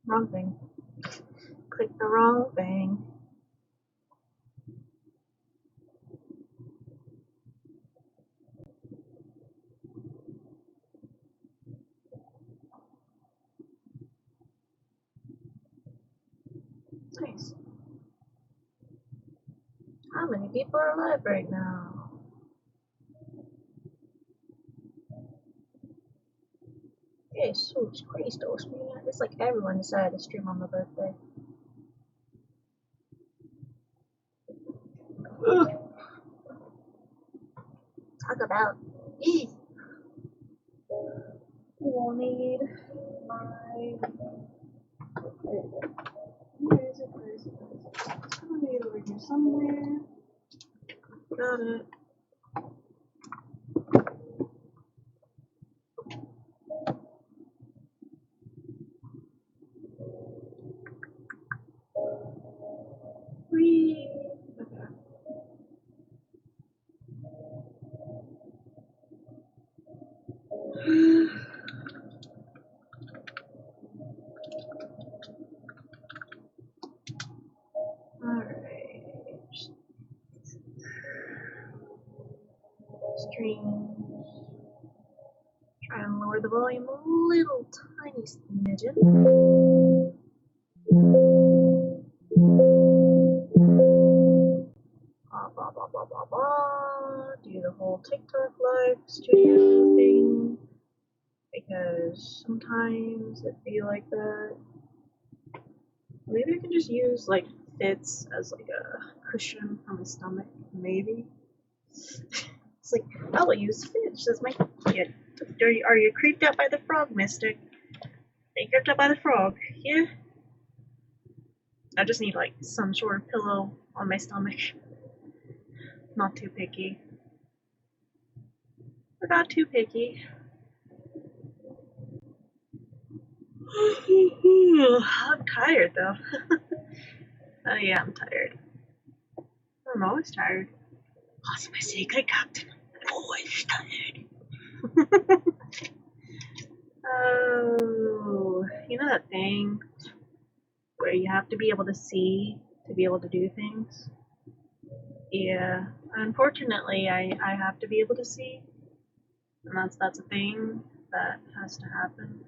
Wrong thing. Click the wrong thing. Nice. How many people are alive right now? Jesus Christos, man. It's like everyone decided to stream on my birthday. Ugh. Talk about eat. We'll need my. Where is it? It's gonna be over here somewhere. Got it. Whee! Okay. Alright. Streams. Try and lower the volume a little tiny smidgen. Blah blah blah blah blah. Do the whole TikTok live studio thing because sometimes it be like that. Maybe I can just use like fits as like a cushion for my stomach. Maybe. It's like I'll use fits as my kid. Are you creeped out by the frog, Mystic? Are you creeped out by the frog? Yeah. I just need like some sort of pillow on my stomach. Not too picky. We're not too picky. I'm tired though. Oh yeah, I'm tired. I'm always tired. What's my secret, Captain? I'm always tired. Oh, you know that thing where you have to be able to see to be able to do things? Yeah, unfortunately, I have to be able to see, and that's a thing that has to happen.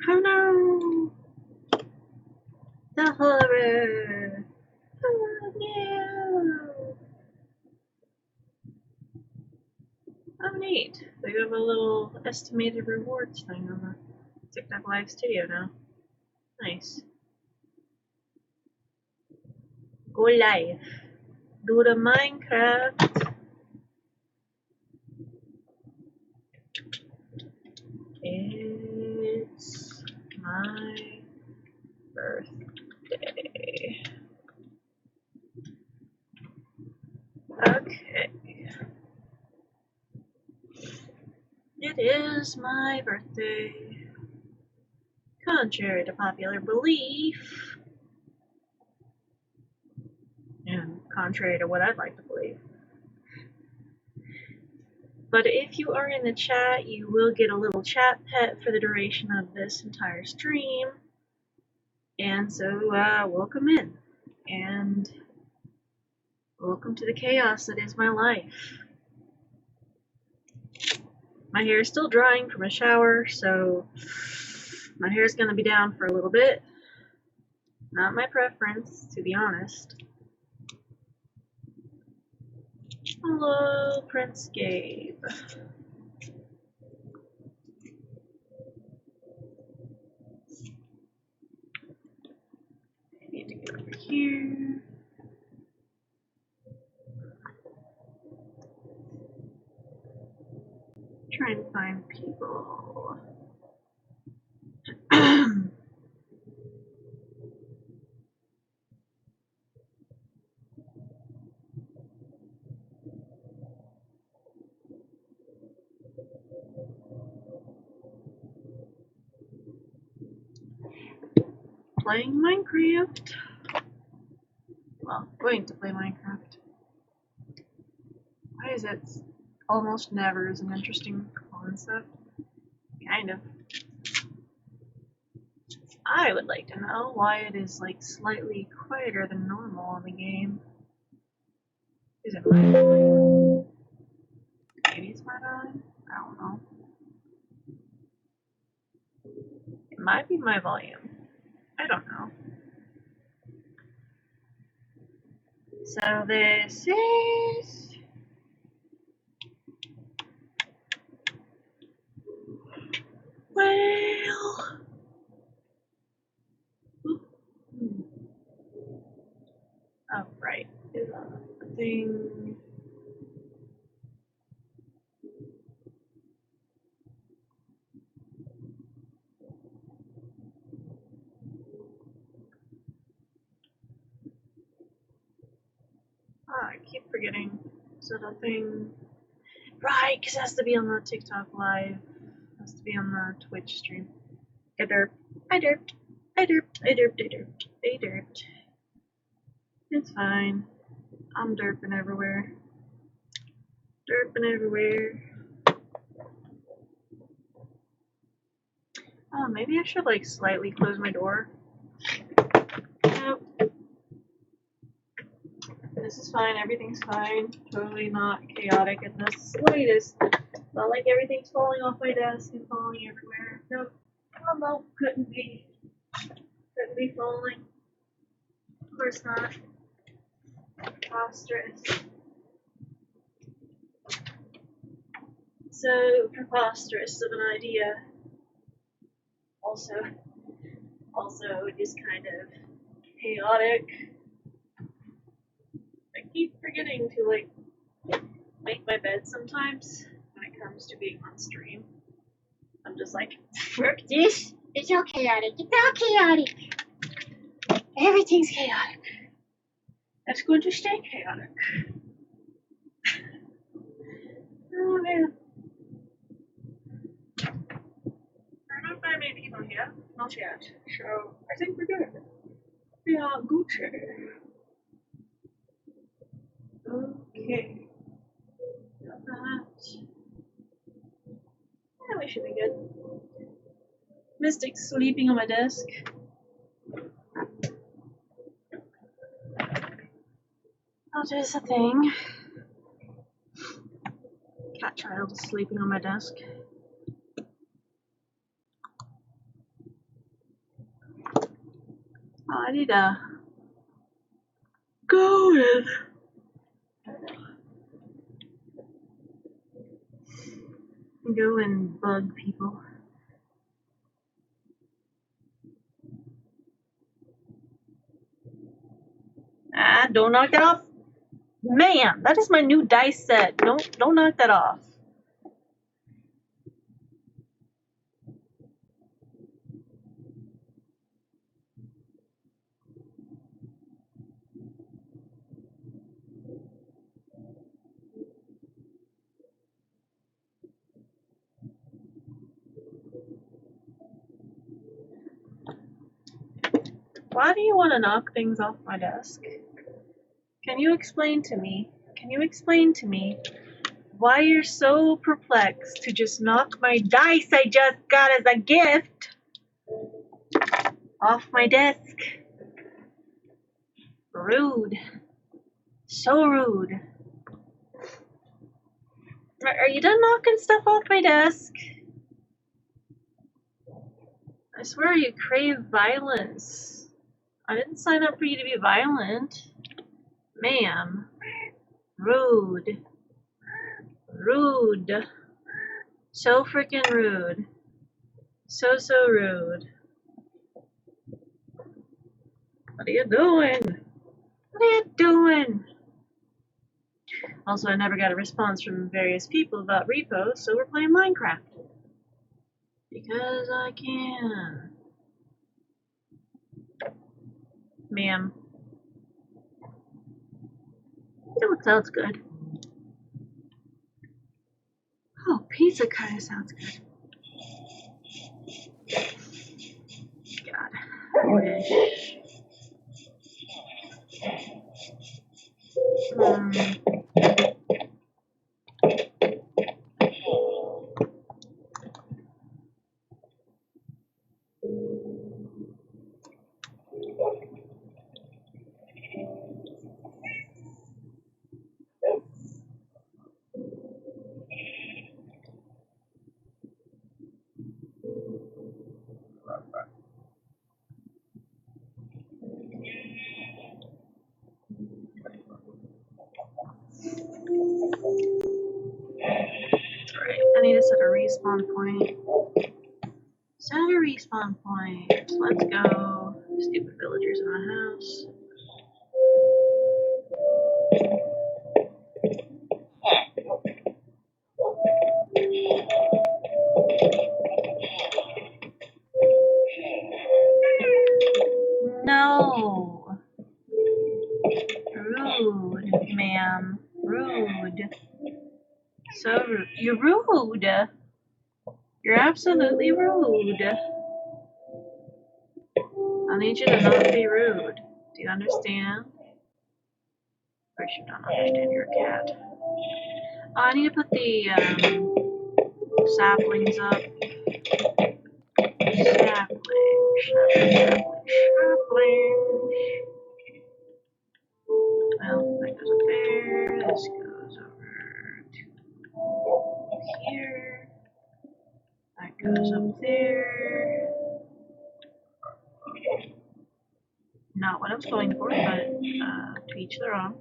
Oh no! The horror! Oh no! Oh neat! They have a little estimated rewards thing on the TikTok Live Studio now. Nice. Go live. Do the Minecraft. It's my birthday. Okay. It is my birthday. Contrary to popular belief, and contrary to what I'd like to believe. But if you are in the chat, you will get a little chat pet for the duration of this entire stream. And so, welcome in. And welcome to the chaos that is my life. My hair is still drying from a shower, so my hair is going to be down for a little bit. Not my preference, to be honest. Hello, Prince Gabe. I need to get over here. Try and find people. Playing Minecraft. Well, going to play Minecraft. Why is it almost never is an interesting concept? Kind of. I would like to know why it is like slightly quieter than normal in the game. Is it my volume? Maybe it's my volume? I don't know. It might be my volume. I don't know. So this is... Well... Oh, right. Is a thing... I keep forgetting. Is it a thing? Right, because it has to be on the TikTok live. It has to be on the Twitch stream. I derped. I derped. I derped. I derped. I derped. I derped. It's fine. I'm derping everywhere. Derping everywhere. Oh, maybe I should like slightly close my door. Nope. This is fine. Everything's fine. Totally not chaotic in the slightest. Not like everything's falling off my desk and falling everywhere. Nope. Oh no, couldn't be. Couldn't be falling. Of course not. Preposterous. So preposterous of an idea. Also just kind of chaotic. I keep forgetting to like make my bed sometimes when it comes to being on stream. I'm just like, frick this. It's all chaotic. It's all chaotic. Everything's chaotic. That's going to stay chaotic. Oh man. I don't know if I have any people here. Not yet. So I think we're good. We are Gucci. Okay. Got that. Yeah, we should be good. Mystic's sleeping on my desk. That is a thing. Cat child is sleeping on my desk. Oh, I need to go and bug people. Ah, don't knock that off. Man, that is my new dice set. Don't knock that off. Why do you want to knock things off my desk? Can you explain to me? Can you explain to me why you're so perplexed to just knock my dice I just got as a gift off my desk? Rude. So rude. Are you done knocking stuff off my desk? I swear you crave violence. I didn't sign up for you to be violent. Ma'am. Rude. Rude. So freaking rude. So rude. What are you doing? What are you doing? Also, I never got a response from various people about repos, so we're playing Minecraft. Because I can. Ma'am. That sounds good. Oh, pizza kind of sounds good. God, I wish. respawn point. Set a respawn point. Let's go. Stupid villagers in the house. No. Rude, ma'am. Rude. So rude. You're rude. You're absolutely rude. I need you to not be rude. Do you understand? Of course you don't understand, you're a cat. Oh, I need to put the saplings up. Saplings. Well, that goes up there. This goes over to here. That goes up there. Not what I was going for, but to each their own.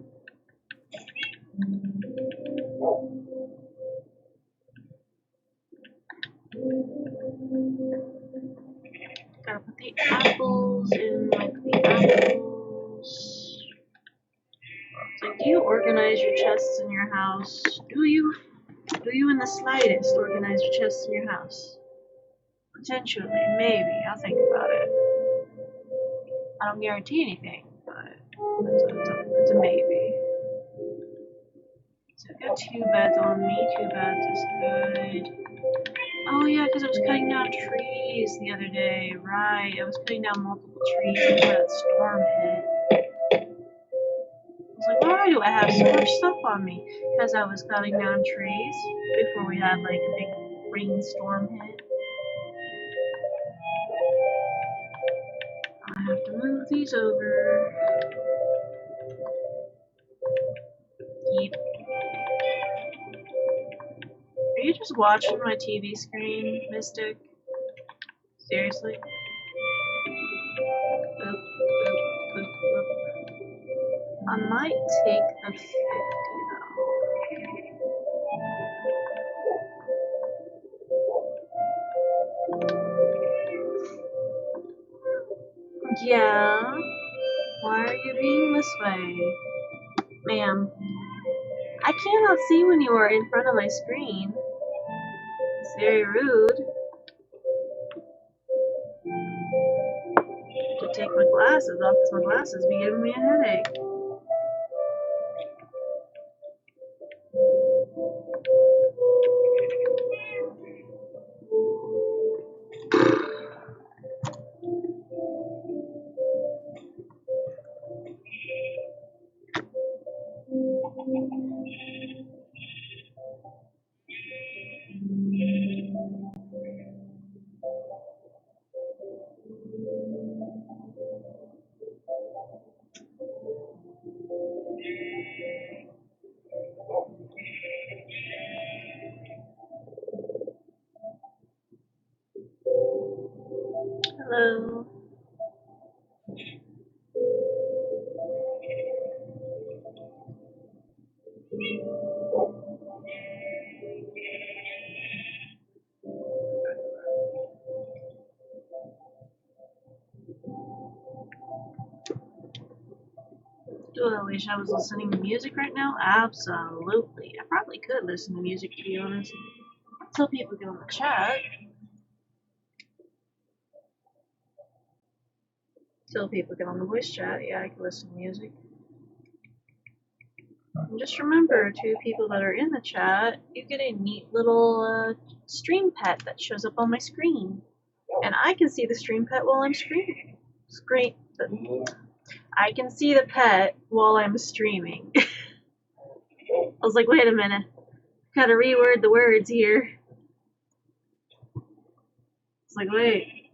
Gotta put the apples in like the apples. It's like, do you organize your chests in your house? Do you in the slightest organize your chests in your house? Potentially, maybe. I'll think about it. I don't guarantee anything, but it's a maybe. So I've got 2 beds on me. 2 beds is good. Oh yeah, because I was cutting down trees the other day. Right, I was cutting down multiple trees before that storm hit. I was like, why do I have so much stuff on me? Because I was cutting down trees before we had like a big rainstorm hit. I have to move these over. Yeep. Are you just watching my TV screen, Mystic? Seriously? Oop, oop, oop, oop. I might take the 50 though. Yeah? Why are you being this way? Ma'am, I cannot see when you are in front of my screen. It's very rude. To take my glasses off because my glasses be giving me a headache. Hello. Do I wish I was listening to music right now? Absolutely. I probably could listen to music, to be honest. Until people get on the chat. Until people get on the voice chat, yeah, I can listen to music. And just remember, to people that are in the chat, you get a neat little stream pet that shows up on my screen. And I can see the stream pet while I'm streaming. I can see the pet while I'm streaming. I was like, wait a minute. Gotta reword the words here. It's like, wait.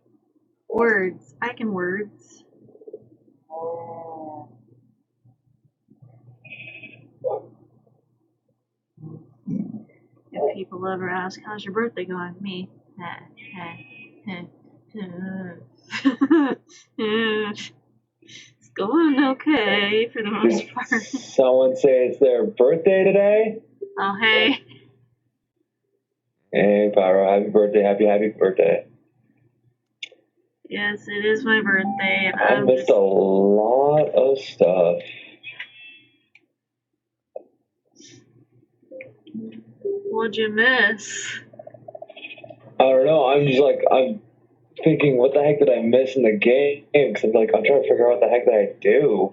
Words. I can words. If people ever ask, how's your birthday going? Me. It's going okay for the most part. Someone say it's their birthday today? Oh, hey. Hey, Pyro, happy birthday, happy birthday. Yes, it is my birthday, and I missed a lot of stuff. What'd you miss? I don't know, I'm thinking, what the heck did I miss in the game? Because I'm trying to figure out what the heck did I do.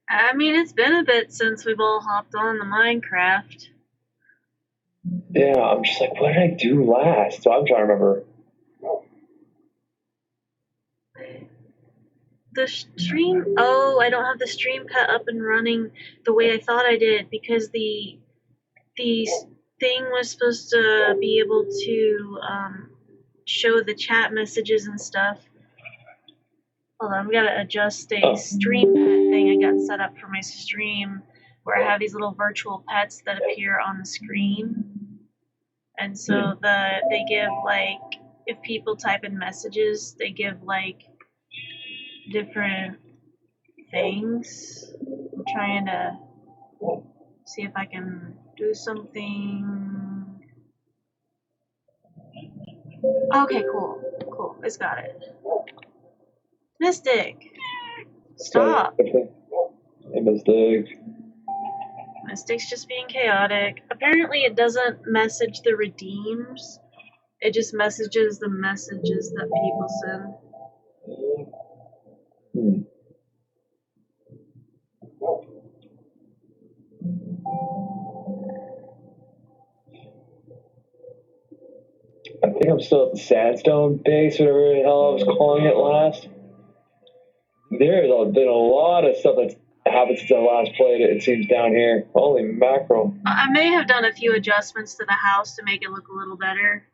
I mean, it's been a bit since we've all hopped on the Minecraft. Yeah, I'm just like, what did I do last? So I'm trying to remember. The stream, oh, I don't have the stream pet up and running the way I thought I did, because the thing was supposed to be able to show the chat messages and stuff. Hold on, I've got to adjust a stream pet thing I got set up for my stream, where I have these little virtual pets that appear on the screen. And so they give, like, if people type in messages, they give, like, different things. I'm trying to see if I can do something. Okay, cool. It's got it. Mystic, stop. Hey, Mystic. Mystic's just being chaotic. Apparently, it doesn't message the redeems. It just messages the messages that people send. I think I'm still at the Sandstone base, whatever the hell I was calling it last. There's been a lot of stuff that's happened since I last played it, it seems, down here. Holy mackerel. I may have done a few adjustments to the house to make it look a little better.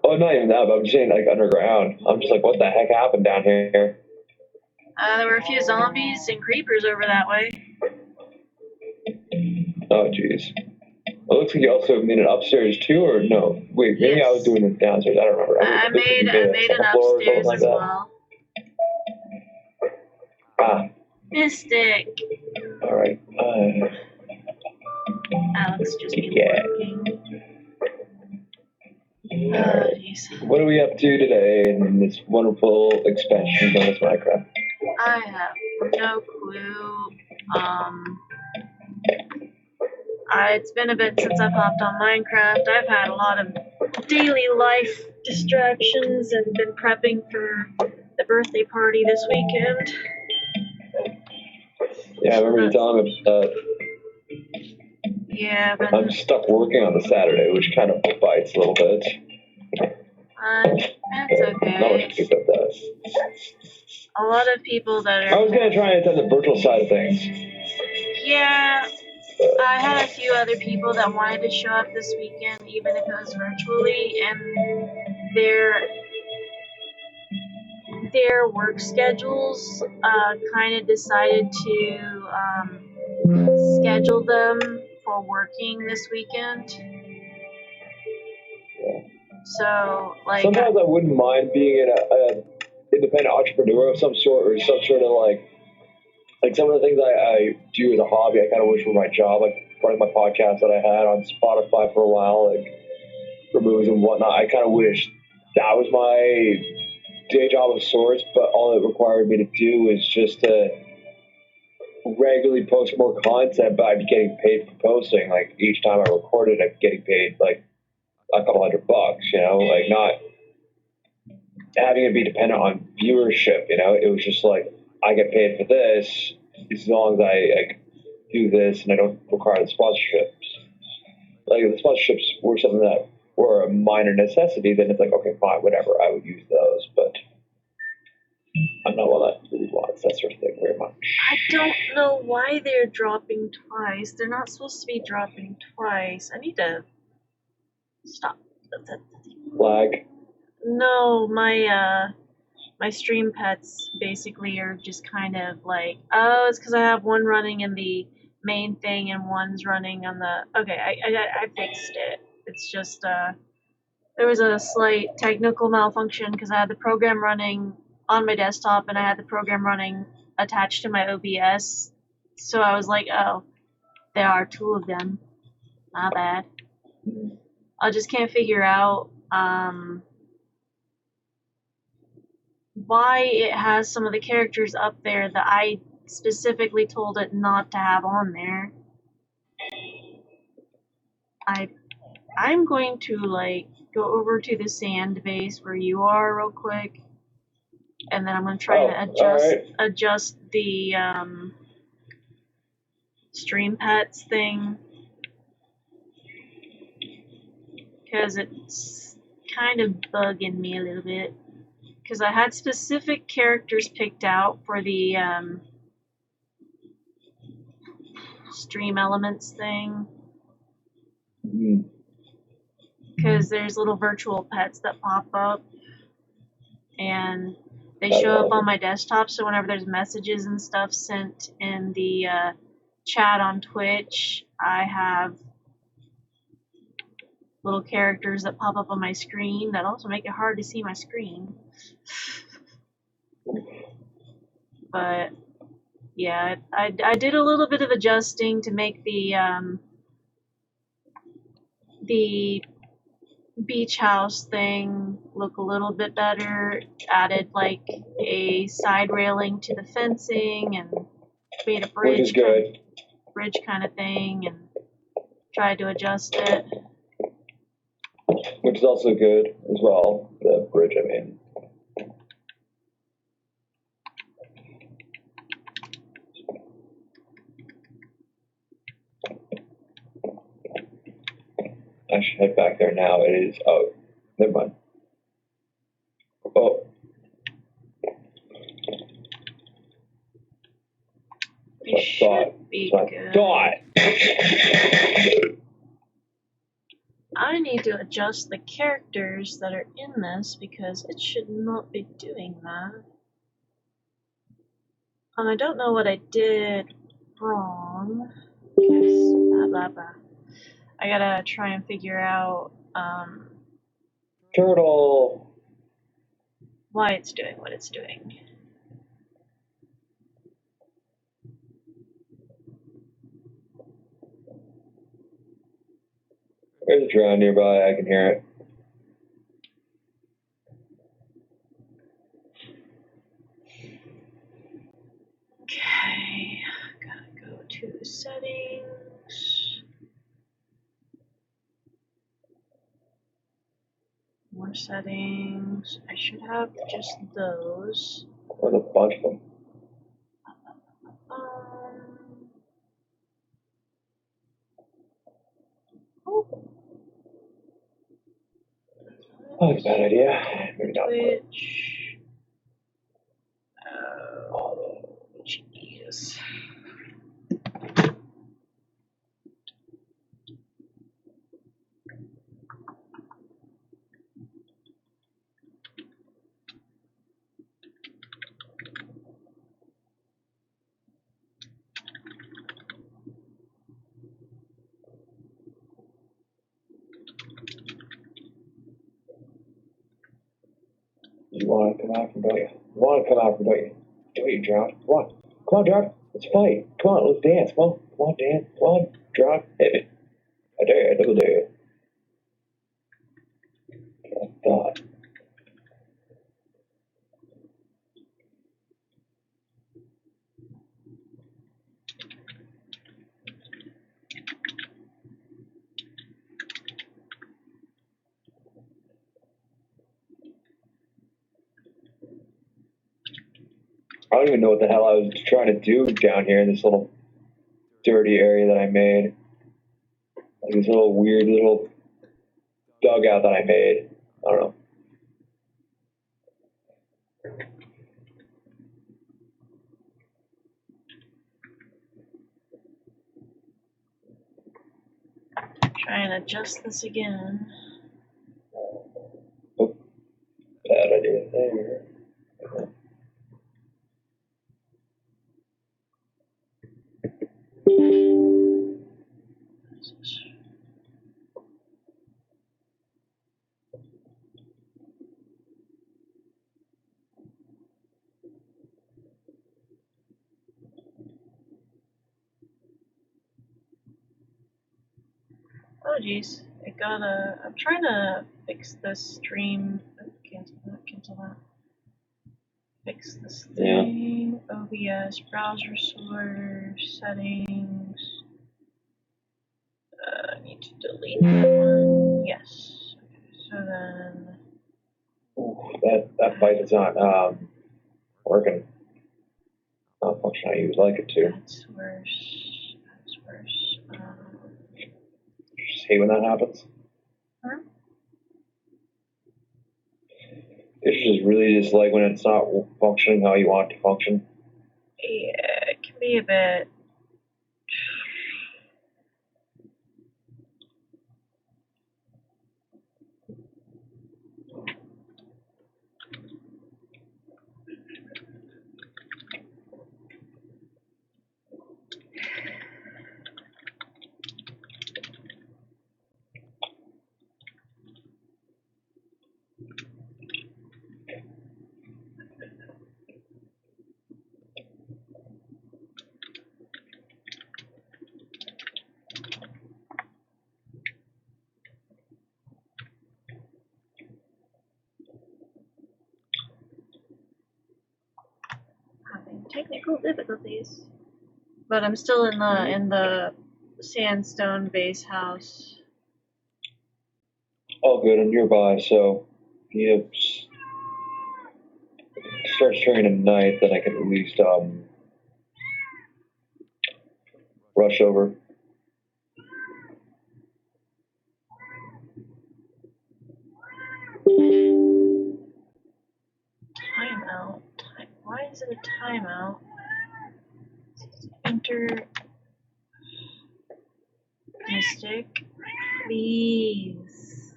Oh, not even that, but I'm just saying, like, underground. I'm just like, what the heck happened down here? There were a few zombies and creepers over that way. Oh, jeez. It looks like you also made it upstairs, too, or no? Wait, maybe Yes. I was doing it downstairs. I don't remember. I made an upstairs as well. Ah. Mystic. Alright. Alex just be working. Oh, jeez. What are we up to today in this wonderful expansion of this Minecraft? I have no clue. It's been a bit since I've hopped on Minecraft. I've had a lot of daily life distractions and been prepping for the birthday party this weekend. Yeah, I remember you telling me about that. Yeah, I'm stuck working on the Saturday, which kind of bites a little bit. That's okay. Not much to do about that. A lot of people that are... I was going to try and attend the virtual side of things. Yeah, I had a few other people that wanted to show up this weekend, even if it was virtually, and their work schedules kind of decided to schedule them for working this weekend. Yeah. So, like... Sometimes I wouldn't mind being an independent entrepreneur of some sort, or some sort of, like some of the things I do as a hobby, I kind of wish were my job, like running my podcast that I had on Spotify for a while, like for movies and whatnot. I kind of wish that was my day job of sorts, but all it required me to do is just to regularly post more content, but I'd be getting paid for posting. Like, each time I recorded, I'd be getting paid like a couple $100, you know, like not having it be dependent on viewership, you know. It was just like, I get paid for this as long as I do this and I don't require the sponsorships. Like, if the sponsorships were something that were a minor necessity, then it's like, okay, fine, whatever, I would use those, but I'm not one that really wants that sort of thing very much. I don't know why they're dropping twice. They're not supposed to be dropping twice. I need to stop. Lag? No, my stream pets basically are just kind of like, oh, it's because I have one running in the main thing and one's running on the... Okay, I fixed it. It's just, there was a slight technical malfunction because I had the program running on my desktop and I had the program running attached to my OBS. So I was like, oh, there are two of them. Not bad. I just can't figure out why it has some of the characters up there that I specifically told it not to have on there. I'm going to like go over to the sand base where you are real quick, and then I'm going to try to adjust the stream pets thing, because it's kind of bugging me a little bit. Because I had specific characters picked out for the stream elements thing. Because there's little virtual pets that pop up, and they show up on my desktop, so whenever there's messages and stuff sent in the chat on Twitch, I have little characters that pop up on my screen that also make it hard to see my screen. But yeah, I did a little bit of adjusting to make the beach house thing look a little bit better. Added like a side railing to the fencing and made a bridge kind of thing, and tried to adjust it. Which is also good as well, the bridge, I mean. I should head back there now. It is, oh, never mind. Oh. It should be good. I need to adjust the characters that are in this because it should not be doing that. And I don't know what I did wrong. Blah, blah, blah. I gotta try and figure out Turtle! Why it's doing what it's doing. There's a drone nearby, I can hear it. Okay, gotta go to settings. More settings. I should have just those. There's a bunch of them. Oh, that's a bad idea. Maybe not. Twitch. Oh, jeez. You want to come out from, don't you? You want to come out from, don't you? Don't you, John? Come on. Come on, John. Let's fight. Come on, let's dance. Come on. Come on, dance. Come on, John. Hit me. I dare you. I double dare you. I thought. I don't even know what the hell I was trying to do down here in this little dirty area that I made. Like this little weird little dugout that I made. I don't know. Try and adjust this again. Oh, bad idea there. Oh jeez, I I'm trying to fix this stream. Cancel that. Fix this thing. OBS, browser source, settings. I need to delete that one. Yes. So then. That bite is not working. Not functioning how you would like it to. That's worse. That's worse. Just hate when that happens. Huh? It's just really just like when it's not functioning how you want it to function. Yeah, it can be a bit. Having technical difficulties. But I'm still in the sandstone base house. All good and nearby, so if you start turning at night, then I can at least rush over. Timeout. Why is it a timeout? Enter Mystic, please.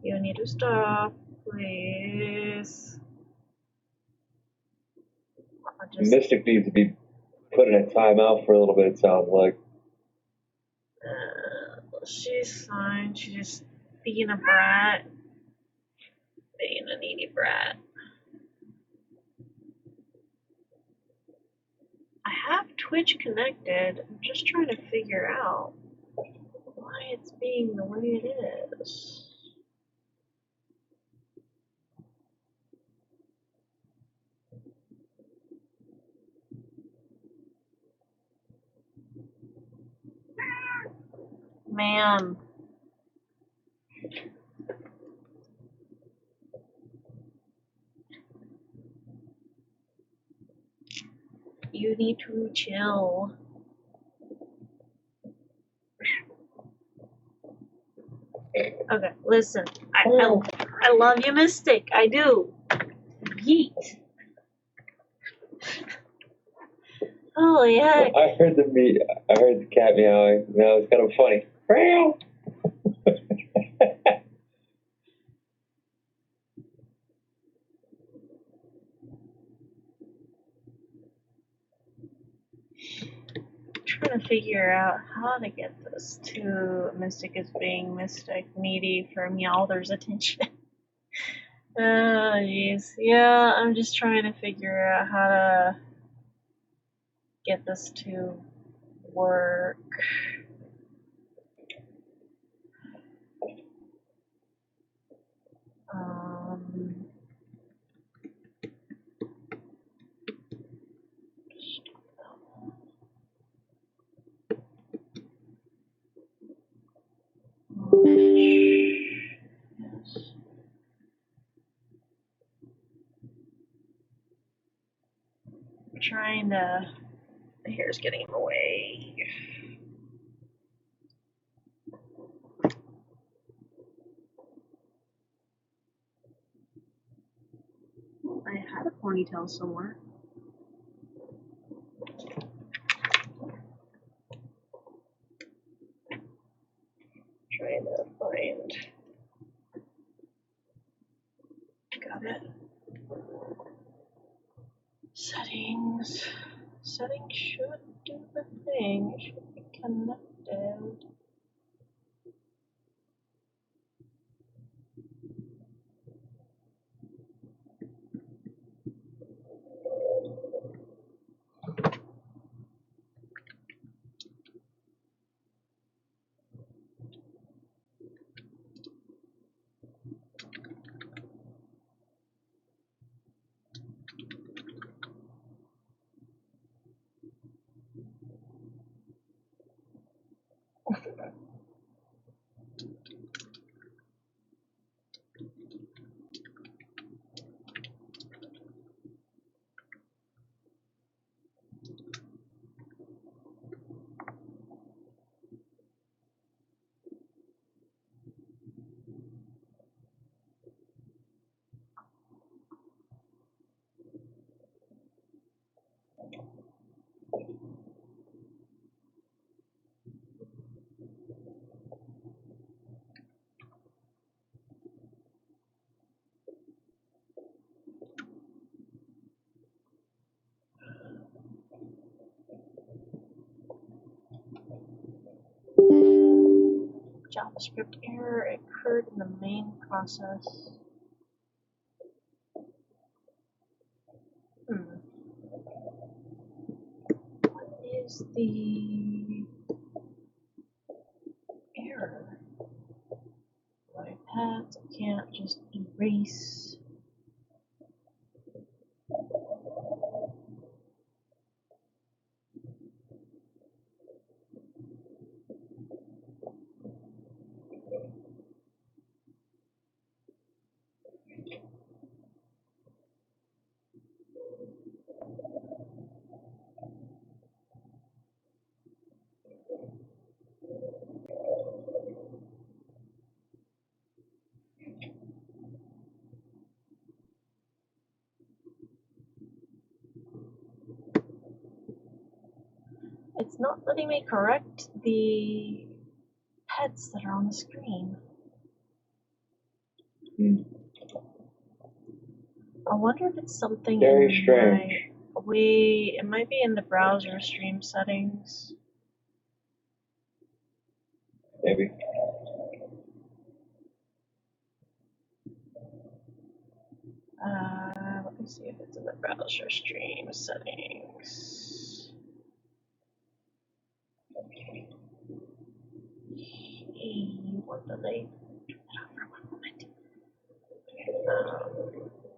You need to stop, please. Mystic needs to be put in a timeout for a little bit, it sounds like. She's fine. She's just being a brat. Being a needy brat. I have Twitch connected. I'm just trying to figure out why it's being the way it is. Ma'am. You need to chill. Okay, listen. I love you, Mystic. I do. Yeet. Holy heck. I heard the cat meowing. That was kind of funny. Meow. Trying to figure out how to get this to Mystic is being Mystic needy for Meowther's attention. Oh jeez. Yeah, I'm just trying to figure out how to get this to work. Yes. I'm trying to. The hair's getting in the way. I had a ponytail somewhere. Trying to find. Got it. Settings. Settings should do the thing. It should be connected. JavaScript error occurred in the main process. What is the error? My paths I can't just erase. It's not letting me correct the pets that are on the screen. I wonder if it's something Very in strange. it might be in the browser stream settings. Maybe. Let me see if it's in the browser stream settings. Hey, what the late? For one moment.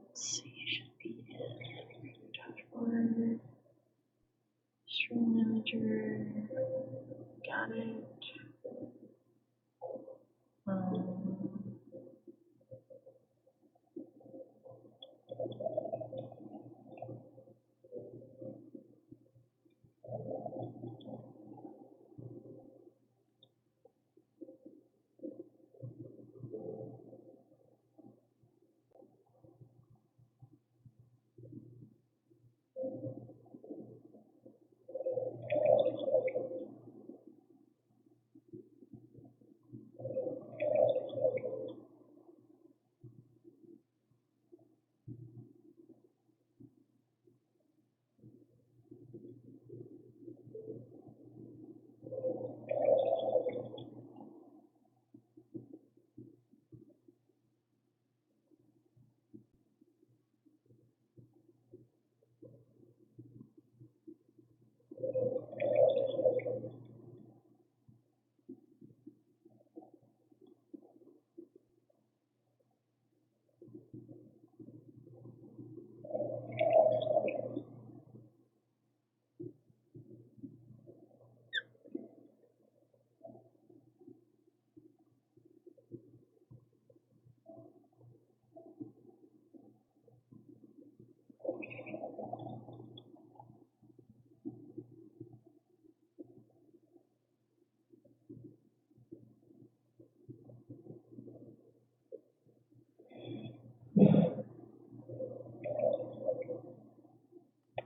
Let's see, it should be in dashboard, stream manager. Got it.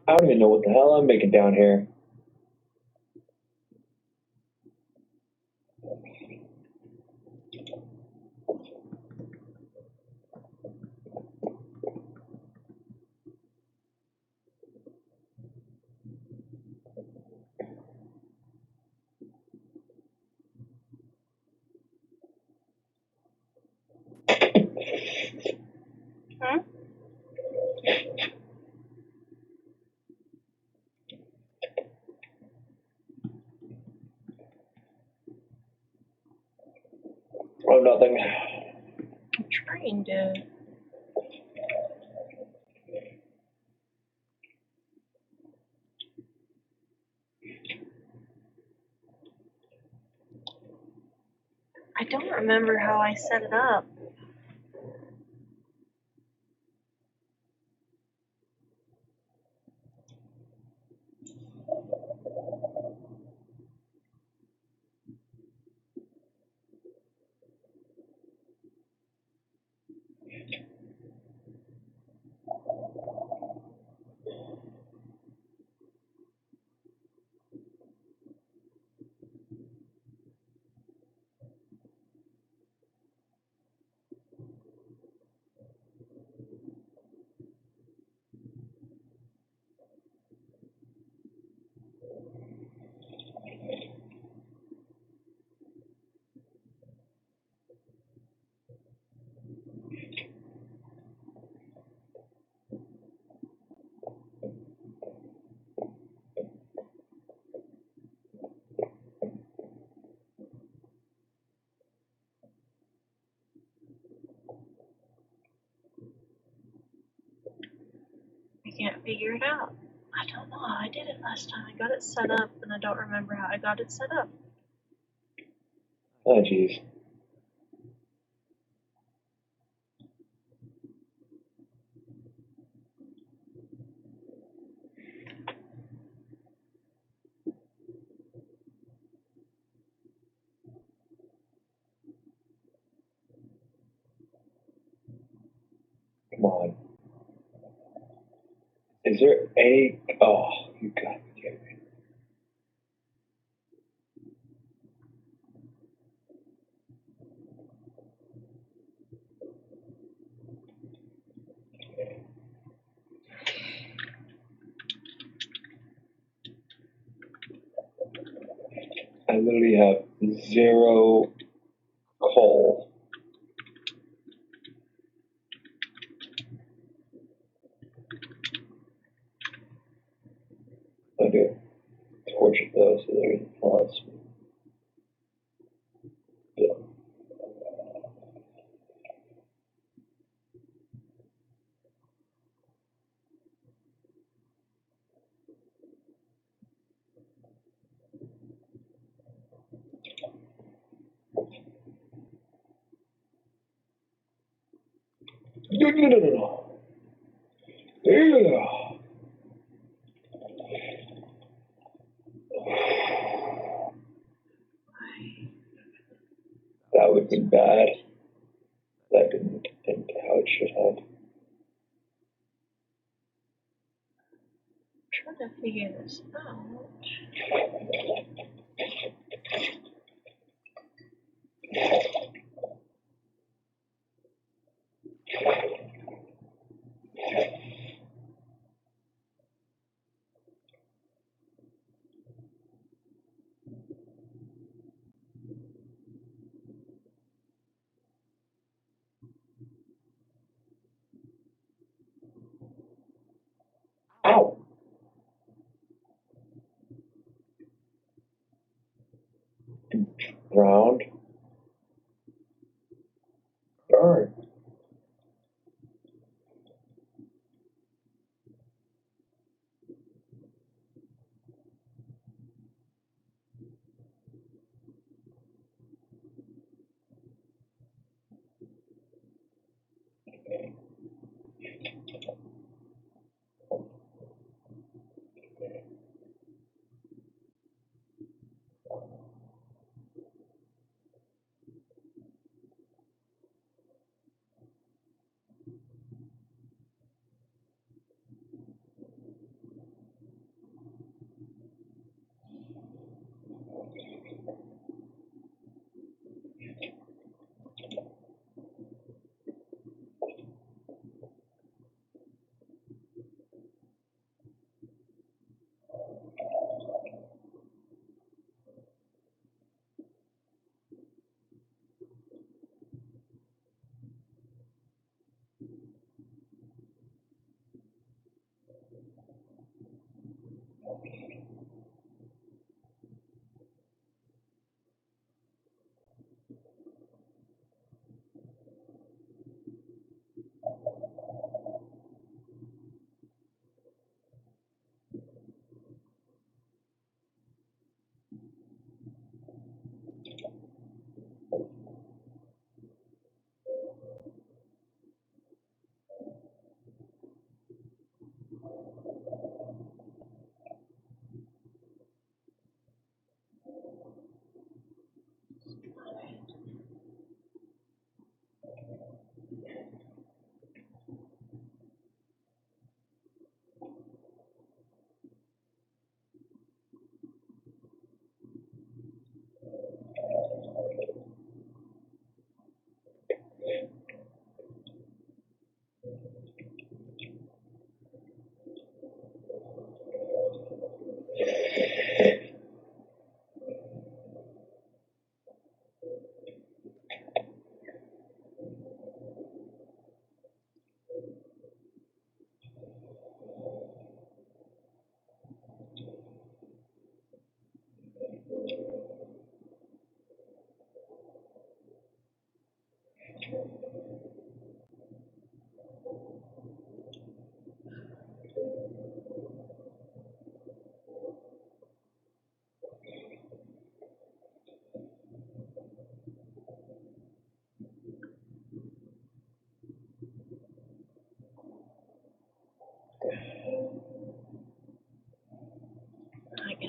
I don't even know what the hell I'm making down here. Oh, nothing. I'm trying to. I don't remember how I set it up. figure it out. I don't know how I did it last time. I got it set up, and I don't remember how I got it set up. Oh, jeez. Come on. Is there any... Oh, you got me kidding me. I literally have 0 coal. I do. Torch it though, so there's plus. Yeah. No. Yeah. That would have been bad. That didn't end how it should have. I'm trying to figure this out. Ow! Round. Burn.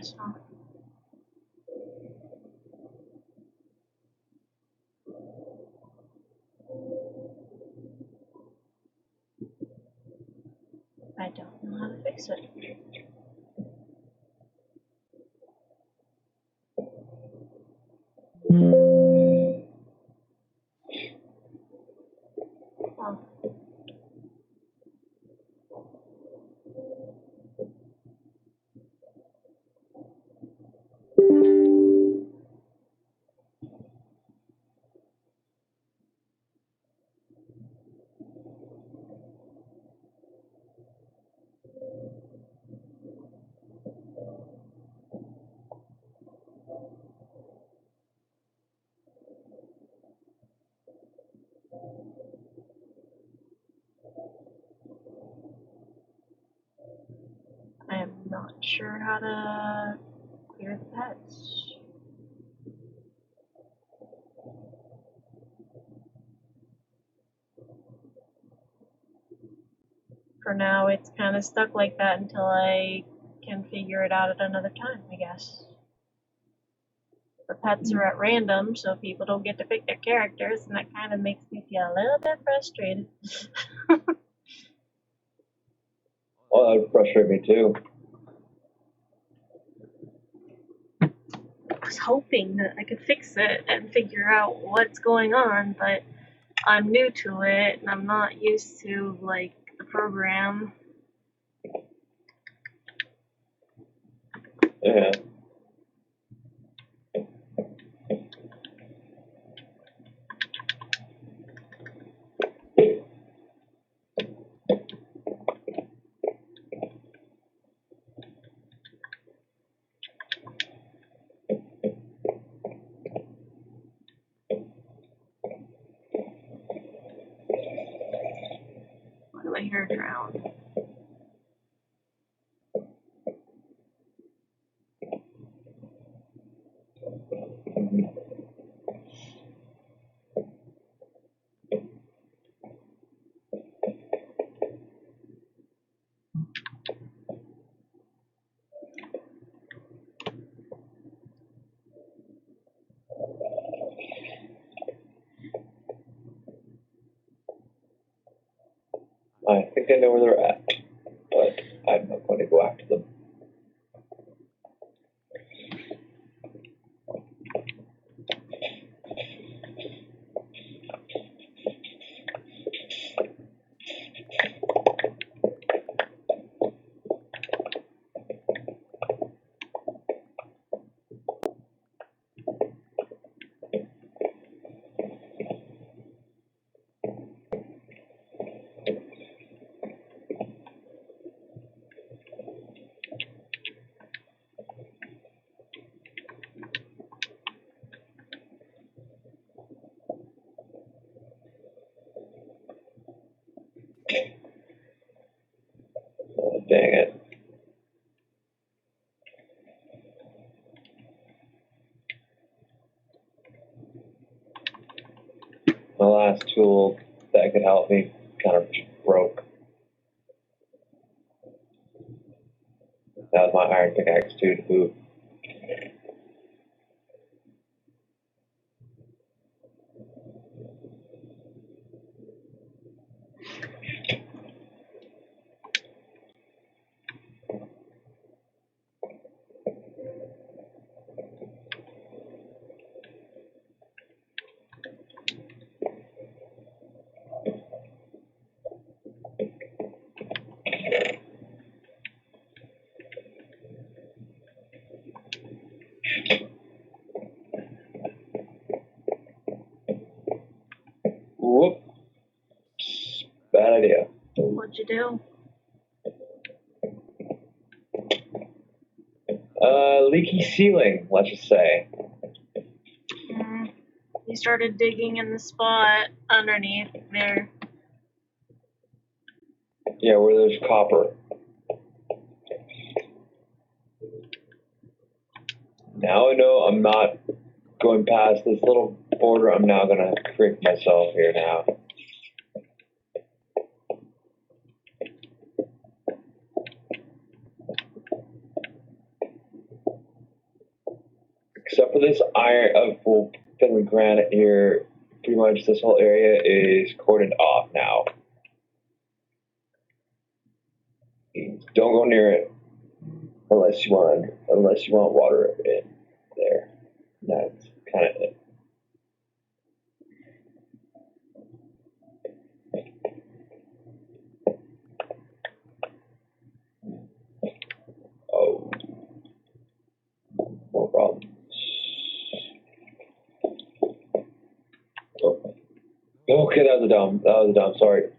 curious, huh? I don't know how to fix it. Oh. I am not sure how to clear the pets. For now, it's kind of stuck like that until I can figure it out at another time, I guess. The pets are at random, so people don't get to pick their characters, and that kind of makes me feel a little bit frustrated. Well, that would frustrate me too. I was hoping that I could fix it and figure out what's going on, but I'm new to it and I'm not used to like the program. Yeah. Why do I hear a drown? I think I know where they're at, but I'm not going to go after them. Oh, dang it. My last tool that could help me kind of broke. That was my iron pickaxe too to boot. Whoops. Bad idea. What'd you do? Leaky ceiling, let's just say. You started digging in the spot underneath there. Yeah, where there's copper. Now I know I'm not going past this little border. I'm now gonna creep myself here now. this Finland granite here, pretty much this whole area is cordoned off now. Don't go near it unless you want water in there. That's kind of it. Oh, no problem. Oh. Okay, that was a dumb. Sorry.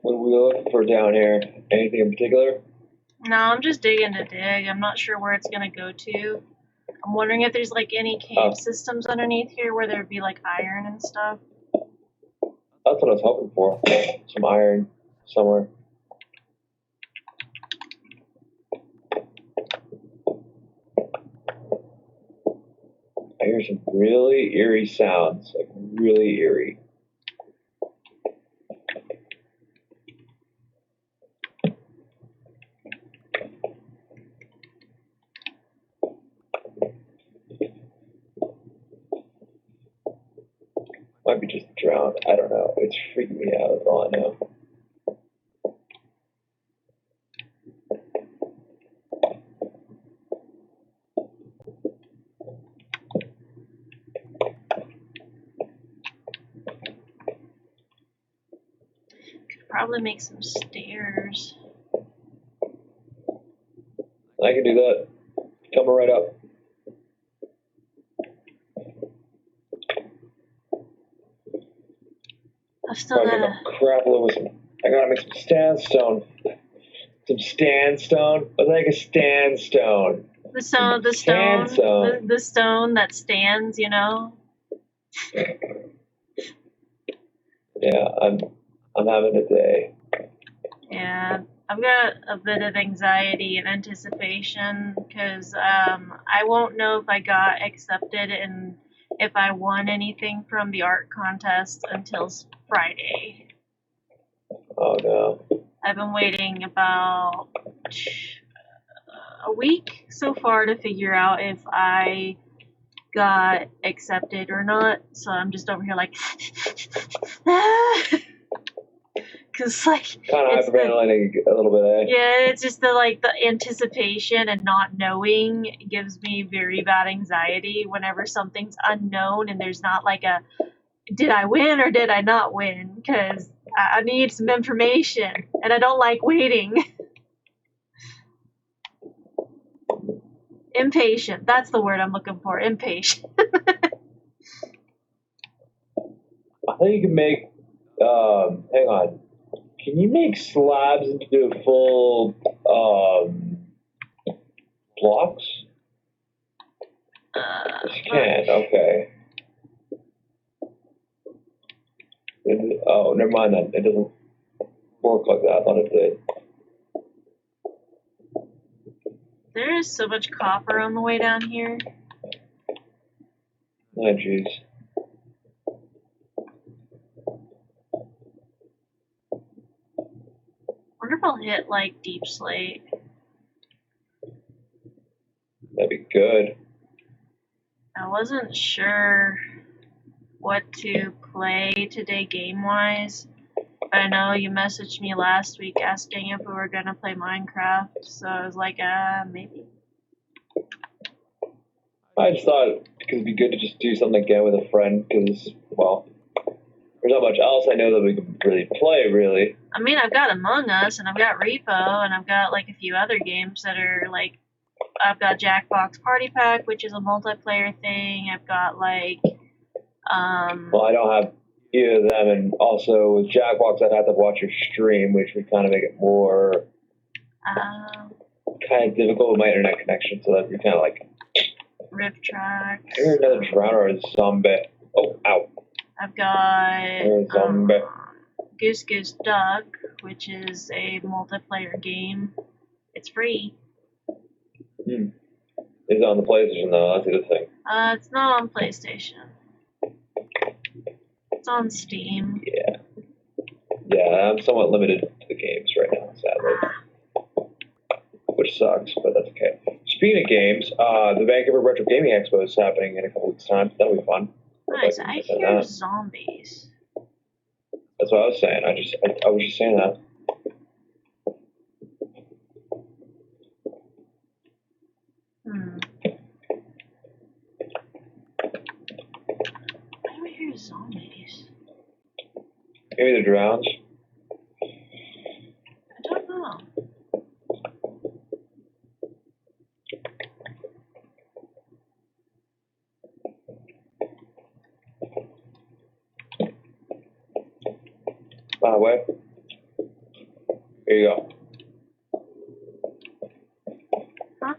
What are we looking for down here? Anything in particular? No, I'm just digging to dig. I'm not sure where it's gonna go to. I'm wondering if there's like any cave systems underneath here where there'd be like iron and stuff. That's what I was hoping for. Some iron somewhere. I hear some really eerie sounds, like really eerie. Might be just drowned. I don't know. It's freaking me out. That's all I know. Could probably make some stairs. I can do that. Coming right up. I've still gotta. I gotta make some sandstone. Some sandstone. I like a sandstone. The stone that stands, you know. Yeah, I'm having a day. Yeah, I've got a bit of anxiety and anticipation because I won't know if I got accepted and if I won anything from the art contest until Friday. Oh no. I've been waiting about a week so far to figure out if I got accepted or not. So I'm just over here like, because like kind of hyperventilating a little bit. Yeah, it's just the anticipation and not knowing gives me very bad anxiety whenever something's unknown and there's not like a did I win or did I not win? Because I need some information and I don't like waiting. Impatient. That's the word I'm looking for. Impatient. I think you can make. Hang on. Can you make slabs into full blocks? Yes, you can. Okay. Oh, never mind then. It doesn't work like that. I thought it did. There is so much copper on the way down here. Oh, jeez. Wonder if I'll hit like deep slate. That'd be good. I wasn't sure what to play today game-wise. But I know you messaged me last week asking if we were going to play Minecraft, so I was like, maybe. I just thought it could be good to just do something again with a friend, because, well, there's not much else I know that we can really play, really. I mean, I've got Among Us, and I've got Repo, and I've got, like, a few other games that are, like, I've got Jackbox Party Pack, which is a multiplayer thing. I've got, like, Well, I don't have either of them, and also with Jackbox, I'd have to watch your stream, which would kind of make it more kind of difficult with my internet connection, so that'd be kind of like. Rift Tracks. I hear another drown or a zombie. Oh, ow. I've got zombie. Goose Goose Duck, which is a multiplayer game. It's free. Is it on the PlayStation though? That's the other thing. It's not on PlayStation. It's on Steam. Yeah. Yeah, I'm somewhat limited to the games right now, sadly. Which sucks, but that's okay. Speaking of games, the Vancouver Retro Gaming Expo is happening in a couple weeks' time. That'll be fun. Nice. I hear zombies. That's what I was saying. I was just saying that. Why do I hear zombies? Maybe the drowns. I don't know. By the way, here you go. Huh?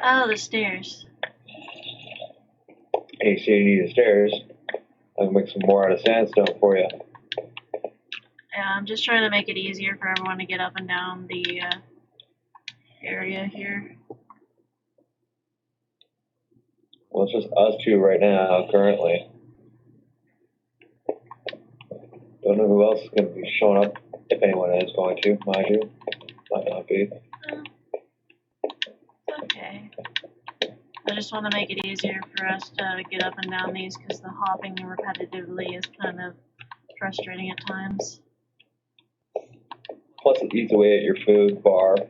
Oh, the stairs. Hey, you see you need the stairs. I can make some more out of sandstone for you. Yeah, I'm just trying to make it easier for everyone to get up and down the area here. Well, it's just us two right now, currently. Don't know who else is going to be showing up, if anyone is going to, mind you. Might not be. It's okay. I just want to make it easier for us to get up and down these because the hopping repetitively is kind of frustrating at times. Plus, it eats away at your food bar. Yeah.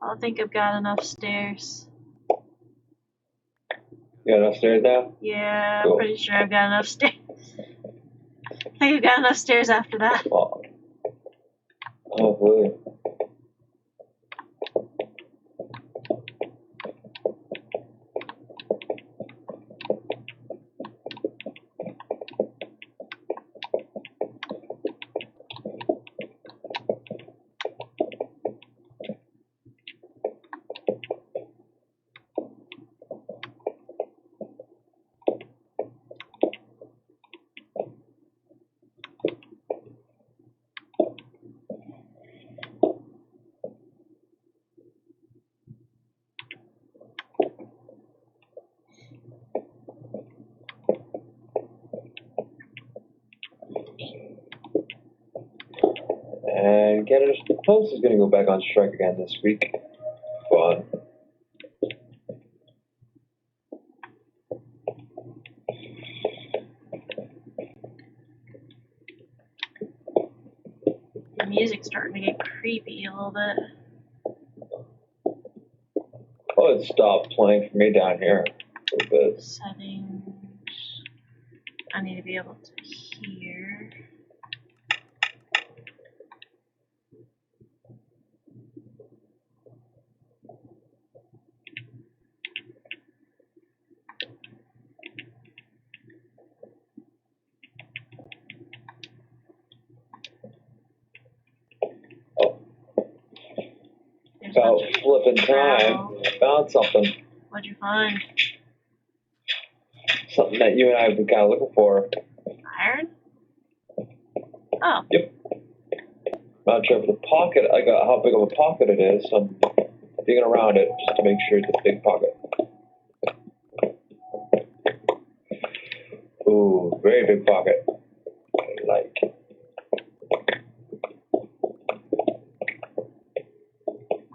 I don't think I've got enough stairs. You got enough stairs now? Yeah, Cool. I'm pretty sure I've got enough stairs. I think I've got enough stairs after that. Oh, really? And Canada Post is going to go back on strike again this week. Fun. The music's starting to get creepy a little bit. Oh, it stopped playing for me down here a little bit. Settings. I need to be able to hear. About flipping time, found something. What'd you find? Something that you and I have been kind of looking for. Iron? Oh. Yep. Not sure if the pocket, how big of a pocket it is. So I'm digging around it just to make sure it's a big pocket. Ooh, very big pocket. I like.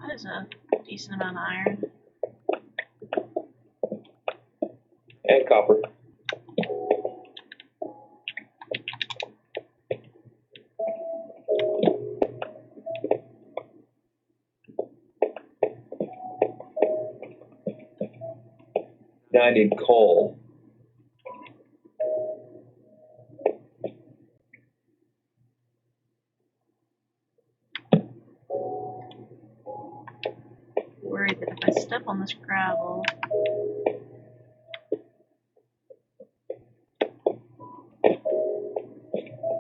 That is a decent amount of iron. And copper. Now I need coal. Worried that if I step on this gravel,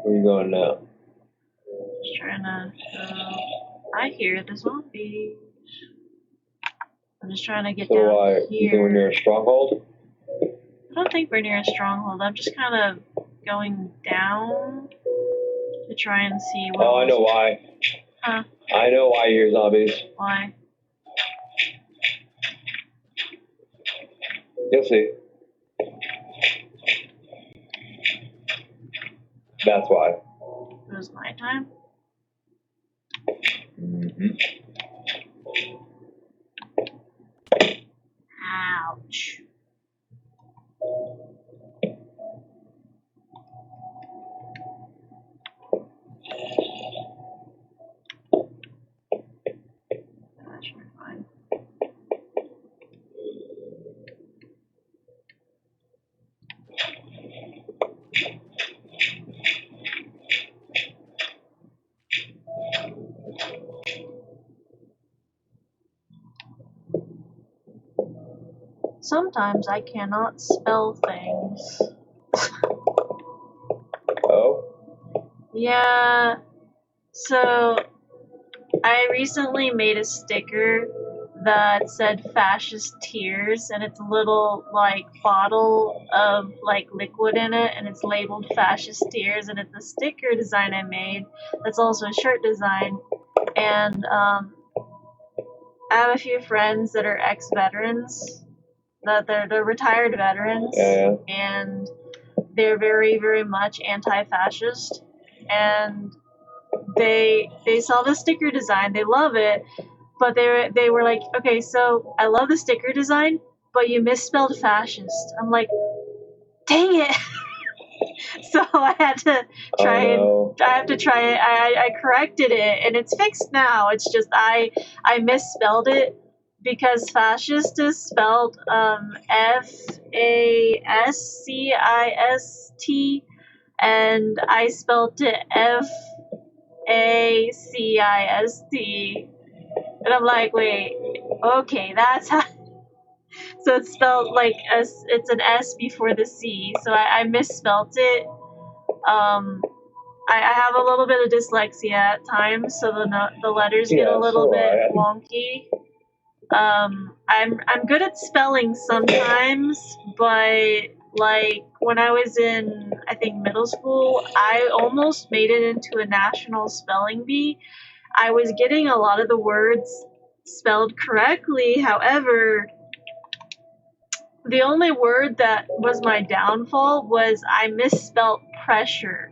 Where are you going now? just trying to. I hear the zombies. I'm just trying to get So down you think we're near here. a stronghold? I don't think we're near a stronghold. I'm just kind of going down to try and see what. Oh, I know why. Huh? I know why you hear zombies. Why? You'll see. That's why. It was nighttime? Mm-hmm. Ouch. That should be fine. Sometimes I cannot spell things. Oh? Yeah, so I recently made a sticker that said fascist tears, and it's a little like bottle of like liquid in it, and it's labeled fascist tears, and it's a sticker design I made that's also a shirt design. And I have a few friends that are ex-veterans, that they're retired veterans, Yeah. and they're very, very much anti-fascist, and they saw the sticker design, they love it, but they were like, okay, so I love the sticker design, but you misspelled fascist. I'm like, dang it. So I had to try it. I corrected it, and it's fixed now. It's just I misspelled it because fascist is spelled FASCIST, and I spelled it FACIST, and I'm like, wait, okay, that's how. So it's spelled like it's an S before the C. So I misspelled it. I have a little bit of dyslexia at times, so the letters get a little bit wonky. I'm good at spelling sometimes, but like when I was in, I think, middle school, I almost made it into a national spelling bee. I was getting a lot of the words spelled correctly, however, the only word that was my downfall was I misspelt pressure.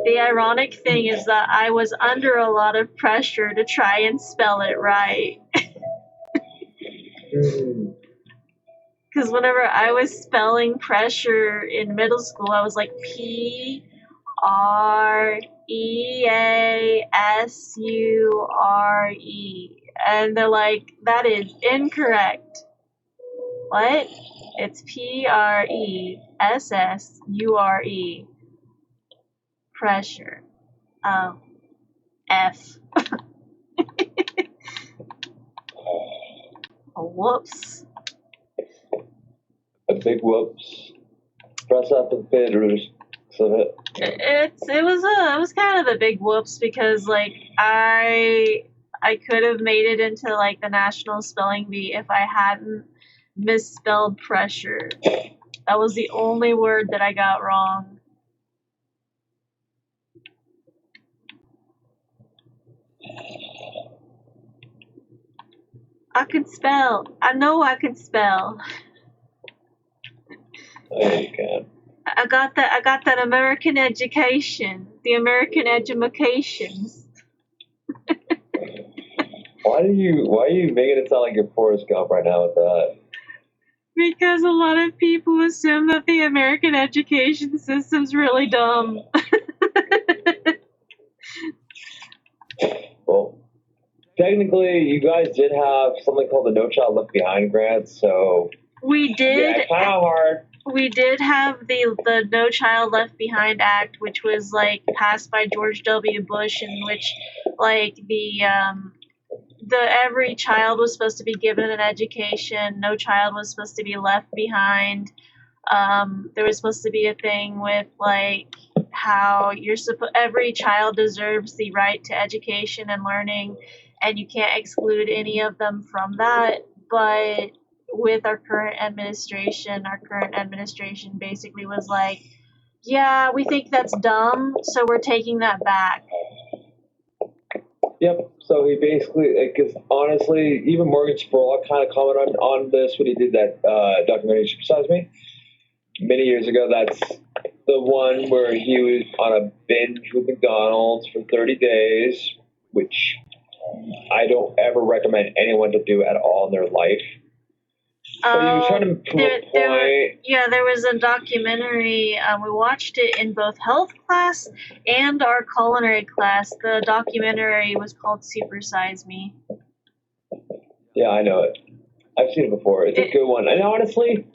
The ironic thing is that I was under a lot of pressure to try and spell it right. Because whenever I was spelling pressure in middle school, I was like PREASURE. And they're like, that is incorrect. What? It's PRESSURE. Pressure. Oh. F. Oh, whoops. A big whoops. Press up the bidders. So It was kind of a big whoops because like I could have made it into like the national spelling bee if I hadn't misspelled pressure. That was the only word that I got wrong. I can spell. I know I can spell. Oh, you can. I got that American education. The American edumacations. Why are you making it sound like you're Forrest Gump right now with that? Because a lot of people assume that the American education system's really dumb. Well, technically, you guys did have something called the No Child Left Behind grant, so We did. yeah, kind of hard. We did have the No Child Left Behind Act, which was like passed by George W. Bush, in which like the every child was supposed to be given an education. No child was supposed to be left behind. There was supposed to be a thing with like how every child deserves the right to education and learning, and you can't exclude any of them from that. But with our current administration basically was like, yeah, we think that's dumb, so we're taking that back. Yep. So he basically, because honestly, even Morgan Spurlock kind of commented on this when he did that documentary "Supersize Me" many years ago. That's the one where he was on a binge with McDonald's for 30 days, which I don't ever recommend anyone to do at all in their life. But he was trying to prove a point. There was a documentary. We watched it in both health class and our culinary class. The documentary was called Supersize Me. Yeah, I know it. I've seen it before. It's a good one. And honestly,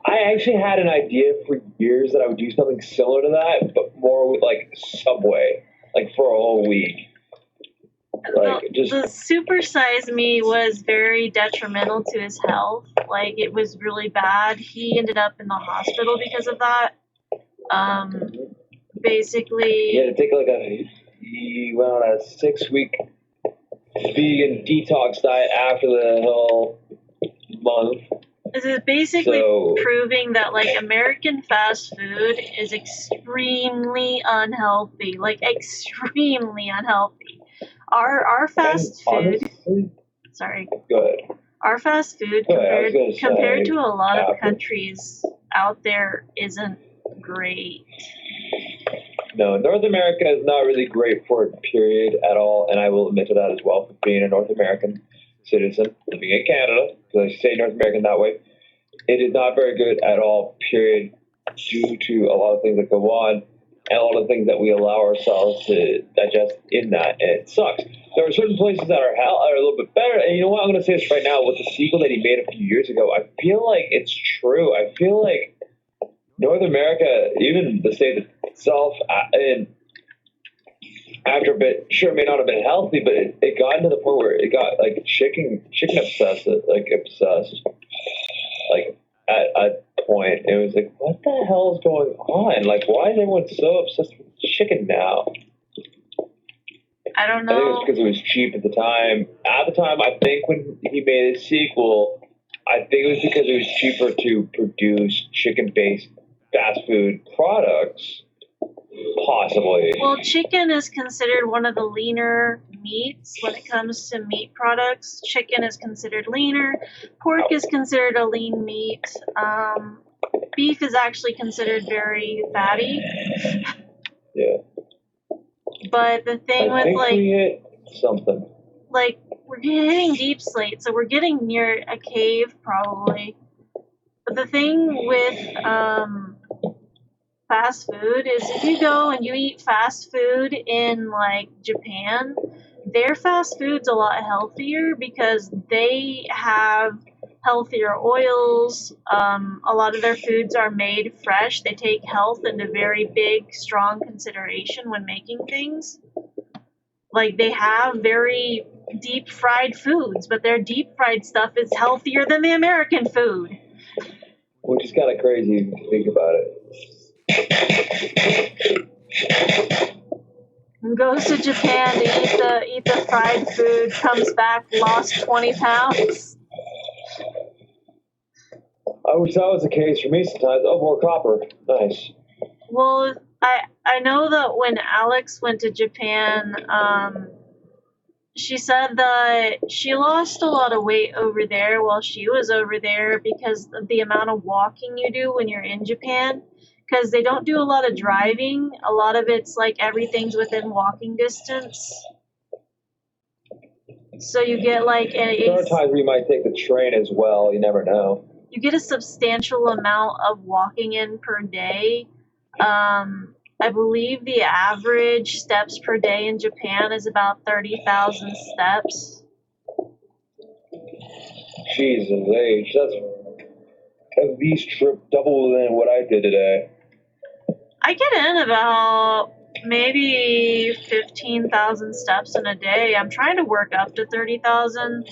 I actually had an idea for years that I would do something similar to that, but more with like Subway, like for a whole week. Like the Supersize Me was very detrimental to his health. Like it was really bad. He ended up in the hospital because of that. Basically, he had to take he went on a 6-week vegan detox diet after the whole month. This is basically proving that like American fast food is extremely unhealthy. Like extremely unhealthy. Our fast food. Honestly, sorry. Good. Our fast food compared to a lot of countries out there isn't great. No, North America is not really great for it, period, at all, and I will admit to that as well, for being a North American citizen living in Canada, because I say North American that way. It is not very good at all, period, due to a lot of things that go on and a lot of things that we allow ourselves to digest in that, and it sucks. There are certain places that are a little bit better, and you know what, I'm going to say this right now, with the sequel that he made a few years ago, I feel like it's true. I feel like North America, even the state itself, and after a bit, sure, it may not have been healthy, but it got to the point where it got like chicken obsessed, like at a point. It was like, what the hell is going on? Like, why is everyone so obsessed with chicken now? I don't know. I think it was because it was cheap at the time. At the time, I think when he made his sequel, I think it was because it was cheaper to produce chicken-based fast food products. Possibly. Well, chicken is considered one of the leaner meats when it comes to meat products. Chicken is considered leaner. Pork is considered a lean meat. Beef is actually considered very fatty. Yeah. But the thing I think we hit something. Like, we're hitting deep slate, so we're getting near a cave, probably. But the thing with fast food is if you go and you eat fast food in, like, Japan, their fast food's a lot healthier because they have healthier oils. A lot of their foods are made fresh. They take health into very big, strong consideration when making things. Like, they have very deep-fried foods, but their deep-fried stuff is healthier than the American food. Which is kind of crazy if you think about it. Goes to Japan to eat the fried food, comes back, lost 20 pounds. I wish that was the case for me sometimes. Oh, more copper. Nice. Well, I know that when Alex went to Japan, she said that she lost a lot of weight over there while she was over there because of the amount of walking you do when you're in Japan. Because they don't do a lot of driving. A lot of it's like everything's within walking distance. So you get like There are times where you might take the train as well. You never know. You get a substantial amount of walking in per day. I believe the average steps per day in Japan is about 30,000 steps. Jesus H, that's at least double than what I did today. I get in about maybe 15,000 steps in a day. I'm trying to work up to 30,000.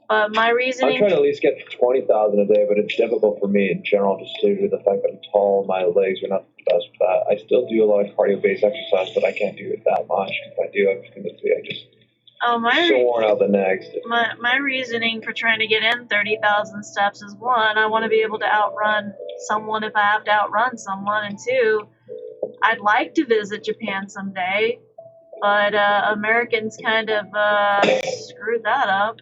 But my reasoning... I'm trying to at least get 20,000 a day, but it's difficult for me in general just due to the fact that I'm tall and my legs are not the best for that. I still do a lot of cardio-based exercise, but I can't do it that much. If I do, I'm just so worn out the next. My reasoning for trying to get in 30,000 steps is, one, I want to be able to outrun someone if I have to outrun someone, and two, I'd like to visit Japan someday, but Americans kind of screwed that up.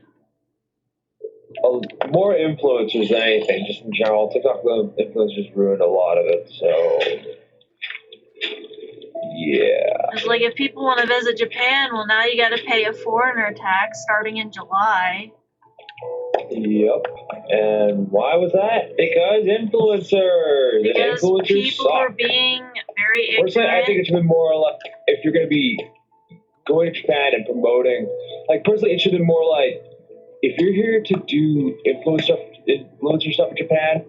More influencers than anything, just in general. TikTok influencers ruined a lot of it, so yeah. It's like if people want to visit Japan, well, now you got to pay a foreigner tax starting in July. Yep. And why was that? Because influencers. Because influencers people suck. are being very ignorant. Personally, I think it should be more like, if you're going to be going to Japan and promoting, like, personally, it should be more like, if you're here to do influencer stuff in Japan,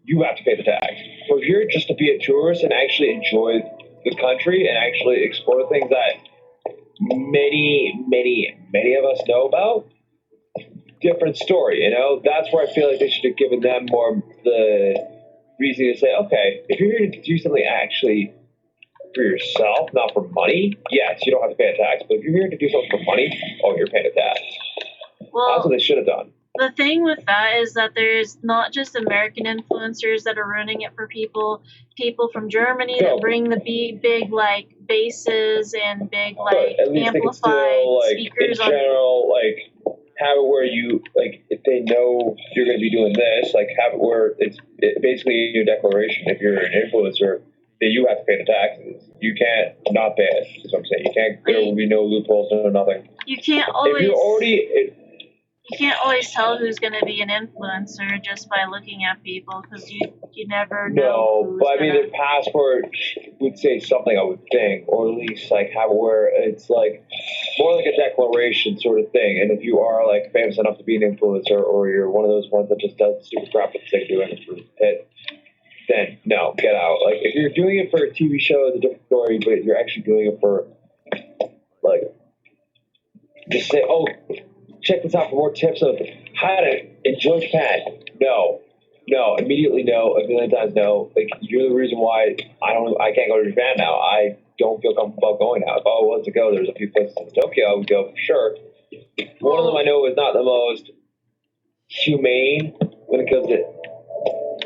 you have to pay the tax. But if you're just to be a tourist and actually enjoy the country and actually explore things that many of us know about, different story, you know? That's where I feel like they should have given them more the reason to say, okay, if you're here to do something actually for yourself, not for money, yes, you don't have to pay a tax. But if you're here to do something for money, oh, you're paying a tax. Well, that's what they should have done. The thing with that is that there's not just American influencers that are ruining it for people from Germany that bring the big like basses and big like amplified speakers. In general, like have it where you like if they know you're going to be doing this, like have it where it's basically your declaration. If you're an influencer, then you have to pay the taxes. You can't not pay it. Is what I'm saying. You can't. There will be no loopholes, no nothing. You can't always. If you're already. You can't always tell who's going to be an influencer just by looking at people because you never know. No, but I mean, their passport would say something, I would think, or at least like have where it's like more like a declaration sort of thing. And if you are like famous enough to be an influencer, or you're one of those ones that just does stupid crap for the sake of doing it for it, then no, get out. Like if you're doing it for a TV show, it's a different story. But you're actually doing it for like just say, oh. Check this out for more tips of how to enjoy Japan. No, immediately no, a million times no. Like you're the reason why I can't go to Japan now. I don't feel comfortable going now. If I was to go, there's a few places in Tokyo I would go for sure. One of them I know is not the most humane when it comes to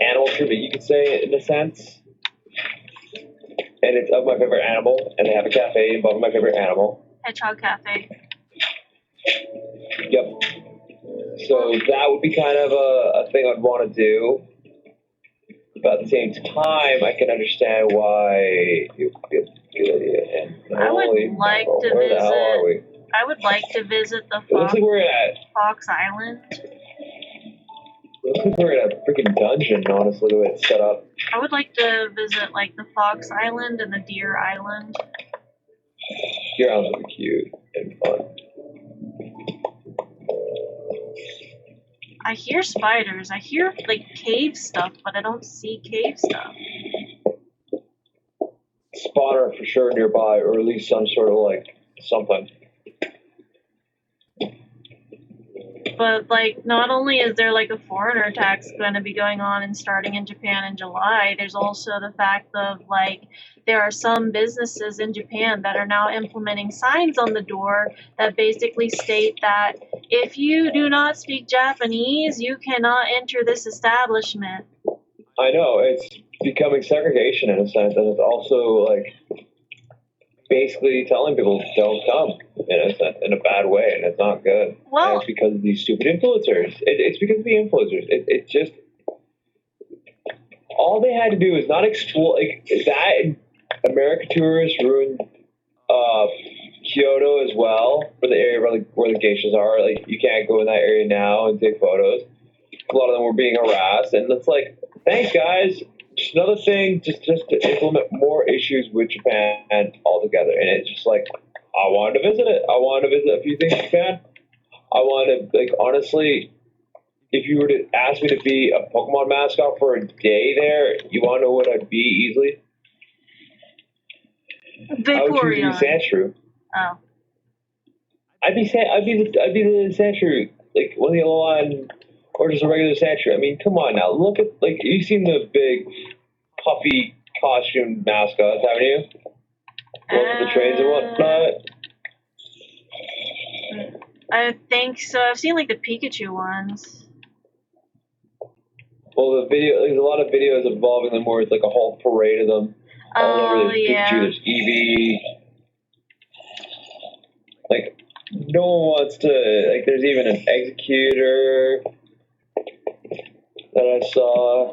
animal treatment, you could say in a sense. And it's of my favorite animal, and they have a cafe above my favorite animal. Hedgehog Cafe. Yep. So that would be kind of a thing I'd want to do. But at the same time, I can understand why it would be a good idea. And I would like to visit. Where the hell are we? I would like to visit the Looks like we're at Fox Island. Looks like we're in a freaking dungeon, honestly, the way it's set up. I would like to visit like the Fox Island and the Deer Island. Deer Island would be cute and fun. I hear spiders. I hear like cave stuff, but I don't see cave stuff. Spotter for sure nearby, or at least some sort of like something. But like, not only is there like a foreigner tax going to be going on and starting in Japan in July, there's also the fact of like there are some businesses in Japan that are now implementing signs on the door that basically state that if you do not speak Japanese, you cannot enter this establishment. I know, it's becoming segregation in a sense, and it's also like basically telling people don't come in a bad way, and it's not good. Well, and it's because of these stupid influencers. It's because of the influencers. It's just all they had to do is not exploit like that. America tourists ruined Kyoto as well, for the area where the geishas are. Like, you can't go in that area now and take photos. A lot of them were being harassed, and it's like, thanks guys. Just another thing, just to implement more issues with Japan altogether. And it's just like, I wanted to visit it. I wanted to visit a few things in Japan. I wanted to, like, honestly, if you were to ask me to be a Pokemon mascot for a day there, you want to know what I'd be easily? I would choose to be Sandshrew. Oh. I'd be the Sandshrew, like one of the yellow line, or just a regular Sandshrew. I mean, come on now, look at, like, you've seen the big puffy costume mascots, haven't you? The trains and whatnot. I think so. I've seen like the Pikachu ones. Well, there's a lot of videos involving them where it's like a whole parade of them. All over. There's Pikachu, there's Eevee. Like, no one wants to, like, there's even an Executor that I saw.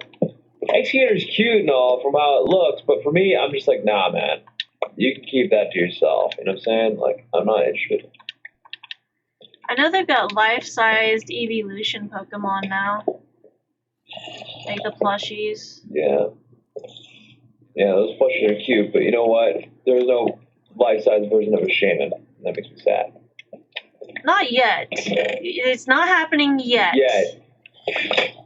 Executor's cute and all from how it looks, but for me, I'm just like, nah, man. You can keep that to yourself. You know what I'm saying? Like, I'm not interested. I know they've got life-sized evolution Pokemon now. Like the plushies. Yeah. Yeah, those plushies are cute, but you know what? There was no life-size version of a Shaman. That makes me sad. Not yet. It's not happening yet. Yet.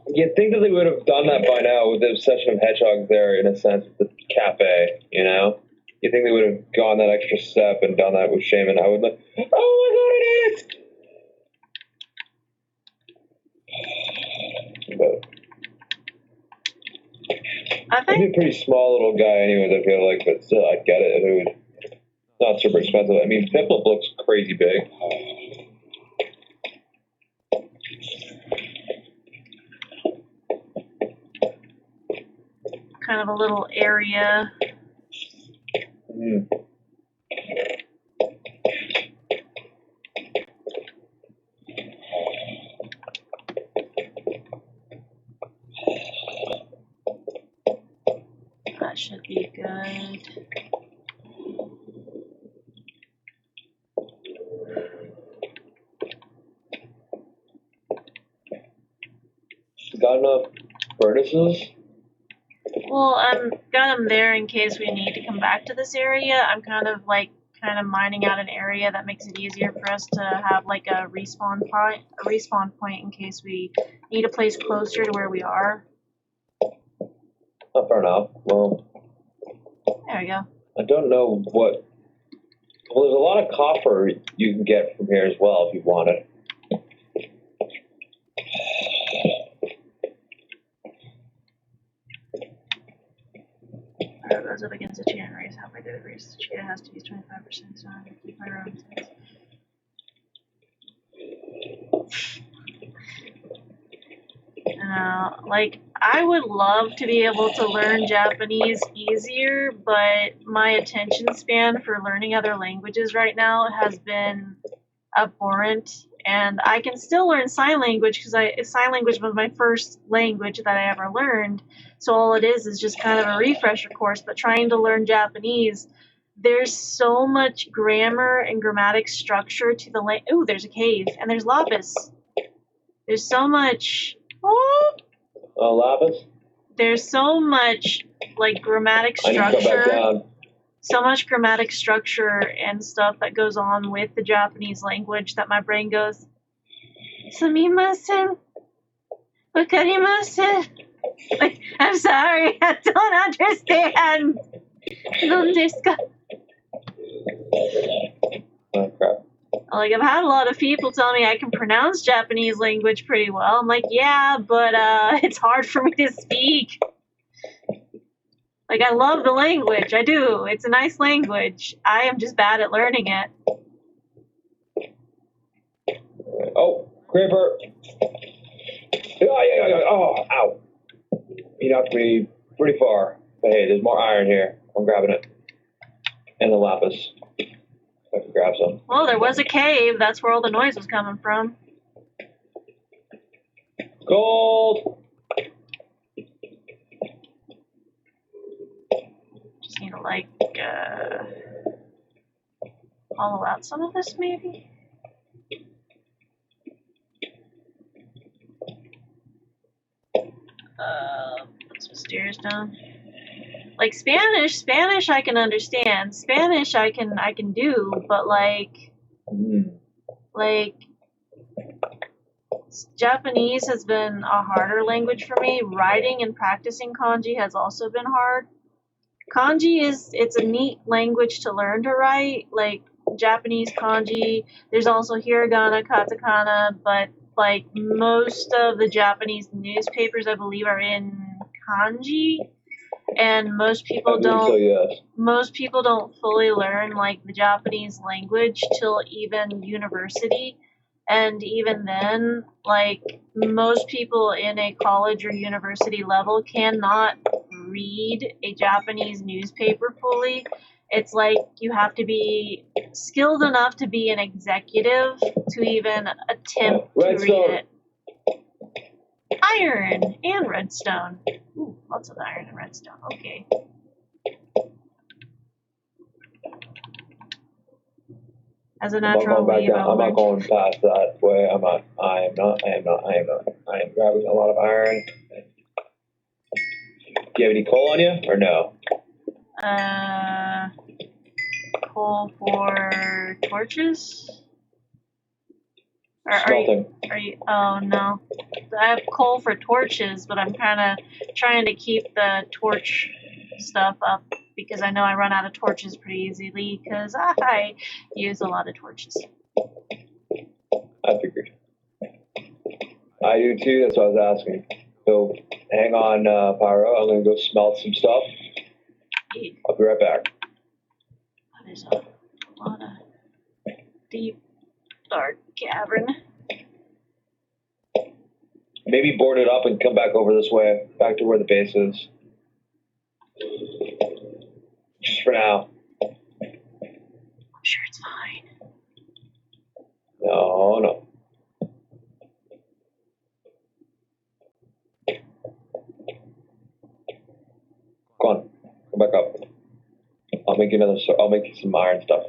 You'd think that they would have done that by now with the obsession of hedgehogs there, in a sense, with the cafe, you know? You think they would have gone that extra step and done that with Shaman? I would like, oh my god, it is! But I think he's a pretty small little guy anyways, I feel like, but still, I'd get it if it was not super expensive. I mean, Piplup looks crazy big. kind of a little area. Mm. That should be good. Got enough furnaces? Well, I'm got them there in case we need to come back to this area. I'm kind of mining out an area that makes it easier for us to have like a respawn point in case we need a place closer to where we are. Oh, fair enough. Well, there we go. I don't know what. Well, there's a lot of copper you can get from here as well if you want it. Goes up against the cheetah race. Halfway through the race, the cheetah has to use 25%, so I'm going to keep my own sense. Like, I would love to be able to learn Japanese easier, but my attention span for learning other languages right now has been abhorrent. And I can still learn sign language because sign language was my first language that I ever learned. So all it is just kind of a refresher course. But trying to learn Japanese, there's so much grammar and grammatic structure to the language. Ooh, there's a cave and there's lapis. There's so much. Oh, lapis? There's so much like grammatic structure. I need to go back down. So much grammatic structure and stuff that goes on with the Japanese language that my brain goes, Sumimasen, wakarimasen. Like, I'm sorry, I don't understand. Nondeska. Oh, crap. Like, I've had a lot of people tell me I can pronounce Japanese language pretty well. I'm like, yeah, but it's hard for me to speak. Like, I love the language. I do. It's a nice language. I am just bad at learning it. Oh, Creeper. Oh, ow. He knocked me pretty far. But hey, there's more iron here. I'm grabbing it. And the lapis. I can grab some. Well, there was a cave. That's where all the noise was coming from. Gold! Just need to, like, hollow out some of this, maybe? Put some stairs down. Like, Spanish I can understand. Spanish I can do, but, like, Japanese has been a harder language for me. Writing and practicing kanji has also been hard. Kanji it's a neat language to learn to write, like Japanese kanji. There's also hiragana, katakana, but like most of the Japanese newspapers I believe are in kanji, and most people don't. So, yes. Most people don't fully learn like the Japanese language till even university. And even then, like, most people in a college or university level cannot read a Japanese newspaper fully. It's like you have to be skilled enough to be an executive to even attempt to read it. Iron and redstone. Ooh, lots of iron and redstone. Okay. As a natural wave element. I'm not going past that way. I am grabbing a lot of iron. Do you have any coal on you or no? Coal for torches? Smelting. Are you? Oh no, I have coal for torches, but I'm kind of trying to keep the torch stuff up because I know I run out of torches pretty easily because I use a lot of torches. I figured. I do too. That's what I was asking. So hang on, Pyro. I'm gonna go smelt some stuff. Yeah. I'll be right back. There's a lot of deep, dark cavern. Maybe board it up and come back over this way, back to where the base is. Just for now. I'm sure it's fine. No. Come on, come back up. I'll make you some iron stuff.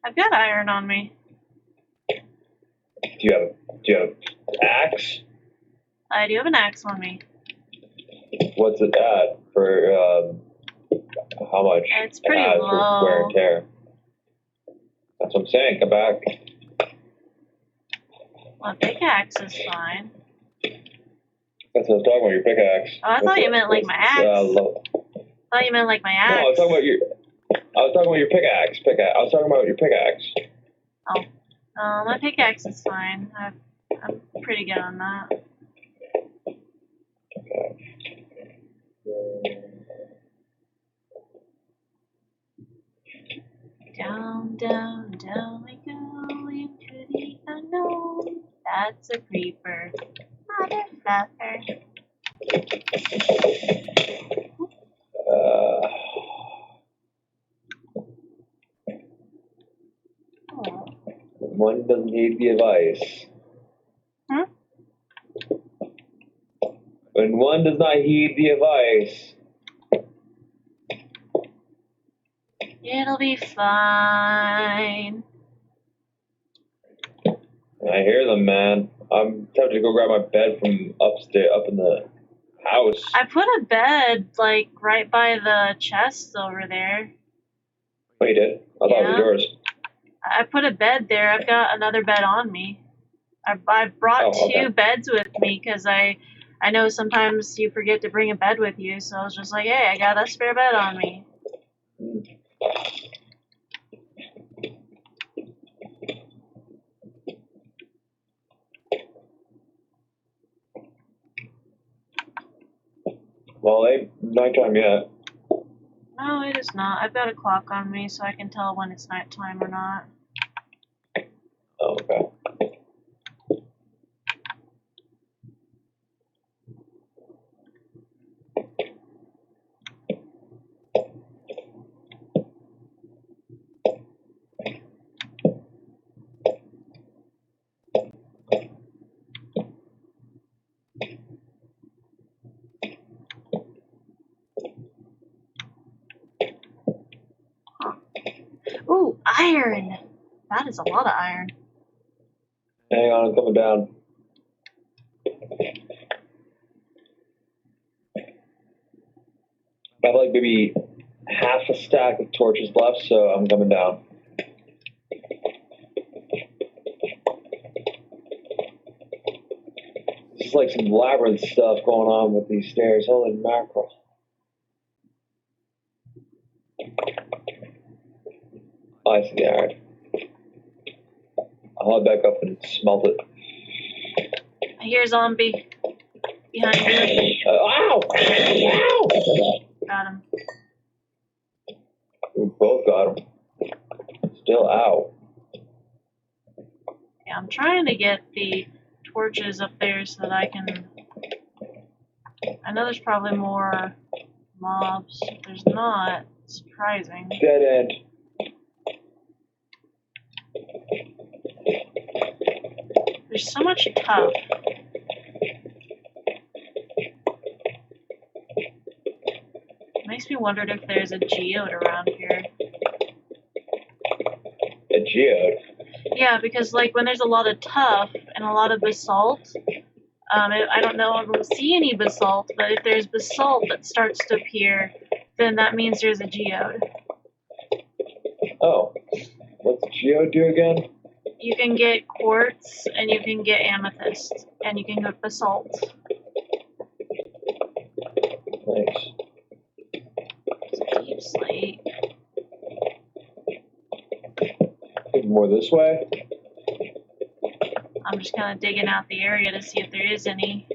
I've got iron on me. Do you have an axe? I do have an axe on me. What's it at for how much? It's pretty low. For wear and tear. That's what I'm saying. Come back. My pickaxe is fine. That's what I was talking about. Your pickaxe. Oh, I thought you meant like my axe. I thought you meant like my axe. No, I was talking about your pickaxe. I was talking about your pickaxe. Oh, my pickaxe is fine. I'm pretty good on that. Down, down, down we go into the unknown. That's a creeper, not a fluffer. One doesn't heed the advice. When one does not heed the advice. It'll be fine. I hear them, man. I'm tempted to go grab my bed from upstairs, up in the house. I put a bed, like, right by the chest over there. Oh, you did? I thought it was yours. I put a bed there. I've got another bed on me. I brought two beds with me because I know sometimes you forget to bring a bed with you, so I was just like, hey, I got a spare bed on me. Well, it ain't nighttime yet. No, it is not. I've got a clock on me so I can tell when it's nighttime or not. Oh, okay. Iron! That is a lot of iron. Hang on, I'm coming down. I have like maybe half a stack of torches left, so I'm coming down. This is like some labyrinth stuff going on with these stairs. Holy mackerel. Oh, I see the iron. I'll head back up and smelt it. I hear a zombie behind you. Ow! Ow! Got him. We both got him. Still ow. Yeah, I'm trying to get the torches up there so that I can... I know there's probably more mobs. If there's not, it's surprising. Dead end. There's so much tough. Makes me wonder if there's a geode around here. A geode? Yeah, because like when there's a lot of tough and a lot of basalt, I don't know if we'll see any basalt, but if there's basalt that starts to appear, then that means there's a geode. Oh. What's geode do again? You can get quartz, and you can get amethyst, and you can get basalt. Nice. It's a deep slate. Maybe more this way? I'm just kind of digging out the area to see if there is any.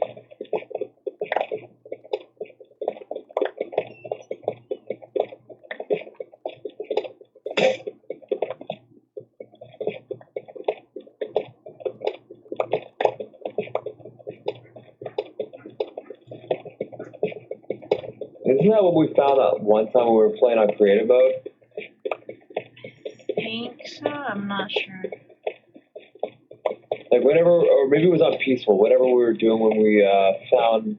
Isn't that what we found that one time when we were playing on creative mode? I think so. I'm not sure. Like whenever, or maybe it was on peaceful, whatever we were doing when we found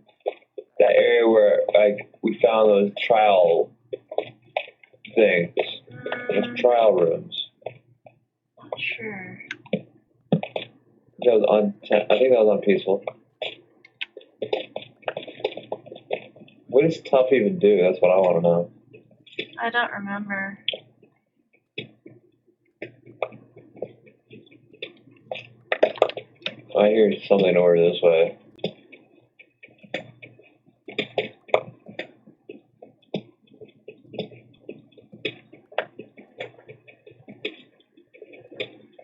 that area where like we found those trial things, those trial rooms. Not sure. That was on. I think that was on peaceful. What does tough even do? That's what I want to know. I don't remember. I hear something over this way.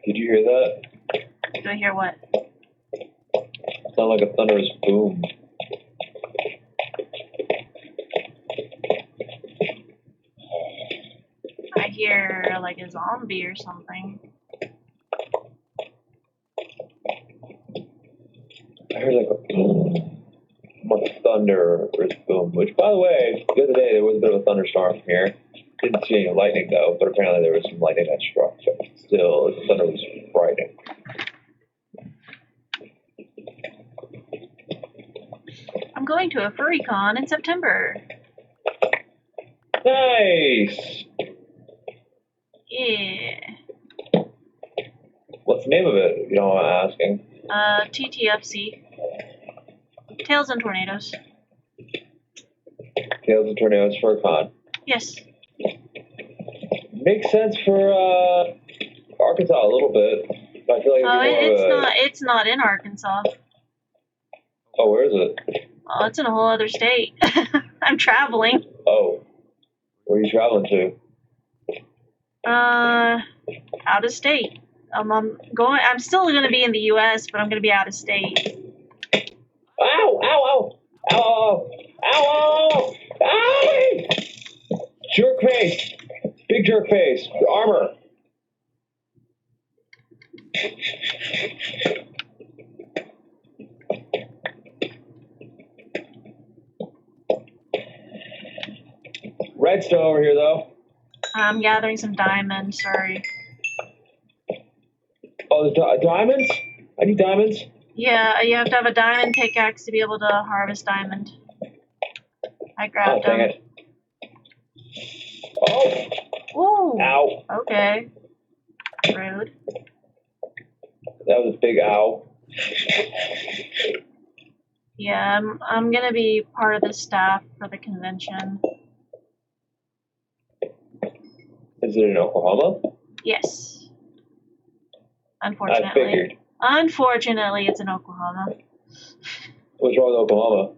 Did you hear that? Do I hear what? It sounded like a thunderous boom. I hear like a zombie or something. I heard like a boom, like thunder or boom. Which, by the way, the other day there was a bit of a thunderstorm here. Didn't see any lightning though, but apparently there was some lightning that struck. So still, the thunder was frightening. I'm going to a FurryCon in September. Nice. Yeah. What's the name of it? If you don't mind asking. TTFC. Tails and Tornadoes. Tales of Tornadoes for a con. Yes. Makes sense for Arkansas a little bit. I feel like It's not in Arkansas. Oh, where is it? Oh, it's in a whole other state. I'm traveling. Oh, where are you traveling to? Out of state. I'm still going to be in the U.S., but I'm going to be out of state. Ow! Ow! Ow! Ow! Ow! Ow! Ow! Ow! Jerk face! Big jerk face! Armor! Redstone over here, though. I'm gathering some diamonds, sorry. Oh, there's diamonds? I need diamonds. Yeah, you have to have a diamond pickaxe to be able to harvest diamond. I grabbed dang them. it. Oh! Ooh. Ow. Okay. Rude. That was a big ow. Yeah, I'm gonna be part of the staff for the convention. Is it in Oklahoma? Yes. I Unfortunately. figured. Unfortunately, it's in Oklahoma. What's wrong with Oklahoma?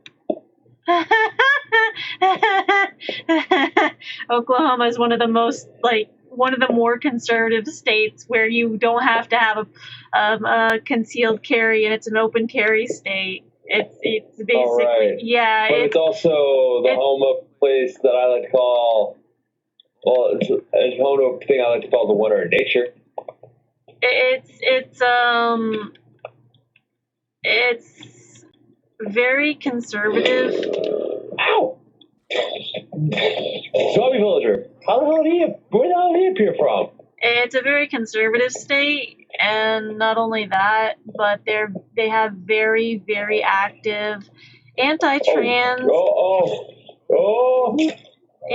Oklahoma is one of the more conservative states where you don't have to have a concealed carry, and it's an open carry state. It's basically right. yeah. But it's also the home of a place that I like to call. Well, it's home to a thing I like to call the wonder of nature. It's very conservative. Ow! Zombie villager. Where the hell did he appear from? It's a very conservative state, and not only that, but they have very, very active anti-trans,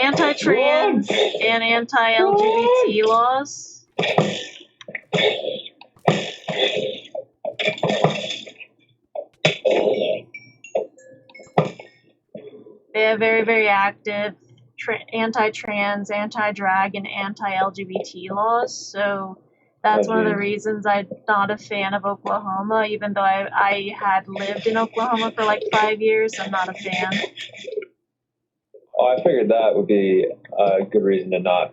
anti-trans and anti-LGBT laws. They have very, very active anti-trans, anti-drag, and anti-LGBT laws. So that's one of the reasons I'm not a fan of Oklahoma, even though I had lived in Oklahoma for like 5 years. I'm not a fan. Oh, I figured that would be a good reason to not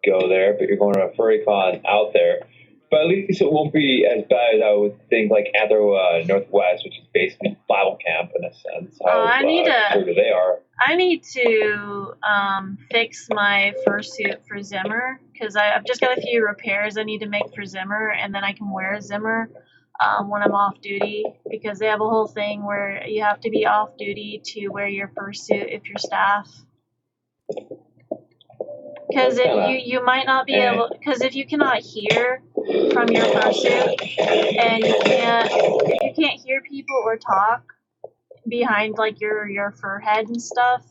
go there, but you're going to a furry con out there. But at least it won't be as bad as I would think, like Anthro Northwest, which is basically Bible camp in a sense. How conservative they are. I need to fix my fursuit for Zimmer, because I've just got a few repairs I need to make for Zimmer, and then I can wear Zimmer when I'm off duty, because they have a whole thing where you have to be off duty to wear your fursuit if you're staff. Because you might not be able, because if you cannot hear from your fursuit, and if you can't hear people or talk behind like your fur head and stuff,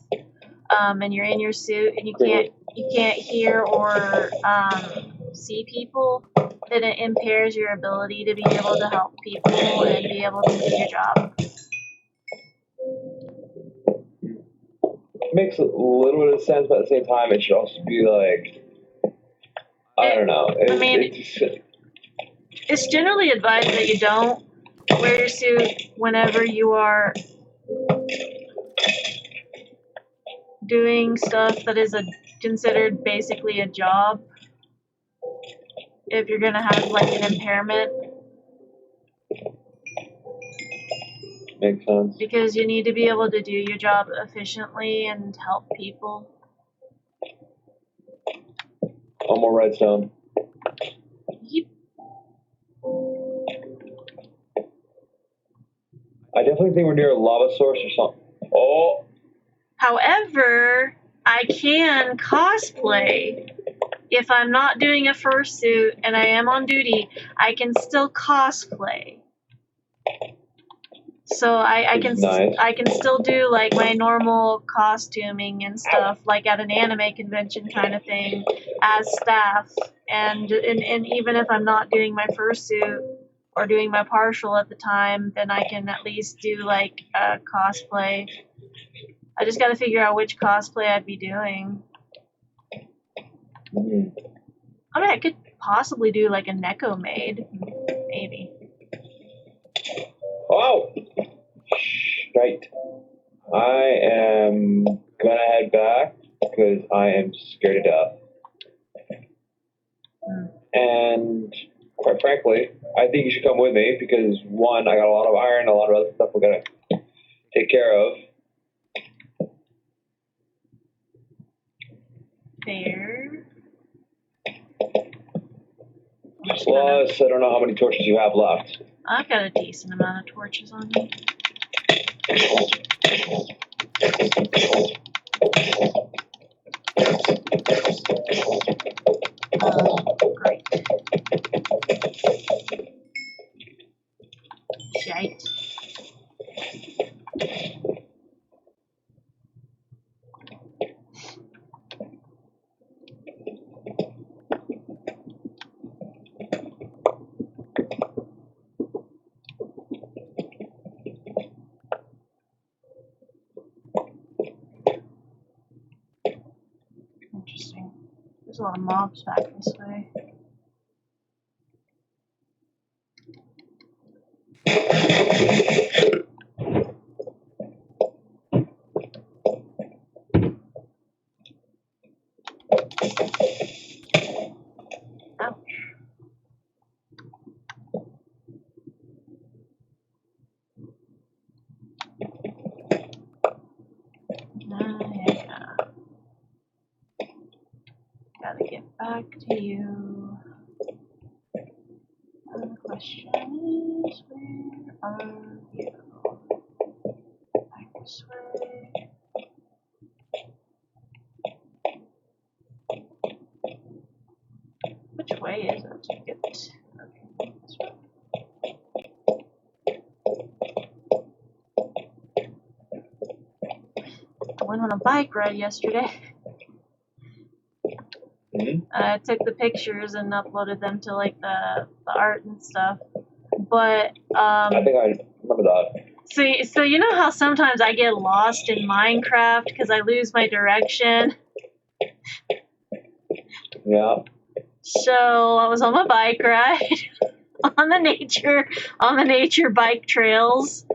and you're in your suit and you can't hear or see people, then it impairs your ability to be able to help people and be able to do your job. Makes a little bit of sense, but at the same time, it should also be like, I don't know. It's generally advised that you don't wear your suit whenever you are doing stuff that is considered basically a job. If you're gonna have like an impairment. Makes sense. Because you need to be able to do your job efficiently and help people. Oh, more redstone. Yep. I definitely think we're near a lava source or something. Oh. However, I can cosplay. If I'm not doing a fursuit and I am on duty, I can still cosplay. So I can still do like my normal costuming and stuff, like at an anime convention kind of thing, as staff. And even if I'm not doing my fursuit or doing my partial at the time, then I can at least do like a cosplay. I just got to figure out which cosplay I'd be doing. I mean, I could possibly do like a Neko maid, maybe. Oh! Right. I am gonna head back because I am scared to death. And quite frankly, I think you should come with me because one, I got a lot of iron, a lot of other stuff we're gonna take care of. Fair. Plus, I don't know how many torches you have left. I've got a decent amount of torches on me. Great. Shite. There's a lot of mobs back this way. Ouch. Yeah. Gotta get back to you. And the question is, where are you? Back this way. Which way is it to get? Okay, this way. I went on a bike ride yesterday. I took the pictures and uploaded them to like the art and stuff. But I think I remember that. so you know how sometimes I get lost in Minecraft because I lose my direction. Yeah. So I was on my bike ride on the nature bike trails.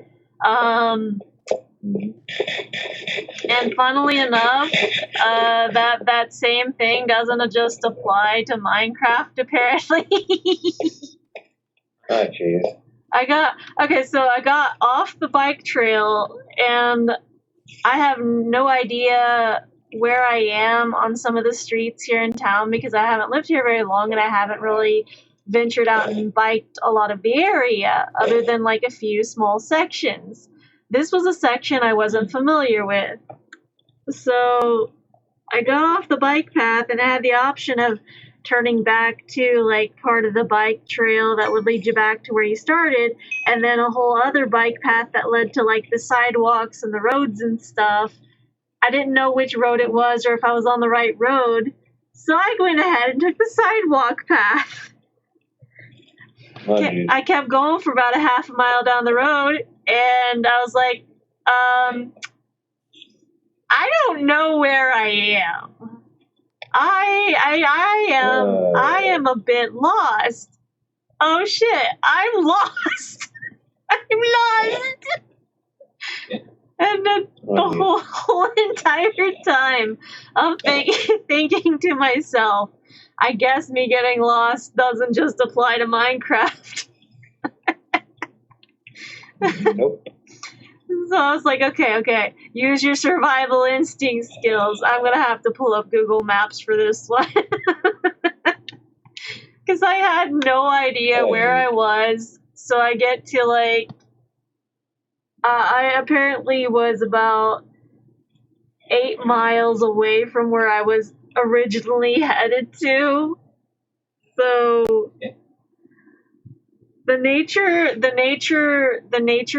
And funnily enough, that same thing doesn't just apply to Minecraft apparently. Oh, jeez. I got off the bike trail and I have no idea where I am on some of the streets here in town because I haven't lived here very long and I haven't really ventured out and biked a lot of the area other than like a few small sections. This was a section I wasn't familiar with. So I got off the bike path and I had the option of turning back to like part of the bike trail that would lead you back to where you started, and then a whole other bike path that led to like the sidewalks and the roads and stuff. I didn't know which road it was or if I was on the right road, so I went ahead and took the sidewalk path. Oh, I kept going for about a half a mile down the road, and I was like, I don't know where I am. I am a bit lost. Oh shit, I'm lost. I'm lost. And the whole entire time I'm thinking to myself, I guess me getting lost doesn't just apply to Minecraft. Nope. So I was like, okay, use your survival instinct skills. I'm gonna have to pull up Google Maps for this one. Because I had no idea where I was. So I get to like, I apparently was about 8 miles away from where I was originally headed to. So the nature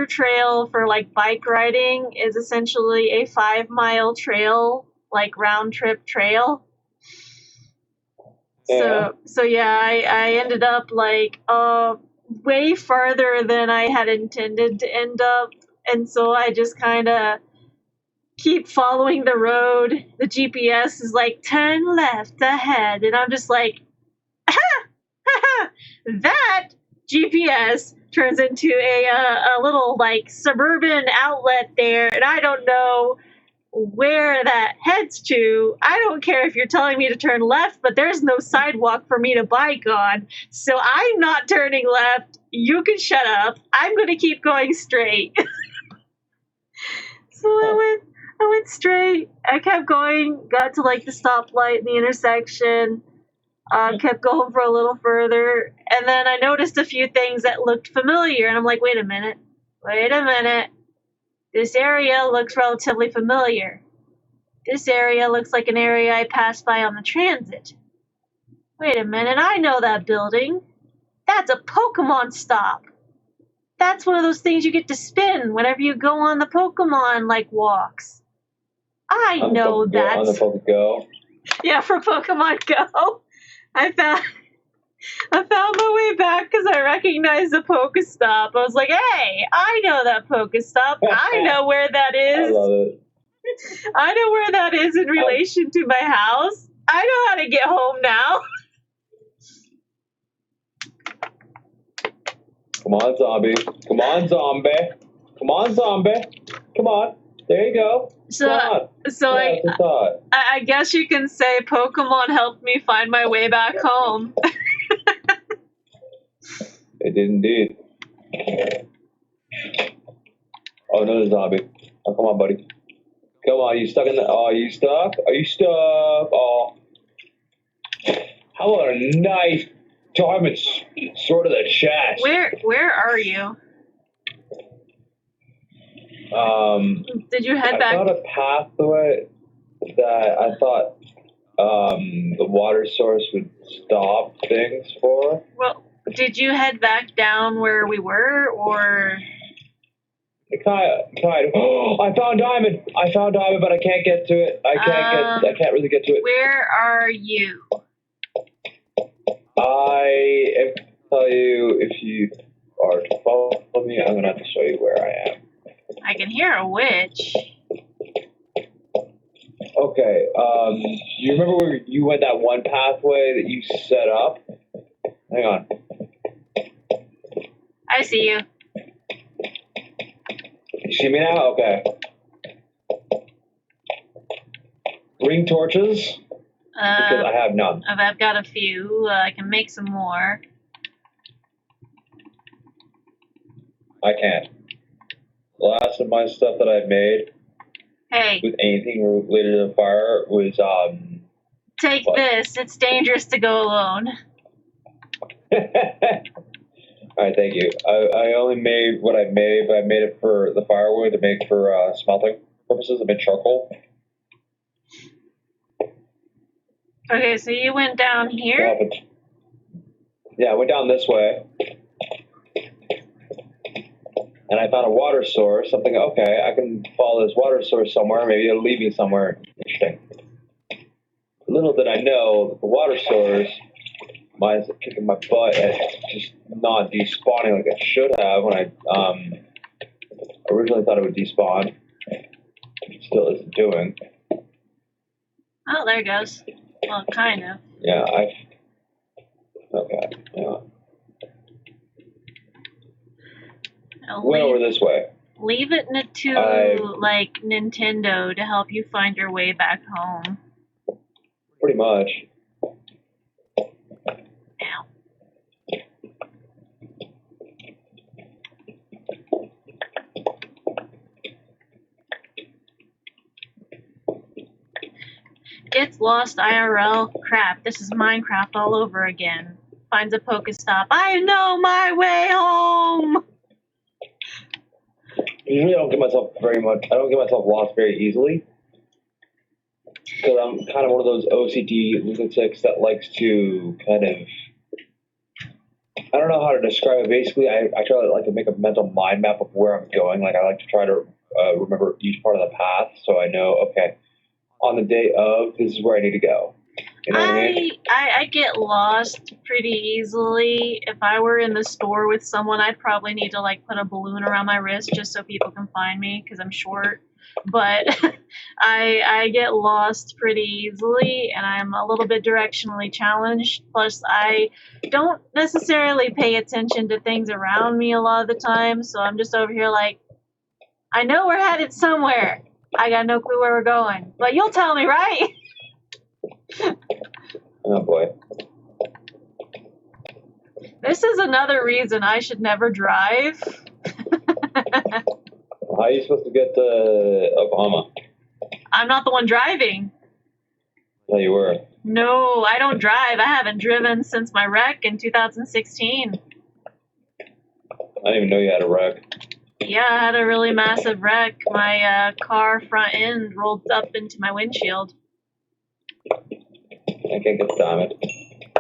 trail for like bike riding is essentially a 5-mile trail, like round trip trail. Yeah. So yeah, I ended up like way farther than I had intended to end up, and so I just kind of keep following the road. The GPS is like, turn left ahead, and I'm just like, that GPS turns into a little like suburban outlet there, and I don't know where that heads to. I don't care if you're telling me to turn left, but there's no sidewalk for me to bike on, so I'm not turning left. You can shut up. I'm gonna keep going straight. So I went straight. I kept going, got to like the stoplight in the intersection, kept going for a little further, and then I noticed a few things that looked familiar, and I'm like, wait a minute. This area looks relatively familiar. This area looks like an area I passed by on the transit. Wait a minute, I know that building. That's a Pokemon stop. That's one of those things you get to spin whenever you go on the Pokemon, like, walks. I know that. On the Pokemon Go. Yeah, for Pokemon Go. I found my way back because I recognized the Pokestop. I was like, hey, I know that Pokestop. I know where that is. I love it. I know where that is in relation to my house. I know how to get home now. Come on, zombie. Come on, zombie. Come on, zombie. Come on. There you go. So, Come on. so Yeah, that's a thought. I guess you can say Pokemon helped me find my way back home. It did indeed. Oh, another zombie. Oh, come on, buddy. Come on, you stuck in the... Oh, you stuck? Are you stuck? Oh. How about a nice diamond sword of the chest? Where are you? Did you head back? I found a pathway that I thought the water source would stop things for. Well, did you head back down where we were, or? Oh, I found diamond, but I can't get to it. I can't really get to it. Where are you? I tell you, if you are to follow me, I'm gonna have to show you where I am. I can hear a witch. Okay, you remember where you went that one pathway that you set up? Hang on. I see you. You see me now? Okay. Bring torches, because I have none. I've got a few. I can make some more. I can't. The last of my stuff that I made with anything related to fire was take this. It's dangerous to go alone. Alright, thank you. I only made what I made, but I made it for the firewood to make for smelting purposes. I made charcoal. Okay, so you went down here? Yeah, I went down this way. And I found a water source. I'm thinking, okay, I can follow this water source somewhere. Maybe it'll lead me somewhere interesting. Little did I know, the water source, mine's kicking my butt and just not despawning like it should have when I originally thought it would despawn. It still isn't doing. Oh, there it goes. Well, kind of. Yeah, okay, yeah. Went over this way. Leave it to like Nintendo to help you find your way back home. Pretty much. Ow. It's lost IRL. Crap, this is Minecraft all over again. Finds a Pokestop. I know my way home! Usually I don't get myself lost very easily. Because I'm kind of one of those OCD lunatics that likes to kind of, I don't know how to describe it. Basically, I try to like to make a mental mind map of where I'm going. Like I like to try to remember each part of the path so I know, okay, on the day of, this is where I need to go. You know what I mean? I get lost pretty easily. If I were in the store with someone, I'd probably need to like put a balloon around my wrist just so people can find me because I'm short. But I get lost pretty easily, and I'm a little bit directionally challenged. Plus, I don't necessarily pay attention to things around me a lot of the time, so I'm just over here like, I know we're headed somewhere. I got no clue where we're going. But you'll tell me, right? Oh boy. This is another reason I should never drive. How are you supposed to get to Oklahoma? I'm not the one driving. No, you were. No, I don't drive. I haven't driven since my wreck in 2016. I didn't even know you had a wreck. Yeah, I had a really massive wreck. My car front end rolled up into my windshield. I can't get the diamond.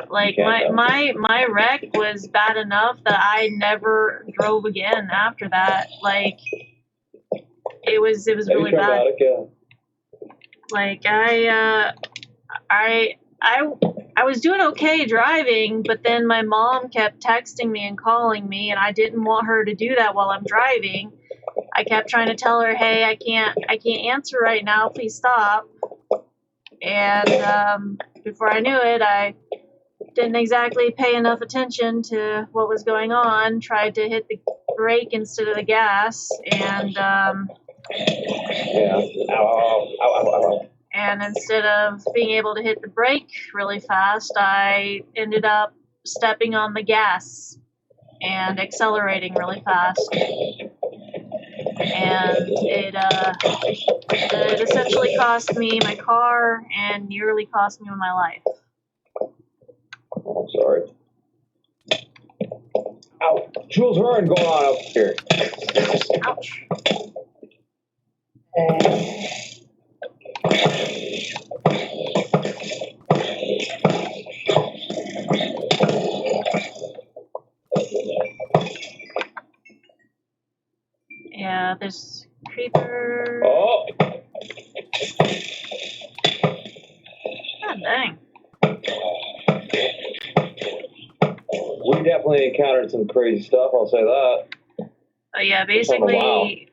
Like my wreck was bad enough that I never drove again after that. Like it was really bad. Yeah. Like I was doing okay driving, but then my mom kept texting me and calling me, and I didn't want her to do that while I'm driving. I kept trying to tell her, "Hey, I can't answer right now. Please stop." And before I knew it, I didn't exactly pay enough attention to what was going on, tried to hit the brake instead of the gas, and Yeah. Ow. and instead of being able to hit the brake really fast, I ended up stepping on the gas and accelerating really fast. And it essentially cost me my car and nearly cost me my life. Oh, I'm sorry. Ow. Jules Verne going on up here. Ouch. Yeah, there's creeper. Oh. God dang. We definitely encountered some crazy stuff, I'll say that. But yeah, basically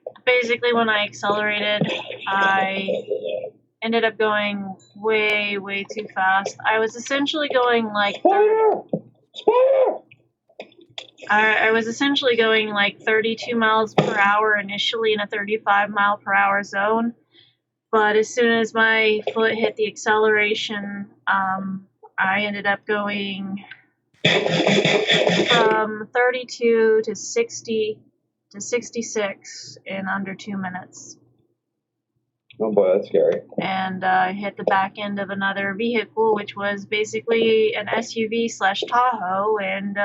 when I accelerated, I ended up going way, way too fast. I was essentially going like Spider! I was essentially going like 32 miles per hour initially in a 35 mile per hour zone. But as soon as my foot hit the acceleration, I ended up going from 32 to 60 to 66 in under 2 minutes. Oh boy, that's scary. And I hit the back end of another vehicle, which was basically an SUV / Tahoe, and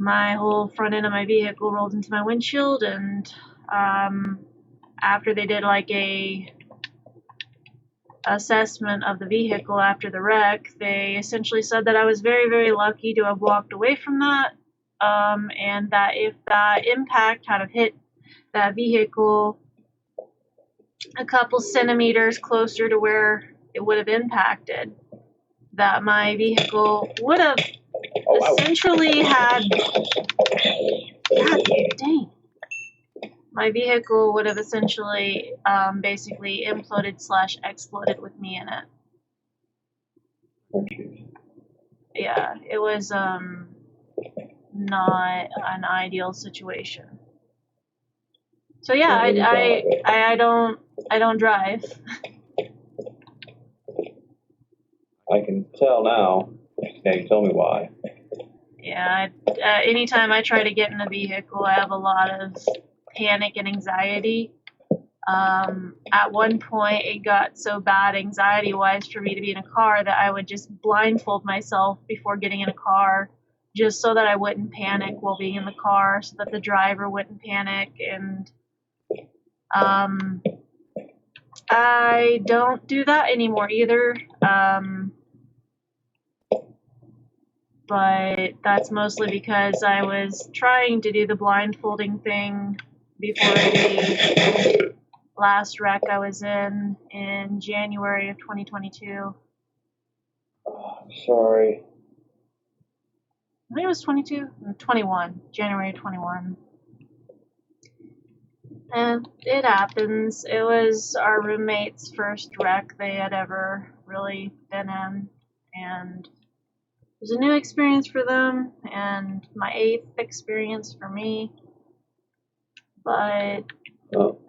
my whole front end of my vehicle rolled into my windshield. And after they did like a assessment of the vehicle after the wreck, they essentially said that I was very, very lucky to have walked away from that, and that if that impact had have hit that vehicle a couple centimeters closer to where it would have impacted, that my vehicle would have essentially had, God dang, my vehicle would have essentially basically imploded / exploded with me in it. Oh, jeez. Yeah, it was not an ideal situation. So yeah, I don't drive. I can tell now. Can you tell me why? Yeah, anytime I try to get in a vehicle, I have a lot of panic and anxiety. At one point, it got so bad anxiety-wise for me to be in a car that I would just blindfold myself before getting in a car, just so that I wouldn't panic while being in the car, so that the driver wouldn't panic. And I don't do that anymore either. But that's mostly because I was trying to do the blindfolding thing before the last wreck I was in January of 2022. Oh, I'm sorry. I think it was 21, January 21. And it happens. It was our roommate's first wreck they had ever really been in, and it was a new experience for them, and my 8th experience for me. But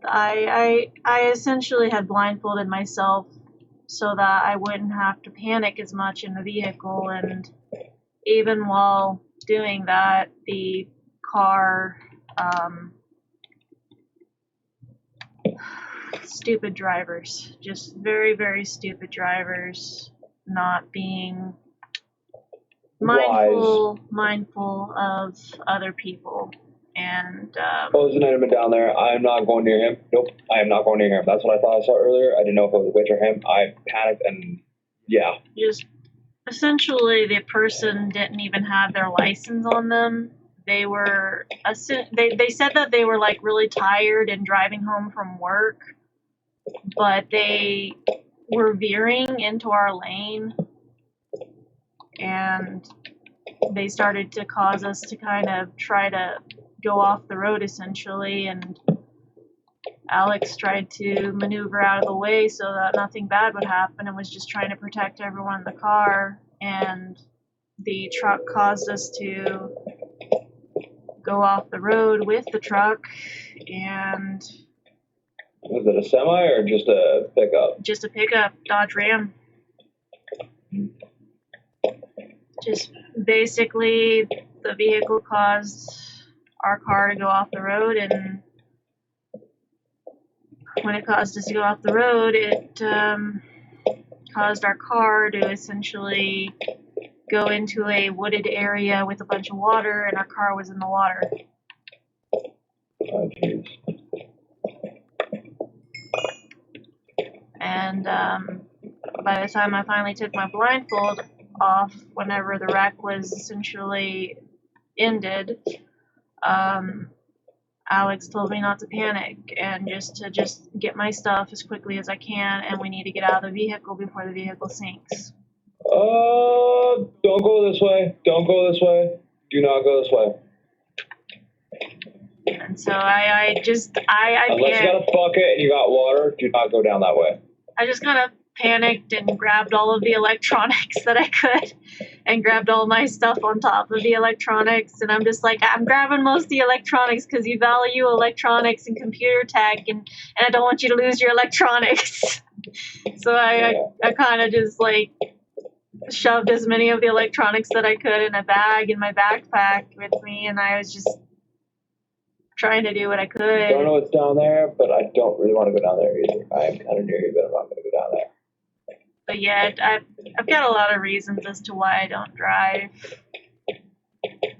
I essentially had blindfolded myself so that I wouldn't have to panic as much in the vehicle, and even while doing that, the car, stupid drivers, just very, very stupid drivers, not being mindful of other people. And there's an enemy down there. I'm not going near him. Nope, I am not going near him. That's what I thought I saw earlier. I didn't know if it was a witch or him. I panicked and yeah. Just essentially, the person didn't even have their license on them. They were they said that they were like really tired and driving home from work, but they were veering into our lane, and they started to cause us to kind of try to go off the road essentially. And Alex tried to maneuver out of the way so that nothing bad would happen and was just trying to protect everyone in the car, and the truck caused us to go off the road with the truck, and Was it a semi or just a pickup? just a pickup, Dodge Ram. Just basically the vehicle caused our car to go off the road, and when it caused us to go off the road, it caused our car to essentially go into a wooded area with a bunch of water, and our car was in the water. Oh, jeez. And by the time I finally took my blindfold off, whenever the wreck was essentially ended, Alex told me not to panic and just get my stuff as quickly as I can, and we need to get out of the vehicle before the vehicle sinks. Don't go this way. Don't go this way. Do not go this way. And so I Unless you got a bucket and you got water, do not go down that way. I just kind of panicked and grabbed all of the electronics that I could, and grabbed all my stuff on top of the electronics, and I'm just like, I'm grabbing most of the electronics because you value electronics and computer tech, and I don't want you to lose your electronics. So I kind of just like shoved as many of the electronics that I could in a bag in my backpack with me, and I was just trying to do what I could. I don't know what's down there, but I don't really want to go down there either. I am kind of near you, but I'm not going to go down there. But yeah, I've got a lot of reasons as to why I don't drive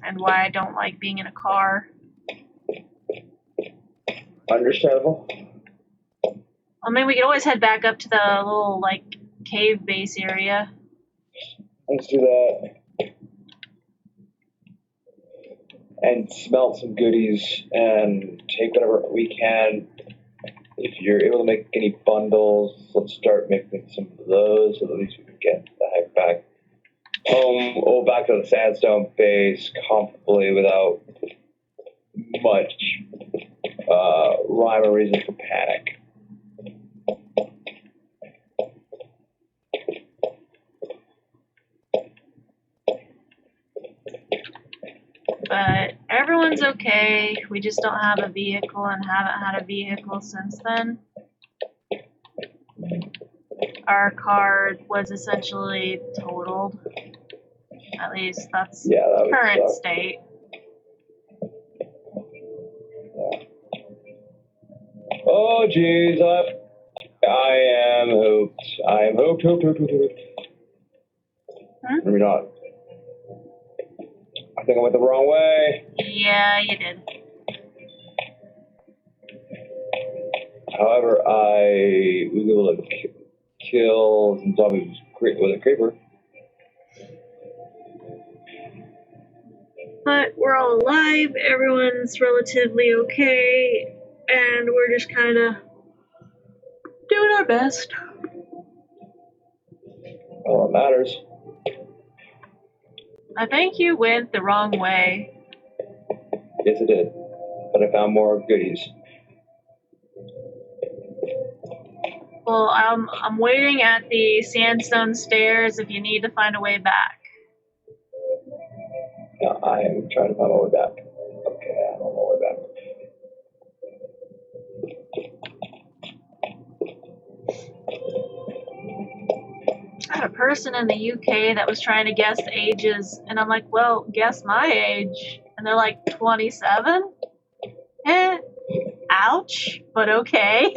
and why I don't like being in a car. Understandable. I mean, we could always head back up to the little, like, cave base area. Let's do that. And smelt some goodies and take whatever we can. If you're able to make any bundles, let's start making some of those so at least we can get the heck back home, back to the sandstone base comfortably without much rhyme or reason for panic. But everyone's okay. We just don't have a vehicle and haven't had a vehicle since then. Our car was essentially totaled. At least that's that current suck. state. Yeah. Oh, jeez, I am hooped. I am hooped. Maybe not. I think I went the wrong way. Yeah, you did. However, I was able to kill some zombies with a creeper. But we're all alive, everyone's relatively okay, and we're just kind of doing our best. All that matters. I think you went the wrong way. Yes, I did. But I found more goodies. Well, I'm waiting at the sandstone stairs if you need to find a way back. Yeah, I'm trying to find my way back. Okay, I'm on my way back. I had a person in the UK that was trying to guess ages, and I'm like, well, guess my age. And they're like, 27? Ouch, but okay.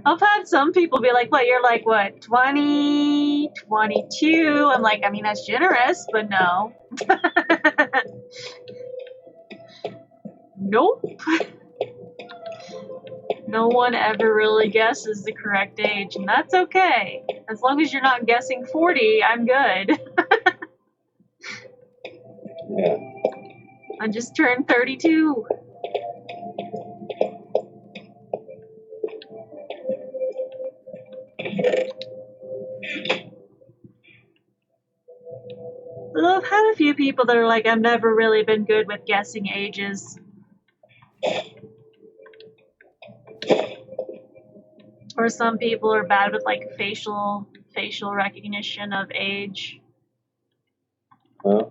I've had some people be like, you're like, 20, 22? I'm like, I mean, that's generous, but no. Nope. No one ever really guesses the correct age, and that's okay. As long as you're not guessing 40, I'm good. Yeah. I just turned 32. Well, I've had a few people that are like, I've never really been good with guessing ages. Or some people are bad with like facial recognition of age. Huh?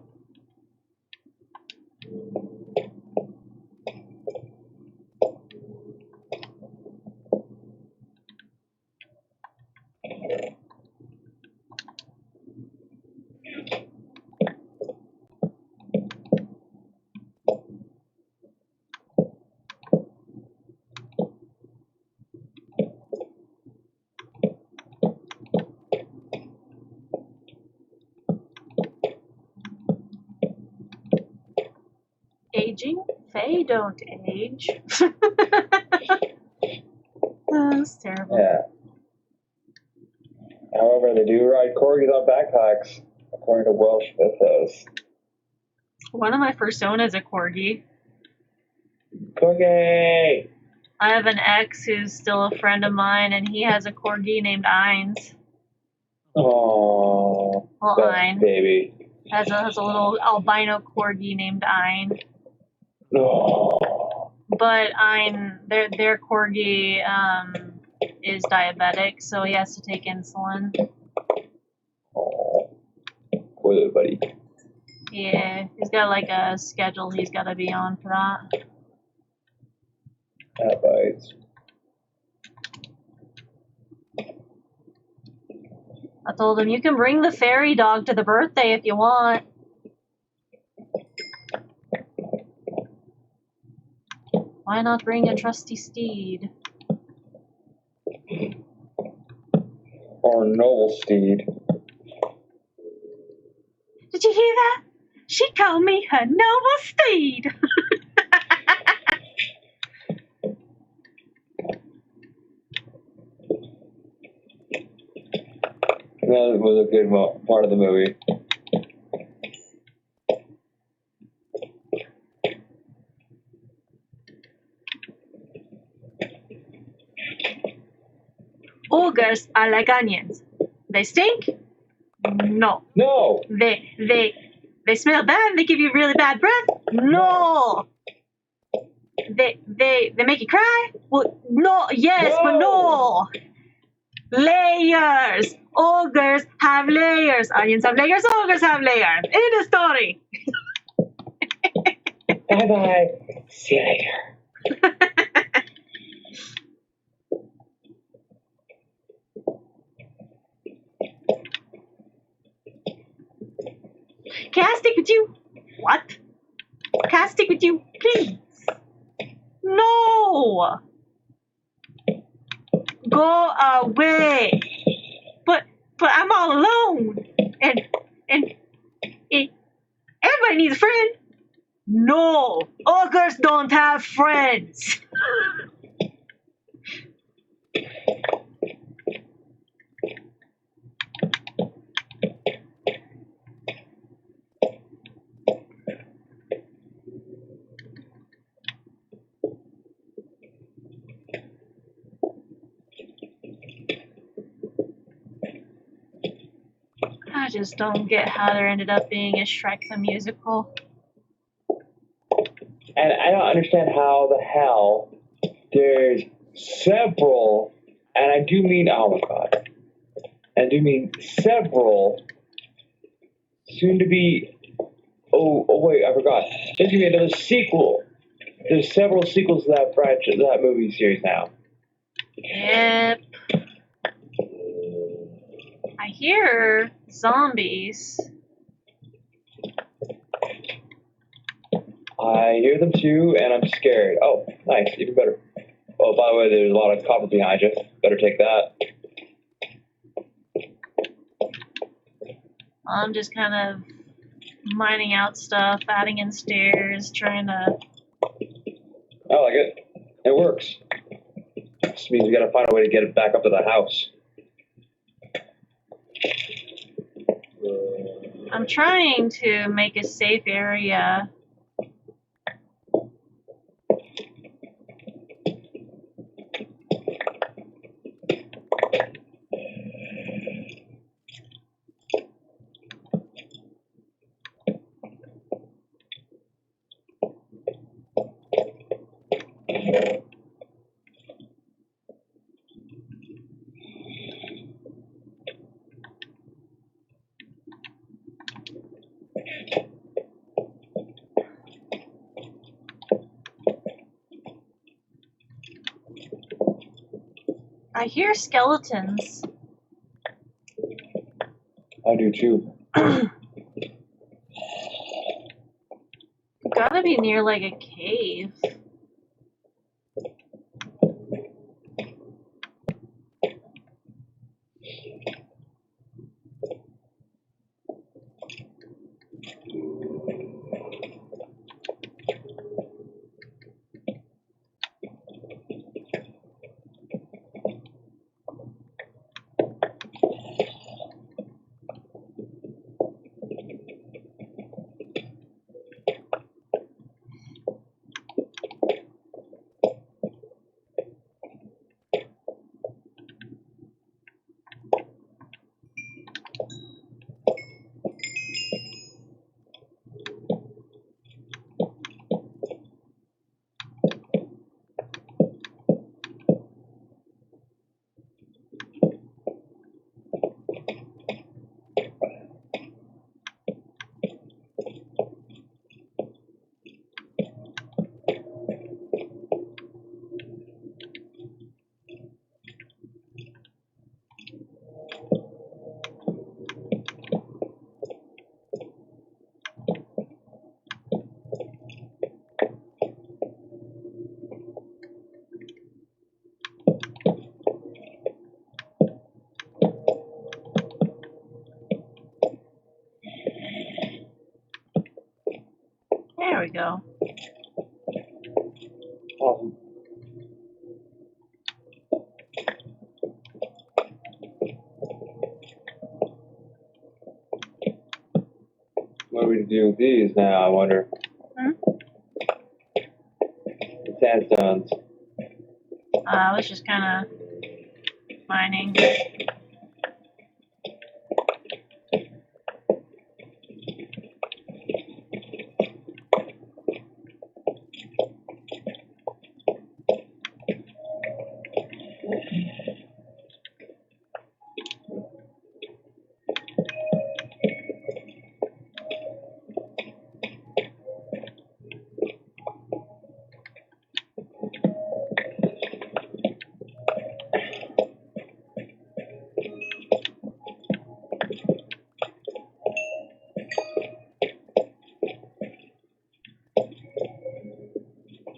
Aging? Faye don't age. Oh, that's terrible. Yeah. However, they do ride corgis on backpacks, according to Welsh mythos. One of my personas is a corgi. Corgi! I have an ex who's still a friend of mine, and he has a corgi named Eins. Aww. Well, That Ein baby. has a little albino corgi named Ein. Oh. But Ein, their corgi is diabetic, so he has to take insulin. Oh. Poor little buddy. Yeah, he's got like a schedule he's got to be on for that. That bites. I told him, you can bring the fairy dog to the birthday if you want. Why not bring a trusty steed? Or noble steed. Did you hear that? She called me her noble steed. That was a good part of the movie. Ogres are like onions. They stink? No. No! They smell bad and they give you really bad breath? No. They make you cry? Well, no, yes, No. but no. Layers. Ogres have layers. Onions have layers. Ogres have layers. In the story. Bye-bye. See you later. Can I stick with you? What? Can I stick with you? Please. No. Go away. But I'm all alone. And everybody needs a friend. No. Ogres don't have friends. I just don't get how there ended up being a Shrek the Musical. And I don't understand how the hell there's several, and I do mean, oh my god, I do mean several, soon to be, oh wait, I forgot. There's gonna be another sequel. There's several sequels to that franchise, that movie series now. Yep. I hear zombies. I hear them too, and I'm scared. Oh, nice, even better. Oh, by the way, there's a lot of copper behind you. Better take that. I'm just kind of mining out stuff, adding in stairs, trying to... I like it. It works. This means we gotta find a way to get it back up to the house. I'm trying to make a safe area. I hear skeletons. I do too. Gotta be near like a cave. There we go. Awesome. What do we do with these now, I wonder? The sandstones. I was just kind of mining.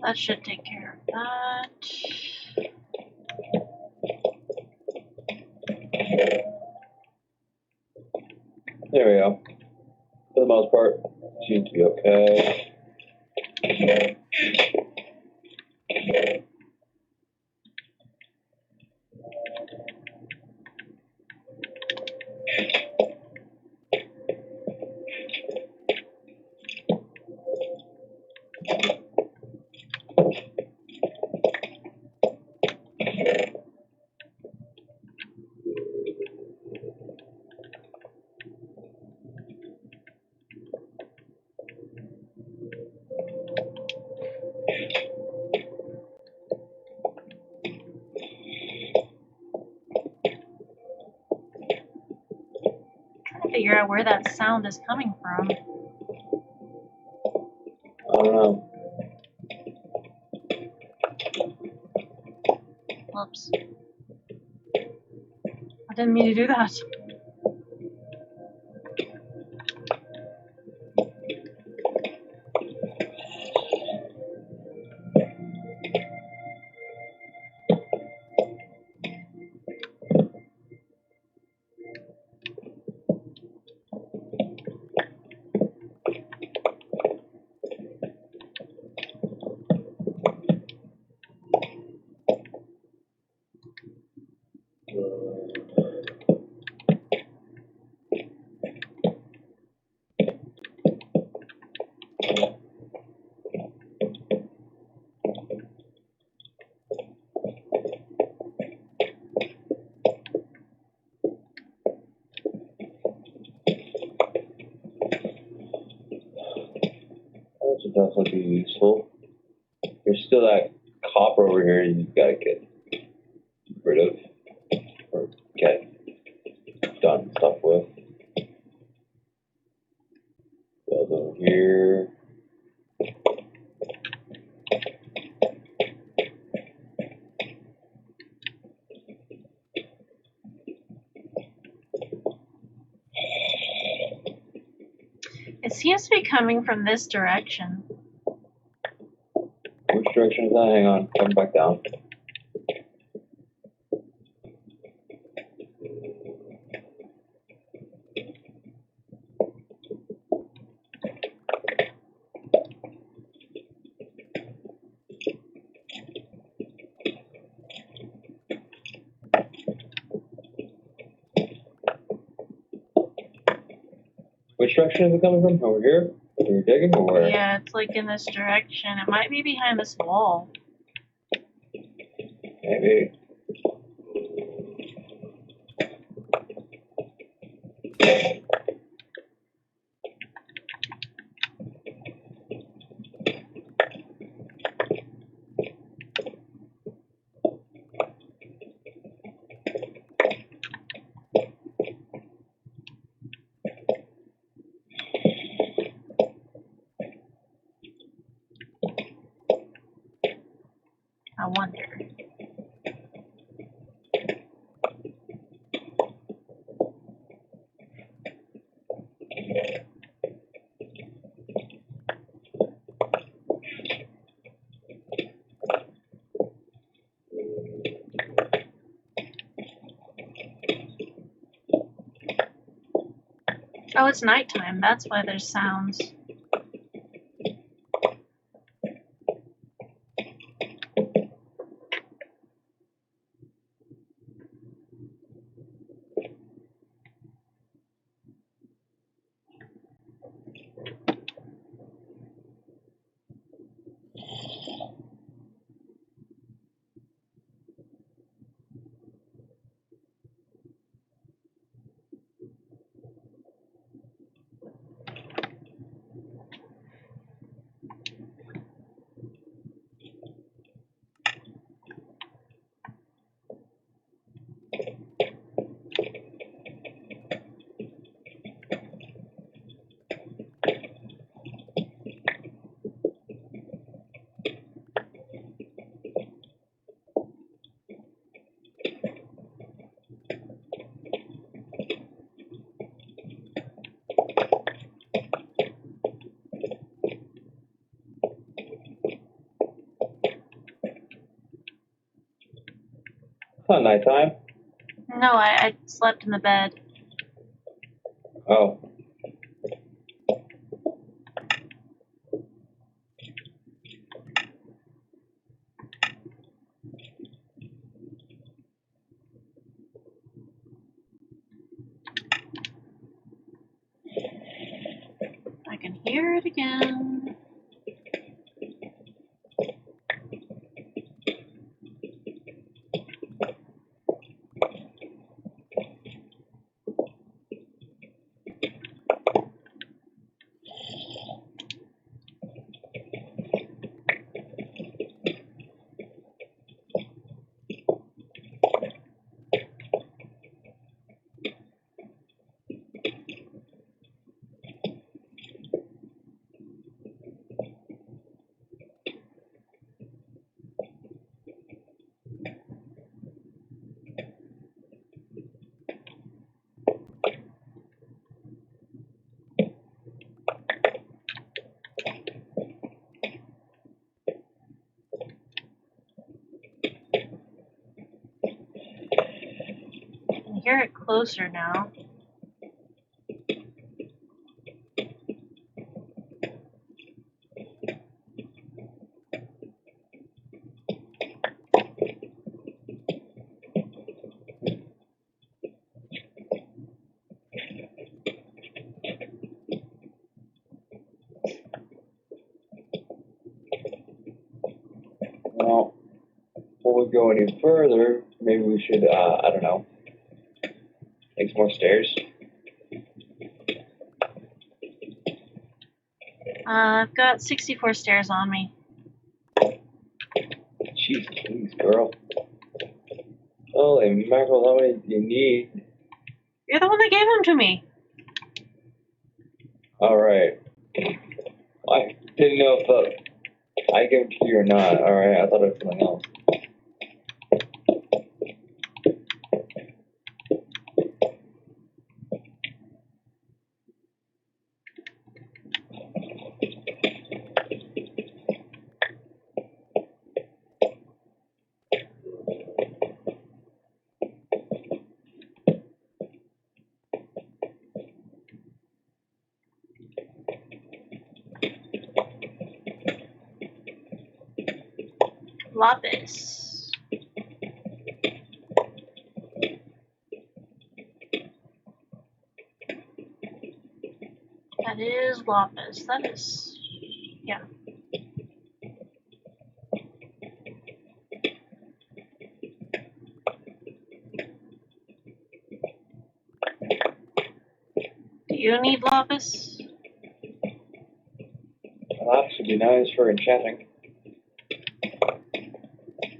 That should take care of that. There we go. For the most part, seems to be okay. Trying to figure out where that sound is coming from. I don't know. Whoops. I didn't mean to do that. That should definitely be useful. There's still that copper over here you gotta get rid of or get done stuff with. Goes over here. It seems to be coming from this direction. Which direction is that? Hang on, coming back down. Which direction is it coming from? Over here? Are we digging or where? Yeah, it's like in this direction. It might be behind this wall. Maybe. I wonder. Oh, it's nighttime. That's why there's sounds. It's not nighttime. No, I slept in the bed. Oh. I can hear it again. I can hear it closer now. Well, before we go any further, maybe we should, I don't know, take some more stairs. I've got 64 stairs on me. Jeez, please, girl. Holy mackerel, how many do you need? You're the one that gave them to me. Alright. I didn't know if I gave it to you or not. Alright, I thought it was something else. Lapis. That is lapis. That is, yeah. Do you need lapis? Lapis would be nice for enchanting.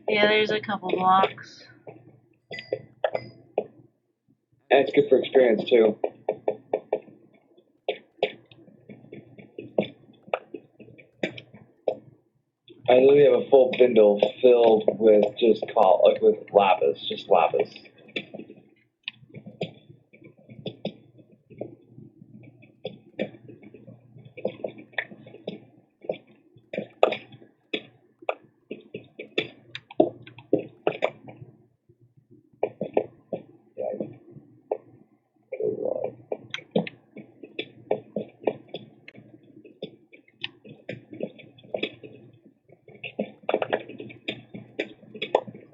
Yeah, there's a couple blocks. And it's good for experience too. I literally have a full bindle filled with just with lapis, just lapis.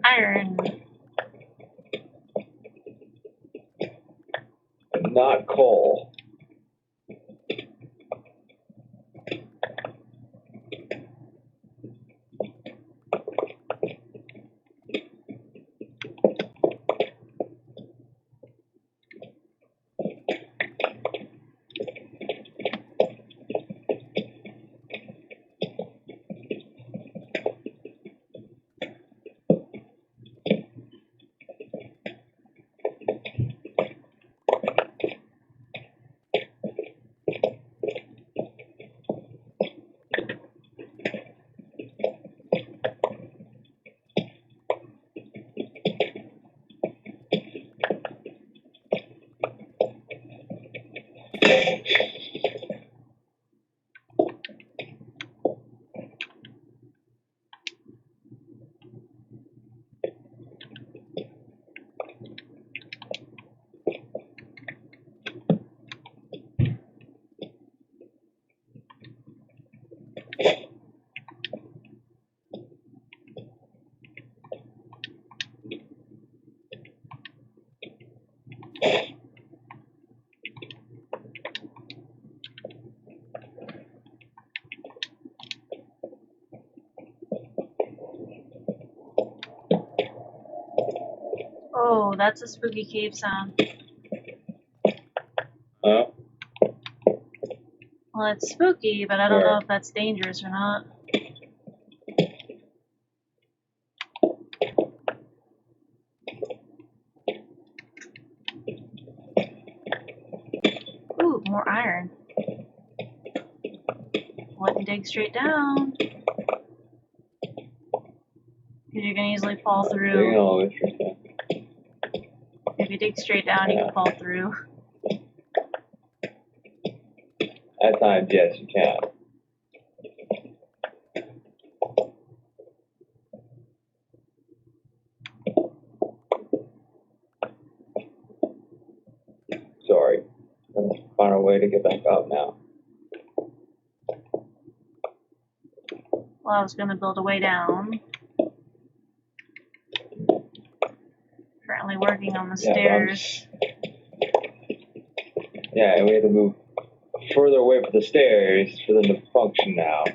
Iron. Not coal. Oh, that's a spooky cave sound. Huh? Well, it's spooky, but I don't know if that's dangerous or not. Ooh, more iron. Wouldn't dig straight down. Because you're going to easily fall through. If you dig straight down, you can fall through. At times, yes, you can. Sorry. I'm going to find a way to get back up now. Well, I was going to build a way down. Currently working on the stairs. Yeah, and we have to move further away from the stairs for them to function now.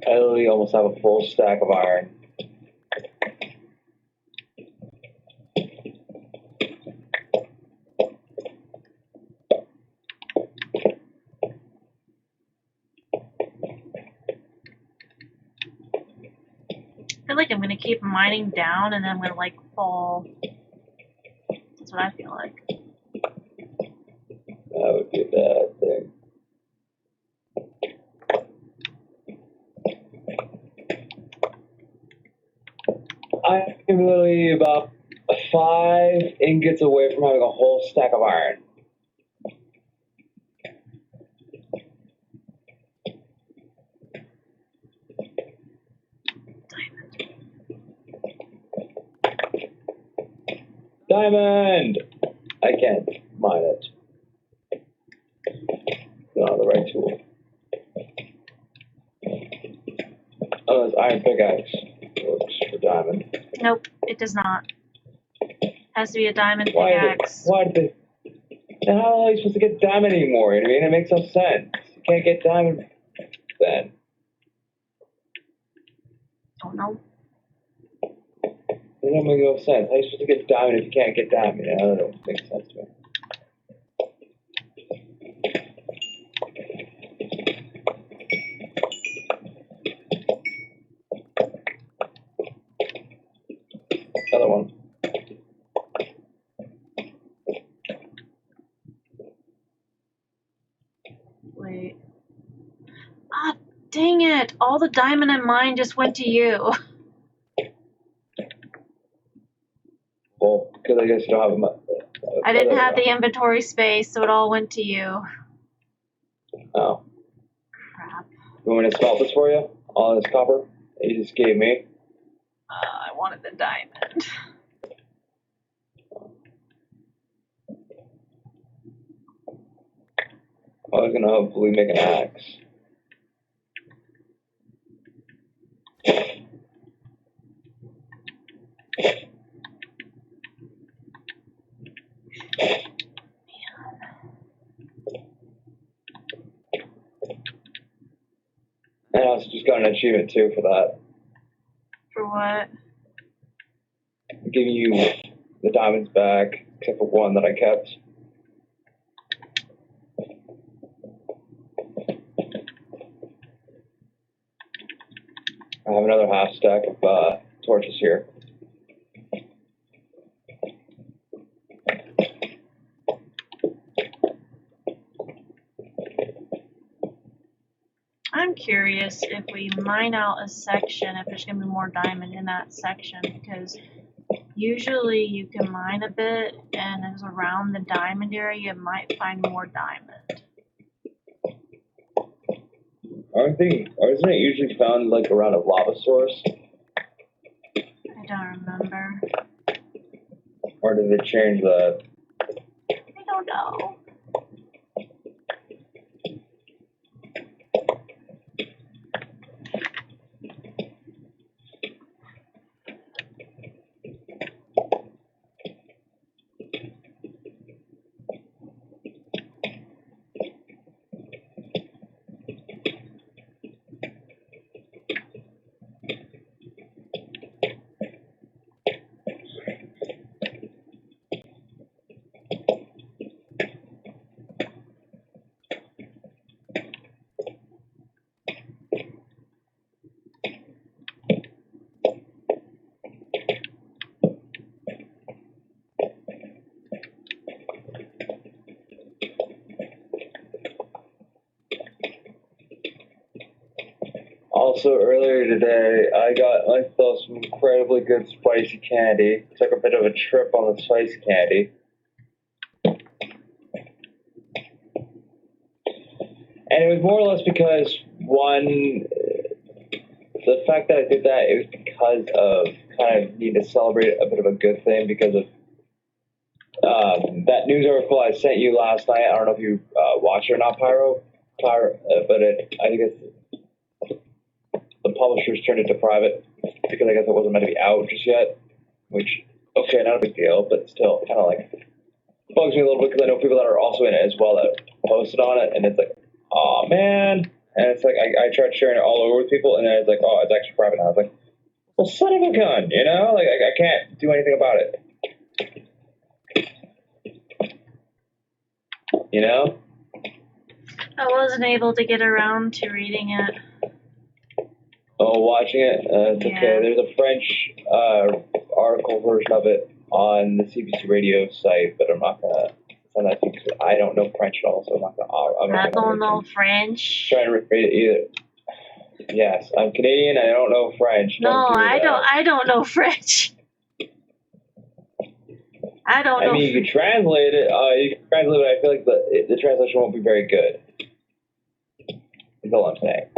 I literally almost have a full stack of iron. I feel like I'm gonna keep mining down and then I'm gonna like fall. That's what I feel like. That would be a bad thing. I'm literally about 5 ingots away from having a whole stack of iron. Diamond! I can't mine it. Not on the right tool. Oh, it's iron pickaxe. Works for diamond. Nope, it does not. Has to be a diamond Why pickaxe. why did and how are you supposed to get diamond anymore? You know what I mean? It makes no sense. You can't get diamond then. Don't know. It doesn't make no sense. How are you supposed to get diamond if you can't get diamond? You know, that don't make sense to me. Another one. Wait. Ah, dang it! All the diamond in mine just went to you. Well, because I guess you don't have I didn't have the inventory space, so it all went to you. Oh. Crap. You want me to smelt this for you? All this copper that you just gave me? I wanted the diamond. I was gonna hopefully make an axe. And I also just got an achievement too for that. For what? I'm giving you the diamonds back, except for one that I kept. I have another half stack of torches here. I'm curious if we mine out a section, if there's going to be more diamond in that section, because usually you can mine a bit, and as around the diamond area, you might find more diamond. Isn't it usually found like around a lava source? I don't remember. Or did it change that? I don't know. Also, earlier today, I got myself some incredibly good spicy candy. Took a bit of a trip on the spicy candy. And it was more or less because, one, the fact that I did that, it was because of kind of need to celebrate a bit of a good thing because of that news article I sent you last night. I don't know if you watched it or not, Pyro, but I think it's the publishers turned it to private because I guess it wasn't meant to be out just yet. Which, okay, not a big deal, but still kind of like bugs me a little bit because I know people that are also in it as well that posted on it, and it's like, oh man, and it's like I tried sharing it all over with people, and then it's like, oh, it's actually private now. I was like, well, son of a gun, you know, like I can't do anything about it. You know? I wasn't able to get around to reading it. Oh, watching it? It's okay. Yeah. There's a French article version of it on the CBC radio site, but I'm not gonna. It's on that because I don't know French at all, so I'm not gonna. I don't know French. Try and read it either. Yes, I'm Canadian. I don't know French. No, I don't know French. I don't know. I mean, you can translate it. You can translate it. I feel like the translation won't be very good. That's all I'm saying.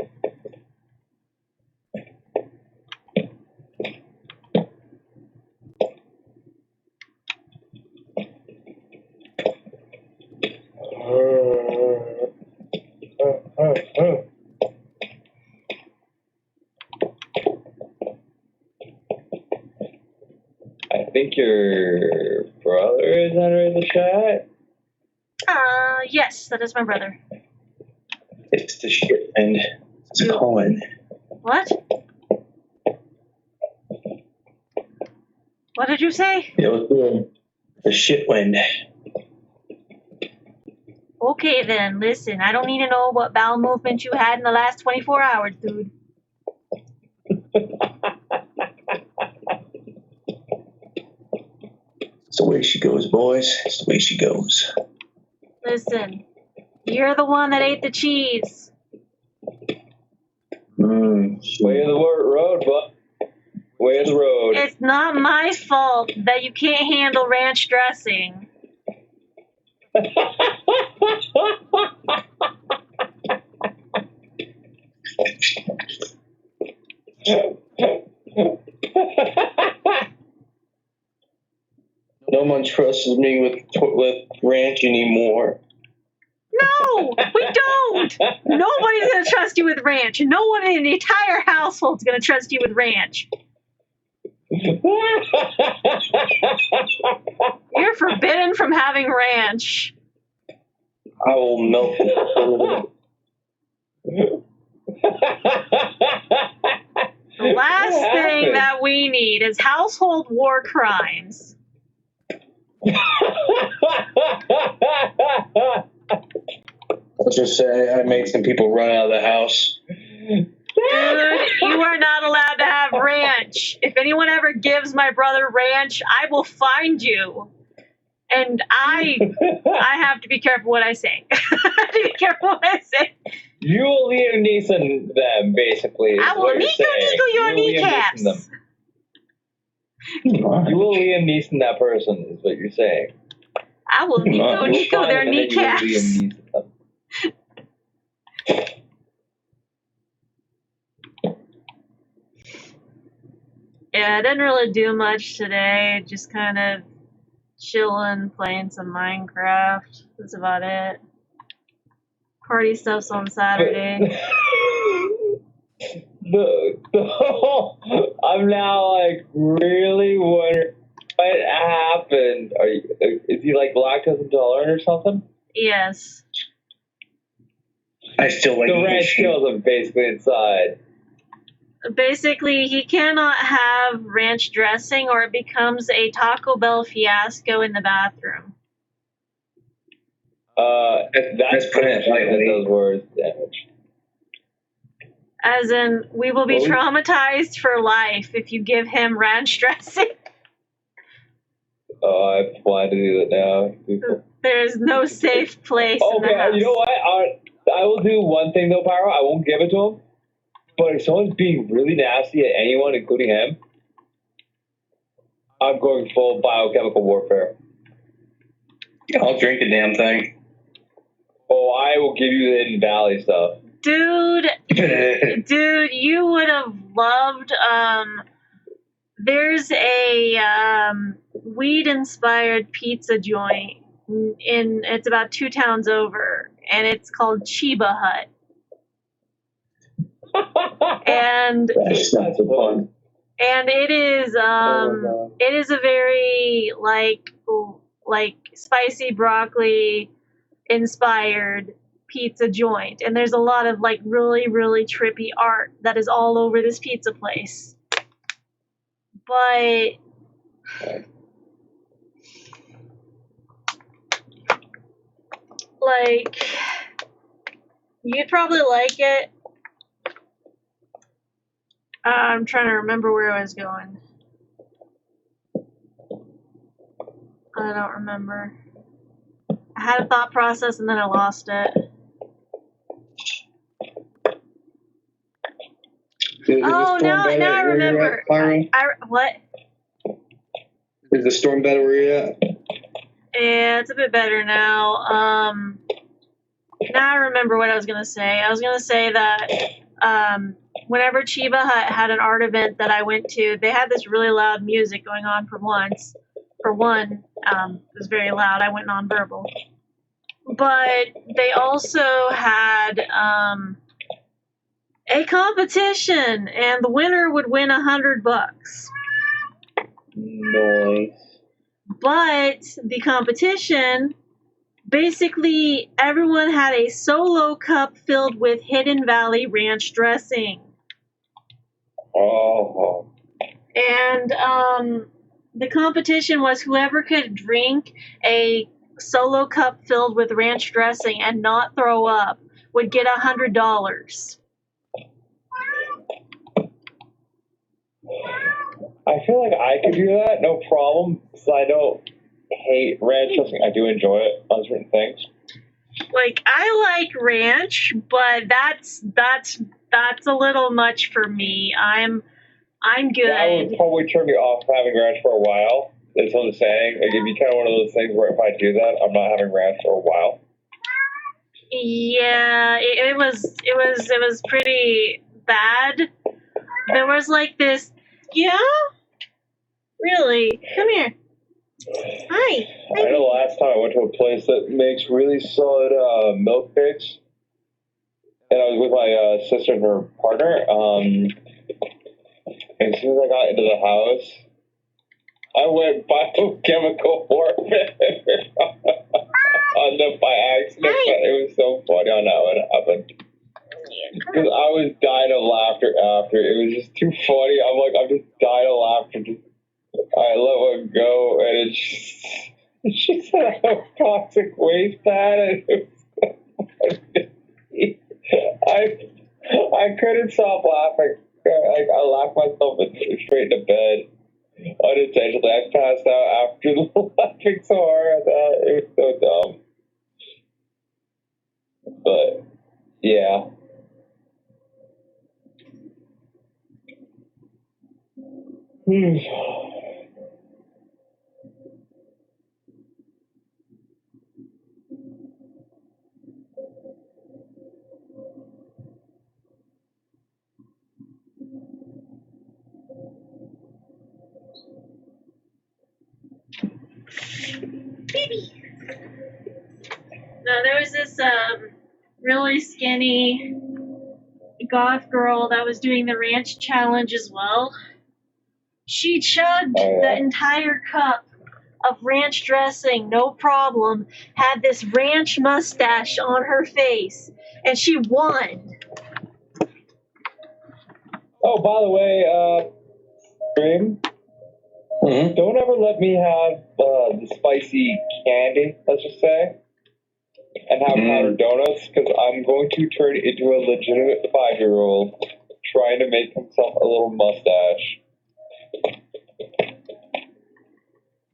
I think your brother is under the chat. Yes, that is my brother. It's the shit, and it's Colin. What? What did you say? It was the shit wind. Okay then, listen, I don't need to know what bowel movement you had in the last 24 hours, dude. It's the way she goes, boys. It's the way she goes. Listen, you're the one that ate the cheese. Way of the road, bud. Way of the road. It's not my fault that you can't handle ranch dressing. No one trusts me with ranch anymore. No, we don't. Nobody's going to trust you with ranch. No one in the entire household's going to trust you with ranch. You're forbidden from having ranch. I will melt it. The last thing that we need is household war crimes. Let's just say I made some people run out of the house. Dude, you are not allowed to have ranch. If anyone ever gives my brother ranch, I will find you. And I have to be careful what I say. I have to be careful what I say. You will Liam Neeson them, basically. I will Nico your kneecaps. You will Liam Neeson that person, is what you're saying. I will Nico their kneecaps. Yeah, I didn't really do much today. Just kind of chilling, playing some Minecraft. That's about it. Party stuff's on Saturday. I'm now like really wondering what happened. Is he like lactose intolerant or something? Yes. I still like the ranch kills him basically inside. Basically, he cannot have ranch dressing or it becomes a Taco Bell fiasco in the bathroom. That's putting it lightly. Those words damage. As in, we will be traumatized for life if you give him ranch dressing. Oh, I plan to do that now. People. There's no safe place in the house. You know what? I will do one thing though, Pyro. I won't give it to him. But if someone's being really nasty at anyone, including him, I'm going full biochemical warfare. I'll drink the damn thing. Oh, I will give you the Hidden Valley stuff. Dude, you would have loved, there's a, weed-inspired pizza joint it's about 2 towns over, and it's called Chiba Hut. And that's not so fun. And it is it is a very like spicy broccoli inspired pizza joint, and there's a lot of like really, really trippy art that is all over this pizza place. But like, you'd probably like it. I'm trying to remember where I was going. I don't remember. I had a thought process and then I lost it. Oh, now I remember. What? Is the storm better where you're at? Yeah, it's a bit better now. Now I remember what I was gonna say. I was gonna say that whenever Chiba Hut had an art event that I went to, they had this really loud music going on for once. For one, it was very loud. I went nonverbal. But they also had a competition, and the winner would win $100. Nice. But the competition, basically everyone had a solo cup filled with Hidden Valley Ranch dressing. Oh. And the competition was whoever could drink a solo cup filled with ranch dressing and not throw up would get $100. I feel like I could do that, no problem, because I don't hate ranch dressing. I do enjoy it on certain things. Like, I like ranch, but that's a little much for me. I'm good. That would probably turn me off having ranch for a while. That's what I'm saying. Like, it'd be kind of one of those things where if I do that, I'm not having ranch for a while. Yeah, it was pretty bad. There was like this. Yeah? Really? Come here. Hi. I know last time I went to a place that makes really solid milk cakes, and I was with my sister and her partner. And as soon as I got into the house, I went biochemical warfare on them by accident. But it was so funny on how it happened. Because I was dying of laughter after. It was just too funny. I'm just dying of laughter. I let one go, and she said I have toxic waste pad, and I couldn't stop laughing. I laughed myself straight into bed unintentionally. I passed out after laughing so hard at that. It was so dumb. But yeah. Baby. No, there was this really skinny goth girl that was doing the ranch challenge as well. She chugged the entire cup of ranch dressing, no problem, had this ranch mustache on her face, and she won. Oh, by the way, Dream, don't ever let me have the spicy candy, let's just say, and have powdered donuts, because I'm going to turn into a legitimate 5-year-old trying to make himself a little mustache.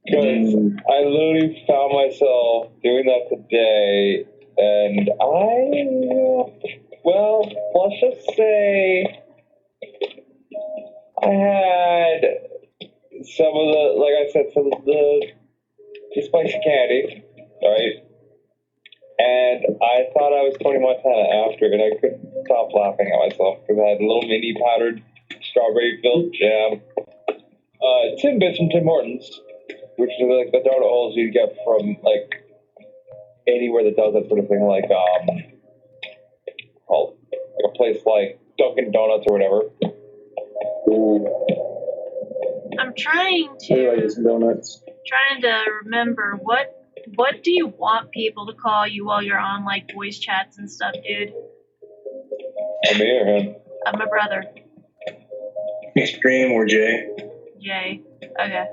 Because I literally found myself doing that today, and let's just say I had some of the spicy candy, right? And I thought I was Tony Montana after, and I couldn't stop laughing at myself because I had a little mini powdered strawberry filled jam. Timbits from Tim Hortons, which is like the donut holes you get from like anywhere that does that sort of thing, like a place like Dunkin' Donuts or whatever. I'm trying to remember what what do you want people to call you while you're on, like, voice chats and stuff, dude? Me or him? My brother. Extreme or Jay? Jay. Okay.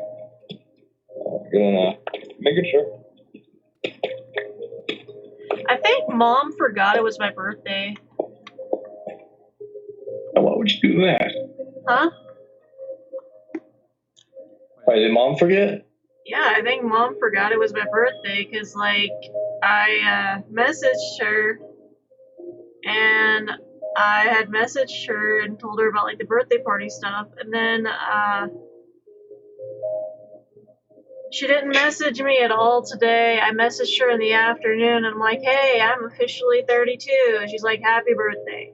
Gonna making sure. I think Mom forgot it was my birthday. Why would you do that? Huh? Why, did Mom forget? Yeah, I think Mom forgot it was my birthday because, like, I messaged her and I had messaged her and told her about, like, the birthday party stuff, and then she didn't message me at all today. I messaged her in the afternoon and I'm like, hey, I'm officially 32. And she's like, happy birthday.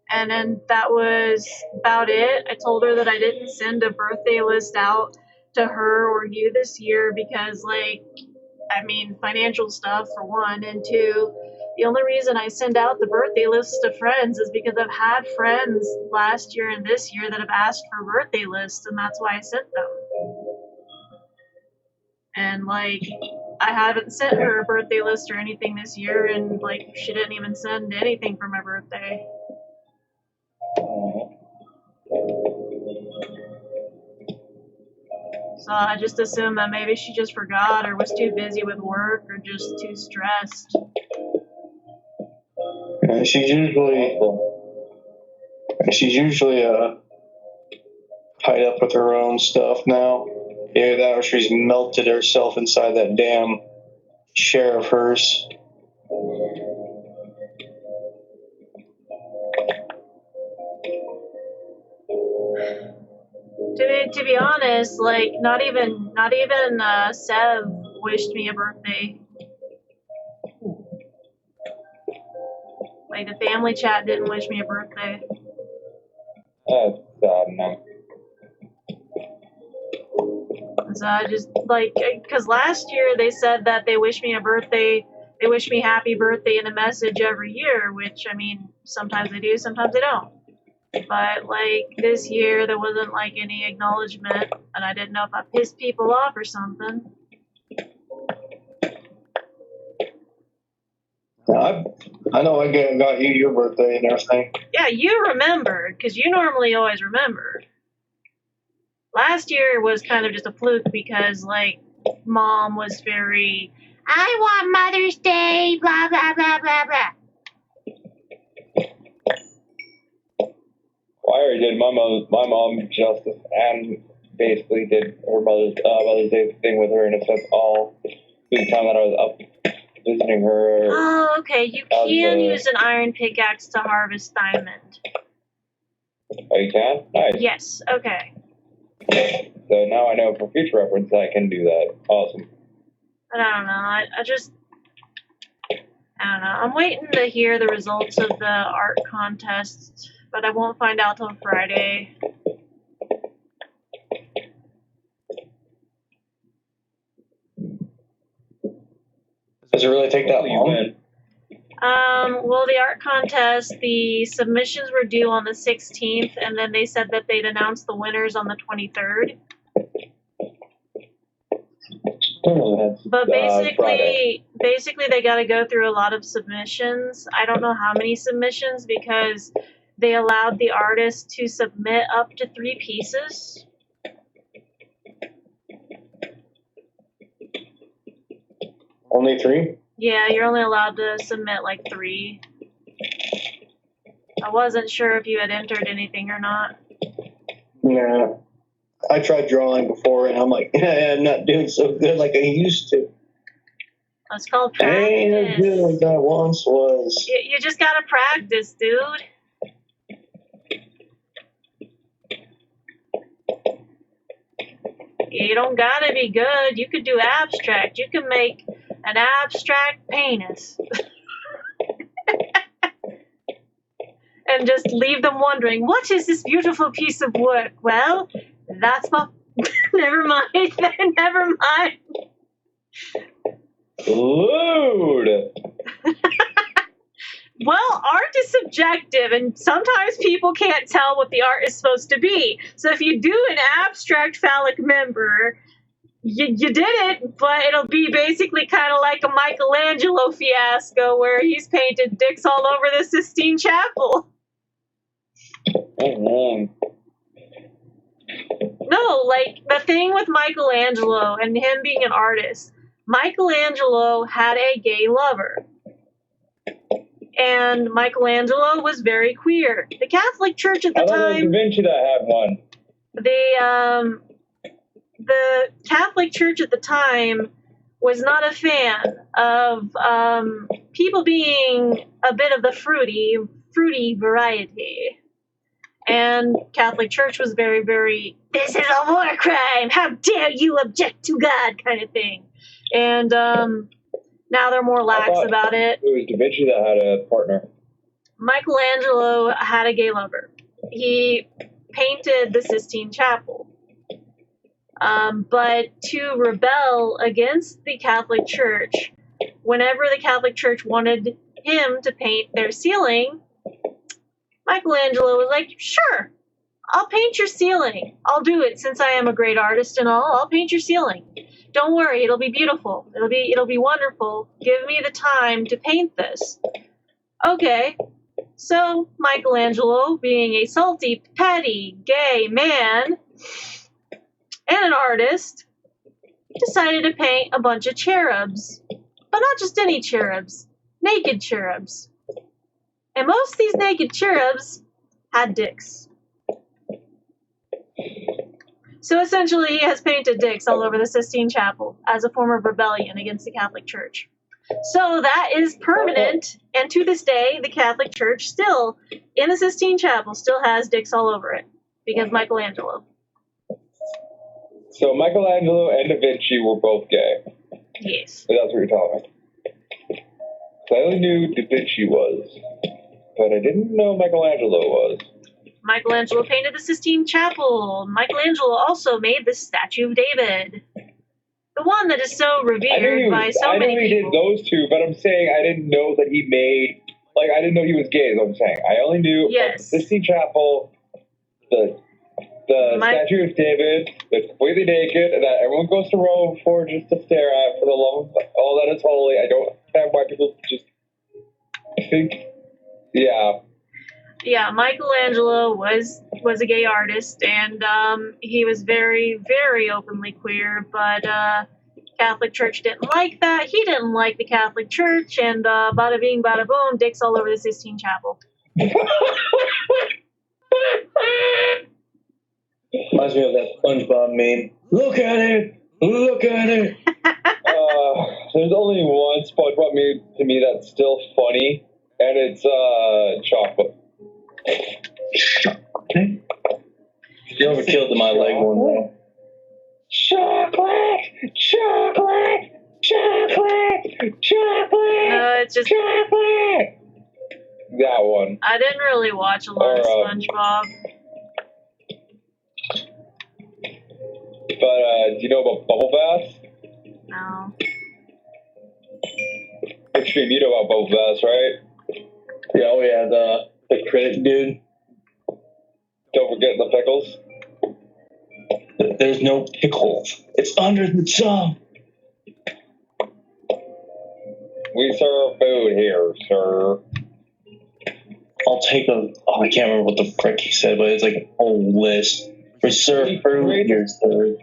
And then that was about it. I told her that I didn't send a birthday list out to her or you this year because, like, I mean, financial stuff for one, and two, the only reason I send out the birthday lists to friends is because I've had friends last year and this year that have asked for birthday lists, and that's why I sent them. And, like, I haven't sent her a birthday list or anything this year, and, like, she didn't even send anything for my birthday. So I just assumed that maybe she just forgot or was too busy with work or just too stressed. Yeah, she's usually tied up with her own stuff now. Either that or she's melted herself inside that damn chair of hers. To be honest, like, not even Sev wished me a birthday. Like, the family chat didn't wish me a birthday. That's sad, no. So I just, like, because last year they said that they wish me a birthday, they wish me happy birthday in a message every year, which, I mean, sometimes they do, sometimes they don't. But, like, this year there wasn't, like, any acknowledgement, and I didn't know if I pissed people off or something. I know I got you your birthday and everything. Yeah, you remembered, because you normally always remember. Last year was kind of just a fluke because, like, Mom was very, I want Mother's Day, blah, blah, blah, blah, blah. Well, I already did my mom justice and basically did her Mother's Day thing with her in a sense all through the time that I was up visiting her. Oh, okay. You can use an iron pickaxe to harvest diamond. Oh, you can? Nice. Yes, okay. So now I know for future reference I can do that. Awesome. But I don't know. I don't know. I'm waiting to hear the results of the art contest, but I won't find out till Friday. Does it really take that long? Well, the art contest, the submissions were due on the 16th, and then they said that they'd announce the winners on the 23rd. But basically they got to go through a lot of submissions. I don't know how many submissions because they allowed the artist to submit up to 3 pieces. Only 3? Yeah, you're only allowed to submit like 3. I wasn't sure if you had entered anything or not. Yeah. I tried drawing before and I'm like, I'm not doing so good like I used to. It's called I ain't as practice. good like I once was. You just gotta practice, dude. You don't gotta be good. You could do abstract. You can make an abstract penis. And just leave them wondering, what is this beautiful piece of work? Well, that's my... Never mind. Never mind. Lewd. Well, art is subjective, and sometimes people can't tell what the art is supposed to be. So if you do an abstract phallic member, you did it, but it'll be basically kind of like a Michelangelo fiasco where he's painted dicks all over the Sistine Chapel. Mm-hmm. No, like, the thing with Michelangelo and him being an artist, Michelangelo had a gay lover. And Michelangelo was very queer. The Catholic Church at the I thought it was Da time, Vinci that had one. the Catholic Church at the time was not a fan of people being a bit of the fruity variety. And Catholic Church was very, very, this is a war crime, how dare you object to God, kind of thing. And now they're more lax about it. It was Da Vinci that had a partner. Michelangelo had a gay lover. He painted the Sistine Chapel. But to rebel against the Catholic Church, whenever the Catholic Church wanted him to paint their ceiling, Michelangelo was like, sure, I'll paint your ceiling. I'll do it since I am a great artist and all. I'll paint your ceiling. Don't worry, it'll be beautiful. It'll be wonderful. Give me the time to paint this. Okay. So Michelangelo, being a salty, petty, gay man and an artist, decided to paint a bunch of cherubs. But not just any cherubs. Naked cherubs. And most of these naked cherubs had dicks. So essentially, he has painted dicks all over the Sistine Chapel as a form of rebellion against the Catholic Church. So that is permanent, and to this day, the Catholic Church still, in the Sistine Chapel, still has dicks all over it, because Michelangelo. So Michelangelo and Da Vinci were both gay. Yes. That's what you're telling me. So I only knew Da Vinci was, but I didn't know Michelangelo was. Michelangelo painted the Sistine Chapel. Michelangelo also made the Statue of David. The one that is so revered by so many people. I know he did those two, but I'm saying I didn't know that he made, like, I didn't know he was gay, is what I'm saying. I only knew the Sistine Chapel, the Statue of David, that's completely naked, and that everyone goes to Rome for just to stare at for the love of all that is holy. I don't understand why people just think, yeah. Yeah, Michelangelo was a gay artist, and he was very, very openly queer, but Catholic Church didn't like that. He didn't like the Catholic Church, and bada bing, bada boom, dicks all over the Sistine Chapel. Reminds me of that SpongeBob meme. Look at it! Look at it! There's only one SpongeBob meme to me that's still funny, and it's chocolate. You overkilled my leg one day. Chocolate! Chocolate! Chocolate! Chocolate! No, it's just chocolate! That one. I didn't really watch a lot of SpongeBob. But, do you know about Bubble Bath? No. Extreme, you know about Bubble Bath, right? Yeah, we had the critic dude. Don't forget the pickles. There's no pickles. It's under the tongue. We serve food here, sir. I'll take I can't remember what the frick he said, but it's like a whole list. We serve food here, sir.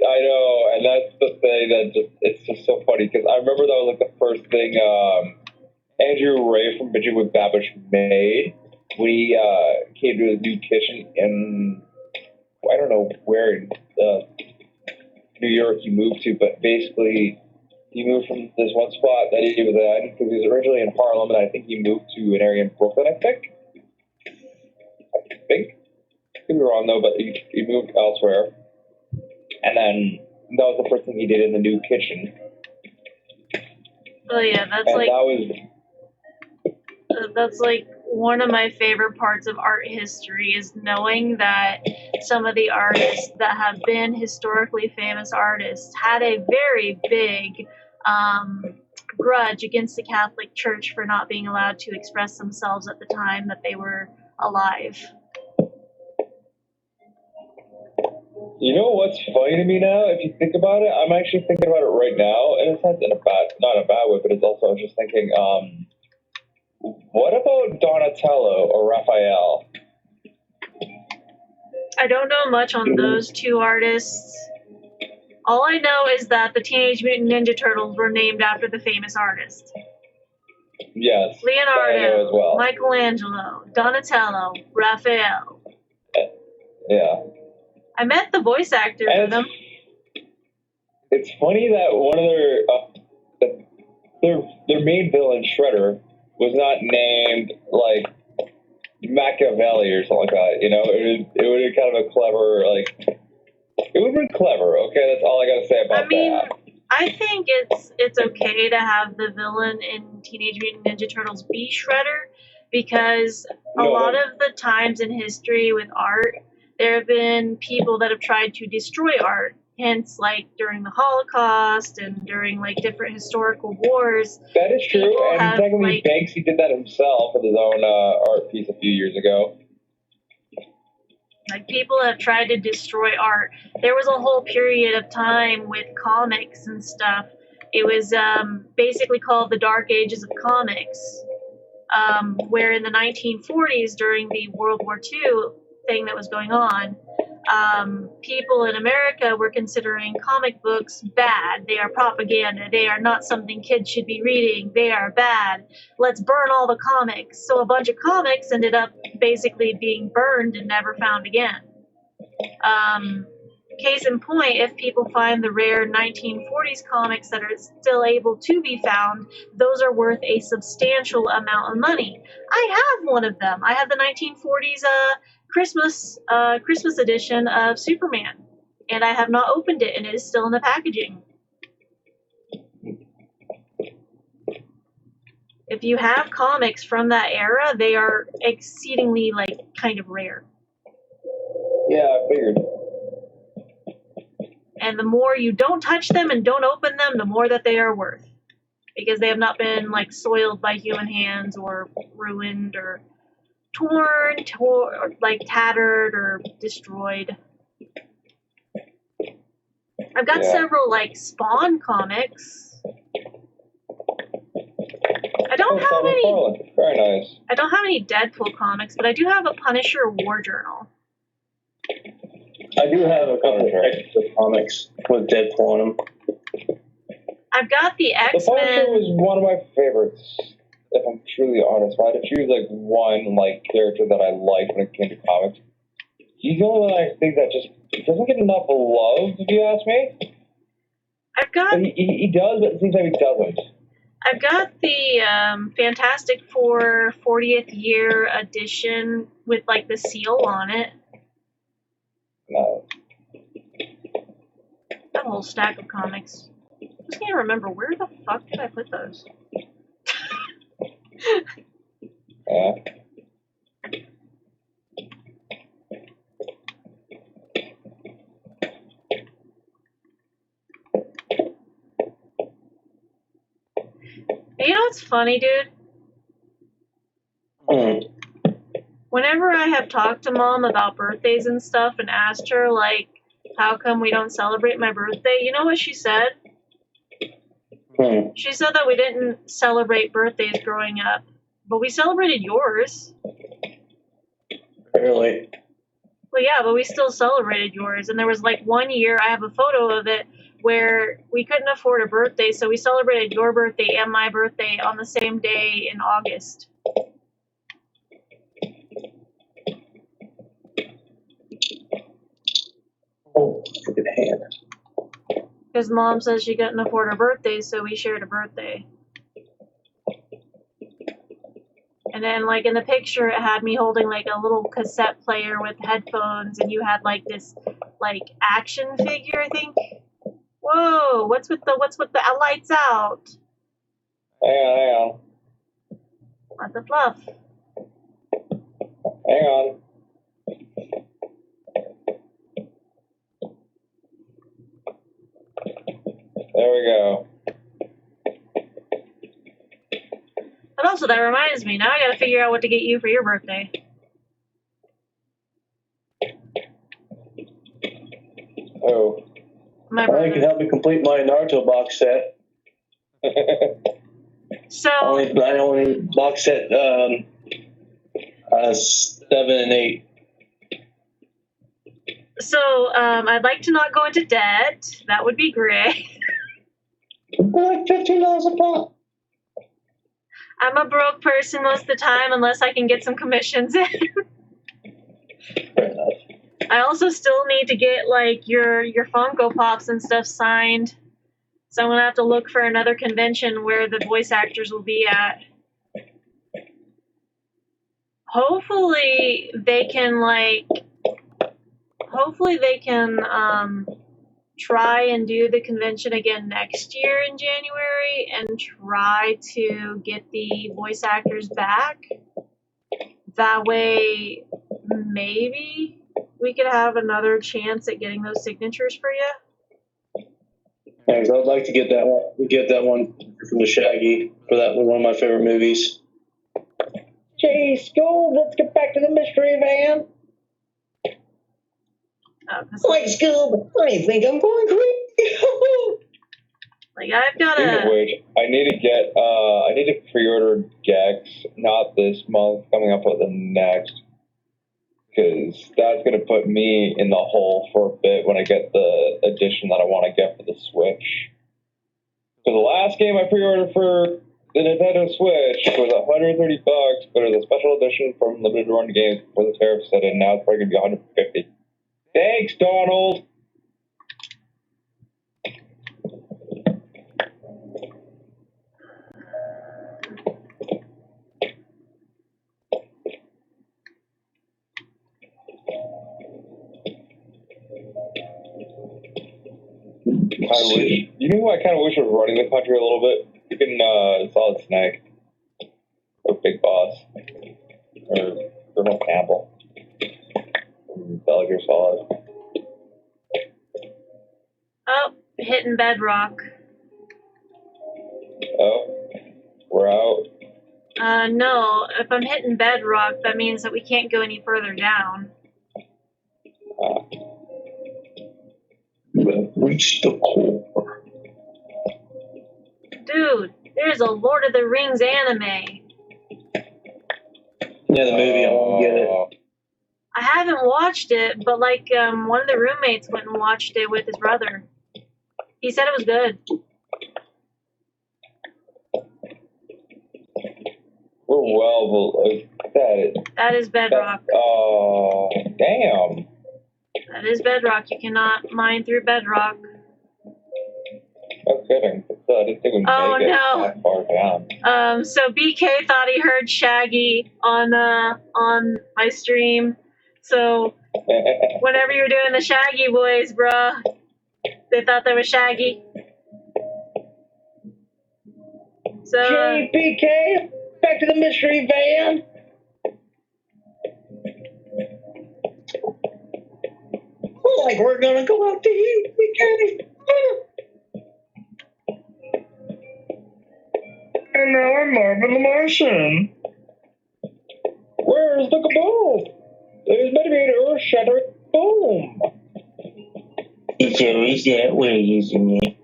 I know, and that's the thing that it's just so funny, because I remember that was like the first thing Andrew Ray from Bitchin' with Babish made when he came to his new kitchen in, I don't know where in New York he moved to, but basically he moved from this one spot that he was at, because he was originally in Harlem, and I think he moved to an area in Brooklyn, I think. Could be wrong though, but he moved elsewhere. And then that was the first thing he did in the new kitchen. Oh yeah, that's like one of my favorite parts of art history is knowing that some of the artists that have been historically famous artists had a very big grudge against the Catholic Church for not being allowed to express themselves at the time that they were alive. You know what's funny to me now? If you think about it, I'm actually thinking about it right now, in a sense, not in a bad way, but it's also, I was just thinking, what about Donatello or Raphael? I don't know much on those two artists. All I know is that the Teenage Mutant Ninja Turtles were named after the famous artist. Yes. Leonardo, as well. Michelangelo, Donatello, Raphael. Yeah. I met the voice actor of them. It's funny that one of their main villain, Shredder, was not named like Machiavelli or something like that. You know, it would be kind of a clever, like, it would be clever. Okay, that's all I gotta say about that. I think it's okay to have the villain in Teenage Mutant Ninja Turtles be Shredder, because a lot of the times in history with art, there have been people that have tried to destroy art. Hence, like during the Holocaust and during like different historical wars. That is true, and technically Banksy did that himself with his own art piece a few years ago. Like, people have tried to destroy art. There was a whole period of time with comics and stuff. It was basically called the Dark Ages of Comics, where in the 1940s, during the World War II thing that was going on, people in America were considering comic books bad. They are propaganda. They are not something kids should be reading. They are bad. Let's burn all the comics. So a bunch of comics ended up basically being burned and never found again. Case in point, if people find the rare 1940s comics that are still able to be found, those are worth a substantial amount of money. I have one of them. I have the 1940s Christmas edition of Superman, and I have not opened it, and it is still in the packaging. If you have comics from that era, they are exceedingly, like, kind of rare. Yeah, I figured. And the more you don't touch them and don't open them, the more that they are worth. Because they have not been, like, soiled by human hands or ruined or torn, or, like, tattered or destroyed. I've got several, like, Spawn comics. I don't have any. Very nice. I don't have any Deadpool comics, but I do have a Punisher War Journal. I do have a couple of extra comics with Deadpool on them. I've got the X-Men. The Punisher was one of my favorites, if I'm truly honest. If I had to choose like one like character that I liked when it came to comics, he's the only one I think that just doesn't get enough love, if you ask me. I've got. He does, but it seems like he doesn't. I've got the Fantastic Four 40th year edition with like the seal on it. No. That whole stack of comics. I just can't remember where the fuck did I put those. Yeah. You know what's funny, dude? Whenever I have talked to Mom about birthdays and stuff and asked her, like, how come we don't celebrate my birthday, you know what she said? She said that we didn't celebrate birthdays growing up, but we celebrated yours. Really? Well, yeah, but we still celebrated yours. And there was, like, one year, I have a photo of it, where we couldn't afford a birthday, so we celebrated your birthday and my birthday on the same day in August. Oh, good hand. Because Mom says she couldn't afford a birthday, so we shared a birthday. And then, like, in the picture, it had me holding, like, a little cassette player with headphones, and you had, like, this, like, action figure, I think. Whoa, what's with the lights out? Hang on. What the fluff? Hang on. There we go. But also, that reminds me, now I gotta figure out what to get you for your birthday. Oh. My Well, you brother. can help me complete my Naruto box set. So, I only need box set 7 and 8. I'd like to not go into debt. That would be great. They're like $15 a pop. I'm a broke person most of the time unless I can get some commissions in. Fair enough. I also still need to get like your Funko Pops and stuff signed. So I'm gonna have to look for another convention where the voice actors will be at. Hopefully they can try and do the convention again next year in January and try to get the voice actors back. That way, maybe we could have another chance at getting those signatures for you. Thanks. I'd like to get that one. Get that one from the Shaggy for that one of my favorite movies. Gee, Scoob, let's get back to the mystery van. Like Scoob, I think I'm going crazy. Like I've got Speaking of a which, I need to pre-order Gex, not this month, coming up with the next, because that's going to put me in the hole for a bit when I get the edition that I want to get for the Switch. Because the last game I pre-ordered for the Nintendo Switch was $130, but it was a special edition from Limited Run Games before the tariff set in. Now it's probably going to be $150. Thanks, Donald. You know who I kind of wish was running the country a little bit? Freaking Solid Snake. Or Big Boss. Or Colonel Campbell. Metal Gear Solid. oh, hitting bedrock. Oh, we're out. No, if I'm hitting bedrock, that means that we can't go any further down. We've reached the core. Dude, there's a Lord of the Rings anime. Yeah, the movie. I won't get it. I haven't watched it, but one of the roommates went and watched it with his brother. He said it was good. We're well below that. That is bedrock. Oh, damn. That is bedrock. You cannot mine through bedrock. No kidding. I didn't think we'd Oh, make it no. that far down. So BK thought he heard Shaggy on my stream. So whenever you're doing the Shaggy voice, bruh, they thought that was Shaggy. So JPK, back to the mystery van. Like we're gonna go out to eat, BK. And now I'm Marvin the Martian. Where's the kaboom? There's better be an earth-shattering boom. It's always that way, isn't it?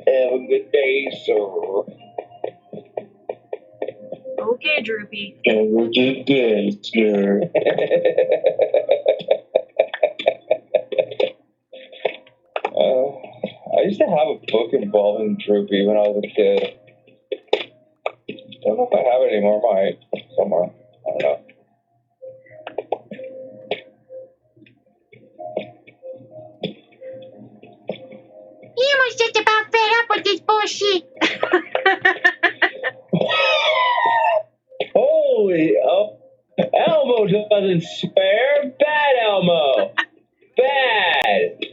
Have a good day, sir. okay, Droopy. Have a good day, sir. I used to have a book involving Droopy when I was a kid. I don't know if I have it anymore. I might. Somewhere. I don't know. You must just about fed up with this bullshit. Holy, Elmo doesn't spare. Bad Elmo. Bad.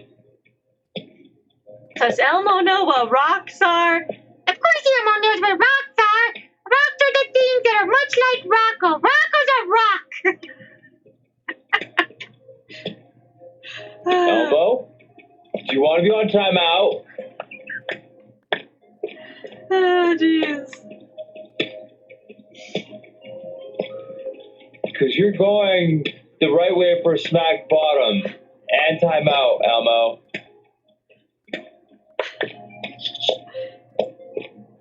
Does Elmo know what rocks are? Of course Elmo knows what rocks are. Rocks are the things that are much like Rocco. Rocco's a rock. Elmo, do you want to be on timeout? Oh, jeez. Because you're going the right way for smack bottom. And time out, Elmo.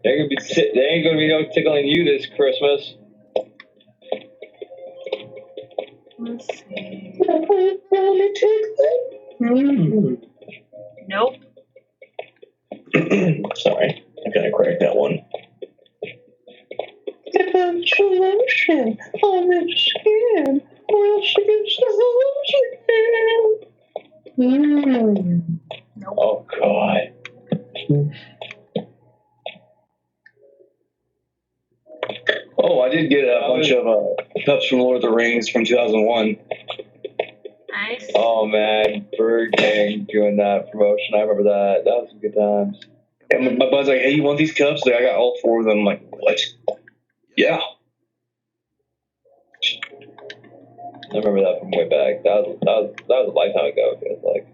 There ain't gonna be no tickling you this Christmas. Let's see. Mm. Nope. Sorry, I gotta correct that one. Get a solution on the skin, or else you get solution. Nope. Oh God. Oh, I did get a bunch of cups from Lord of the Rings from 2001. Nice. Oh man, Burger King doing that promotion. I remember that. That was some good times. And my bud's like, "Hey, you want these cups?" Like, I got all 4 of them. I'm like, what? Yeah. I remember that from way back. That was a lifetime ago. It feels like.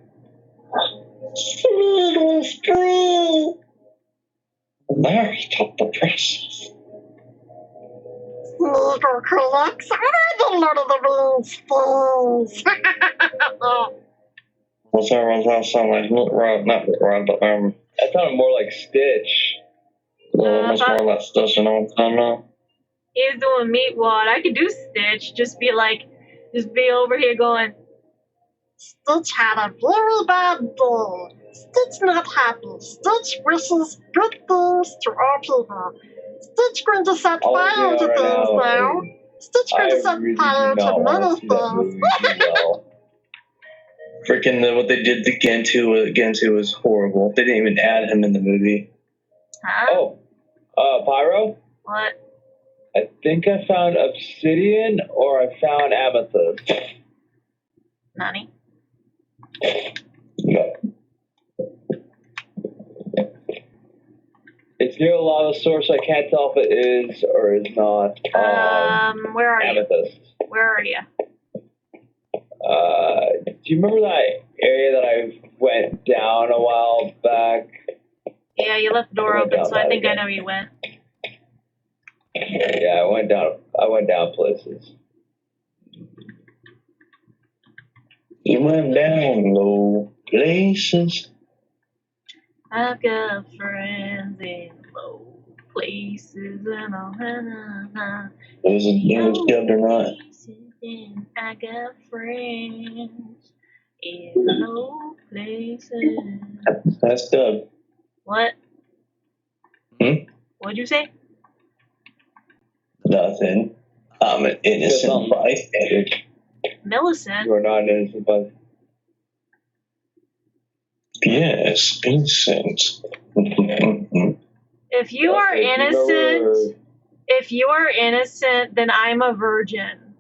Larry took the precious. Sneaker collects all the Lord of the Rings things. What's that something? Not right, but That sounded more like Stitch. much more like stuff and all the time now. He's doing meat wad. I could do Stitch. Just be over here going, Stitch had a very bad day. Stitch not happy. Stitch wishes good things to all people. Stitch going to set fire to things now. Stitch going to set fire to many things. Freaking what they did to Gentoo was horrible. They didn't even add him in the movie. huh? Oh, Pyro? What? I think I found obsidian or I found amethyst. Nani? No. It's near a lava source, so I can't tell if it is or is not. Where are you? Amethyst. Where are you? Do you remember that area that I went down a while back? Yeah, you left the door open, so I think I know where you went. Yeah, I went down places. You went down low places. I've got friends in low places and all that. Was it dubbed or not? I got friends in low places. That's dubbed. What? What'd you say? Nothing. I'm an innocent bystander. Millicent? You are not an innocent bystander. Yes, innocent. If you are innocent, then I'm a virgin.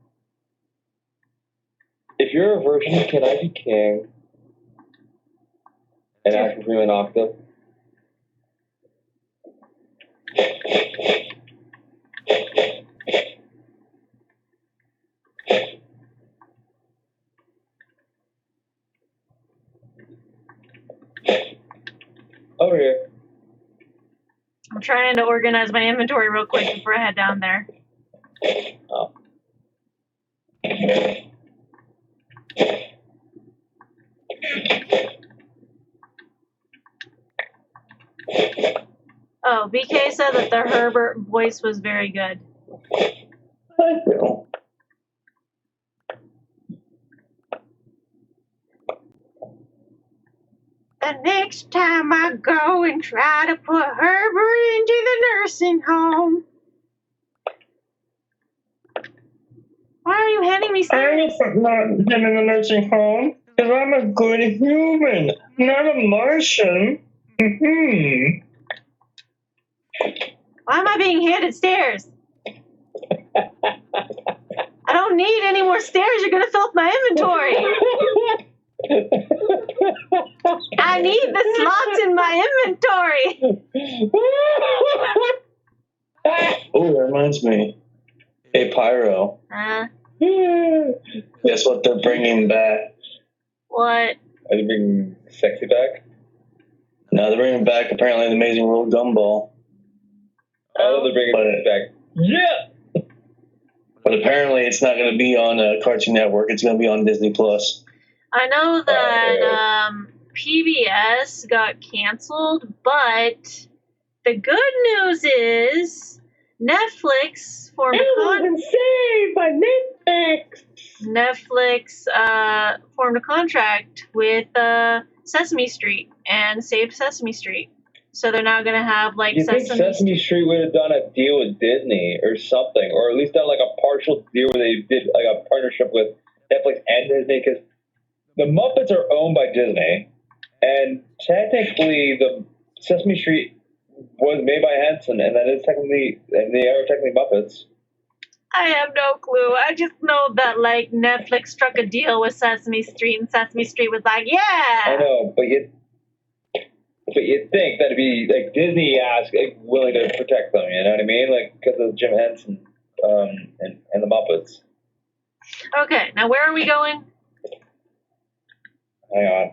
If you're a virgin, can I be king? And ask for an octave? Over here. I'm trying to organize my inventory real quick before I head down there. Oh. Oh, BK said that the Herbert voice was very good. I will. The next time I go and try to put Herbert into the nursing home. Why are you handing me I stars? am not in the nursing home because I'm a good human, not a Martian. Why am I being handed stairs? I don't need any more stairs. You're going to fill up my inventory. I need the slots in my inventory. Oh, that reminds me. Hey, Pyro. Guess what they're bringing back? What? Are they bringing sexy back? No, they're bringing back apparently the Amazing World Gumball. Oh, they're bringing it back. Yeah! But apparently it's not going to be on Cartoon Network. It's going to be on Disney Plus. I know that PBS got canceled, but the good news is Netflix formed a saved by Netflix. Netflix formed a contract with Sesame Street and saved Sesame Street. So they're now going to have like You think Sesame Street would have done a deal with Disney or something, or at least done like a partial deal where they did like a partnership with Netflix and Disney? Because the Muppets are owned by Disney, and technically the Sesame Street was made by Henson, and that is technically, and they are technically Muppets. I have no clue. I just know that like Netflix struck a deal with Sesame Street, and Sesame Street was like, "Yeah." I know, but you'd think that'd be like Disney willing to protect them. You know what I mean? Like because of Jim Henson and the Muppets. Okay, now where are we going? Hang on.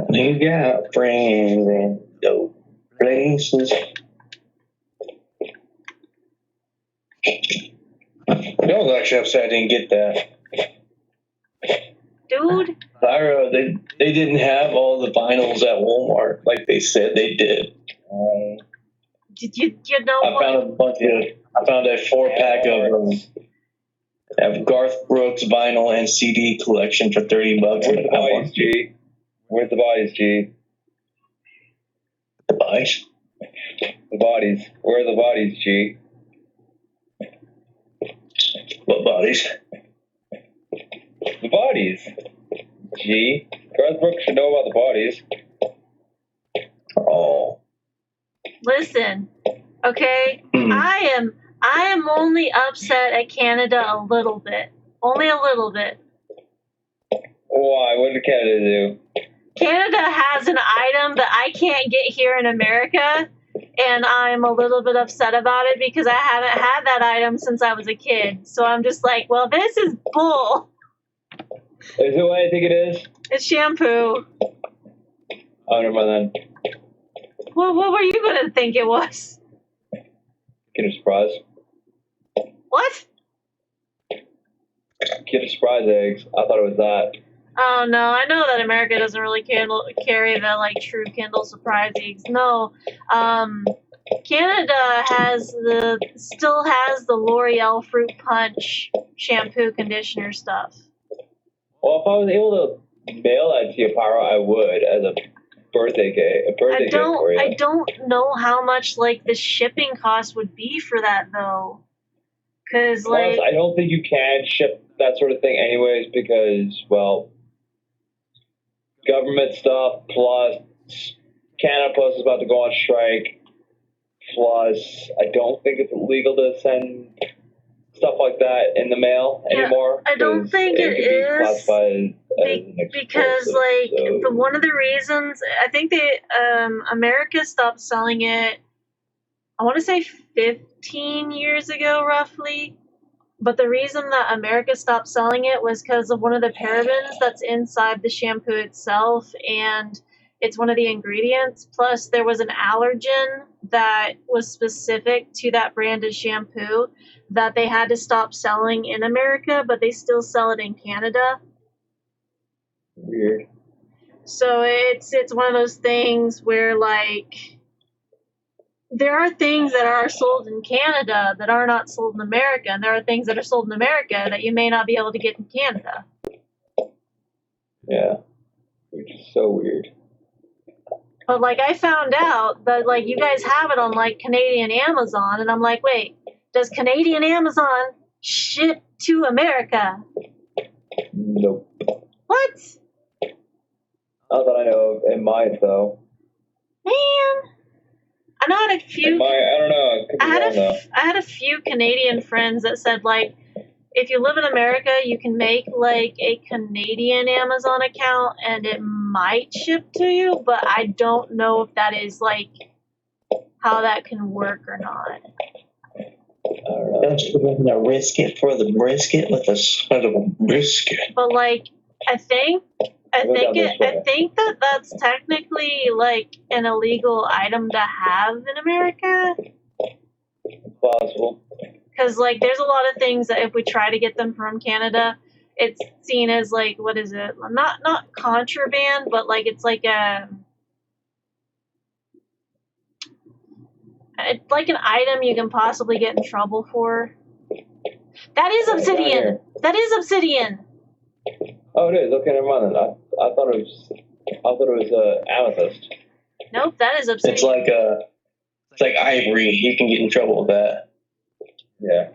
You got friends in those places. I was actually upset I didn't get that. Dude. Lyra, they didn't have all the vinyls at Walmart like they said they did. Did you know I found a 4-pack of Garth Brooks vinyl and CD collection for $30. Where's the bodies, G? Where's the bodies, G? The bodies? The bodies. Where are the bodies, G? What bodies? The bodies. G. Garth Brooks should know about the bodies. Oh. Listen, okay? I am only upset at Canada a little bit. Only a little bit. Why? What did Canada do? Canada has an item that I can't get here in America, and I'm a little bit upset about it because I haven't had that item since I was a kid. So I'm just like, well, this is bull. Is it what I think it is? It's shampoo. Oh, never mind then. Well, what were you going to think it was? Get a surprise. What? Get a surprise eggs. I thought it was that. Oh, no. I know that America doesn't really carry the, like, true Kindle surprise eggs. No. Canada still has the L'Oreal Fruit Punch shampoo conditioner stuff. Well, if I was able to mail that to you, Pyro, I would as a birthday gift for you. I don't know how much like the shipping cost would be for that though, because like I don't think you can ship that sort of thing anyways because well, government stuff plus Canada Post is about to go on strike. Plus, I don't think it's illegal to send stuff like that in the mail anymore. I don't think it is classified because one of the reasons I think America stopped selling it. I want to say 15 years ago, roughly. But the reason that America stopped selling it was because of one of the parabens that's inside the shampoo itself, and it's one of the ingredients. Plus, there was an allergen that was specific to that brand of shampoo that they had to stop selling in America, but they still sell it in Canada. Weird. So it's one of those things where, like, there are things that are sold in Canada that are not sold in America, and there are things that are sold in America that you may not be able to get in Canada. Yeah, which is so weird. But, like, I found out that, like, you guys have it on, like, Canadian Amazon, and I'm like, wait, does Canadian Amazon ship to America? Nope. What? Not that I know of. It might, though. Man. I know I had a few... I don't know. It could be wrong, though. I had a few Canadian friends that said, like, if you live in America, you can make, like, a Canadian Amazon account, and it might ship to you, but I don't know if that is, like, how that can work or not. Don't you want to risk it for the brisket with a sort of a brisket? But, like, I think that that's technically, like, an illegal item to have in America. Possible. Because, like, there's a lot of things that if we try to get them from Canada, it's seen as like, what is it? Not contraband, but like it's like it's like an item you can possibly get in trouble for. That is obsidian. That is obsidian. Oh, it is. Okay, never mind then. I thought it was amethyst. Nope, that is obsidian. It's like ivory. You can get in trouble with that. Yeah.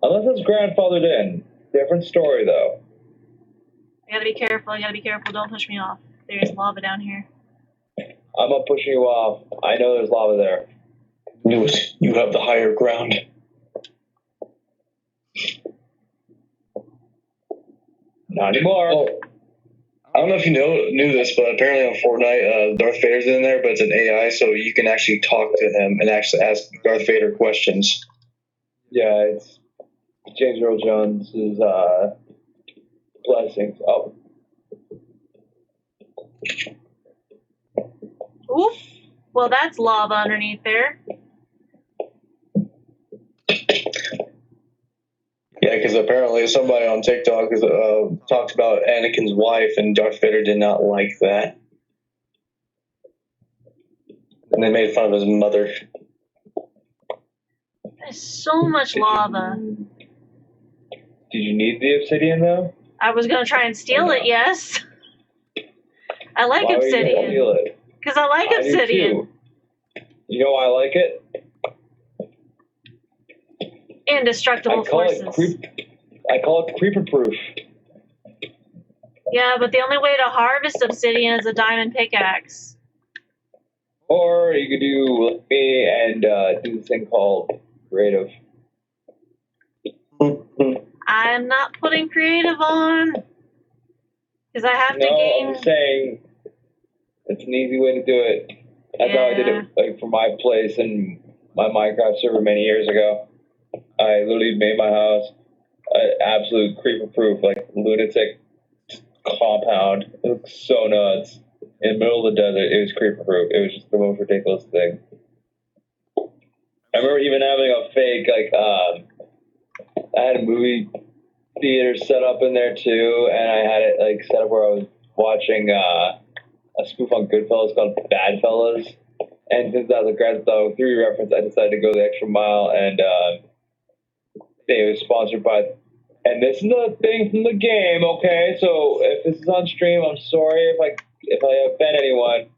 Unless it's grandfathered in. Different story though. I gotta be careful. Don't push me off. There's lava down here. I'm not pushing you off. I know there's lava there. You have the higher ground. Not anymore. Oh, I don't know if you knew this, but apparently on Fortnite, Darth Vader's in there, but it's an AI, so you can actually talk to him and actually ask Darth Vader questions. Yeah, it's James Earl Jones's blessings. Oh. Oof. Well, that's lava underneath there. Yeah, because apparently somebody on TikTok talks about Anakin's wife, and Darth Vader did not like that. And they made fun of his mother. There's so much lava. Did you need the obsidian though? I was gonna try and steal it, yes. I like Why obsidian. Were you gonna steal it? Because I like obsidian. Do too. You know why I like it? Indestructible forces. I call it creeper proof. Yeah, but the only way to harvest obsidian is a diamond pickaxe. Or you could do like me and do this thing called creative. I'm not putting creative on. Because I have to gain... I'm saying it's an easy way to do it. That's how I did it like for my place and my Minecraft server many years ago. I literally made my house absolute creeper proof, like lunatic compound. It looked so nuts. In the middle of the desert, it was creeper proof. It was just the most ridiculous thing. I remember even having a fake, I had a movie theater set up in there too, and I had it like set up where I was watching a spoof on Goodfellas called Bad Fellas. And since that was a Grand Theft Auto 3 reference, I decided to go the extra mile, and it was sponsored by. And this is a thing from the game, okay? So if this is on stream, I'm sorry if I offend anyone.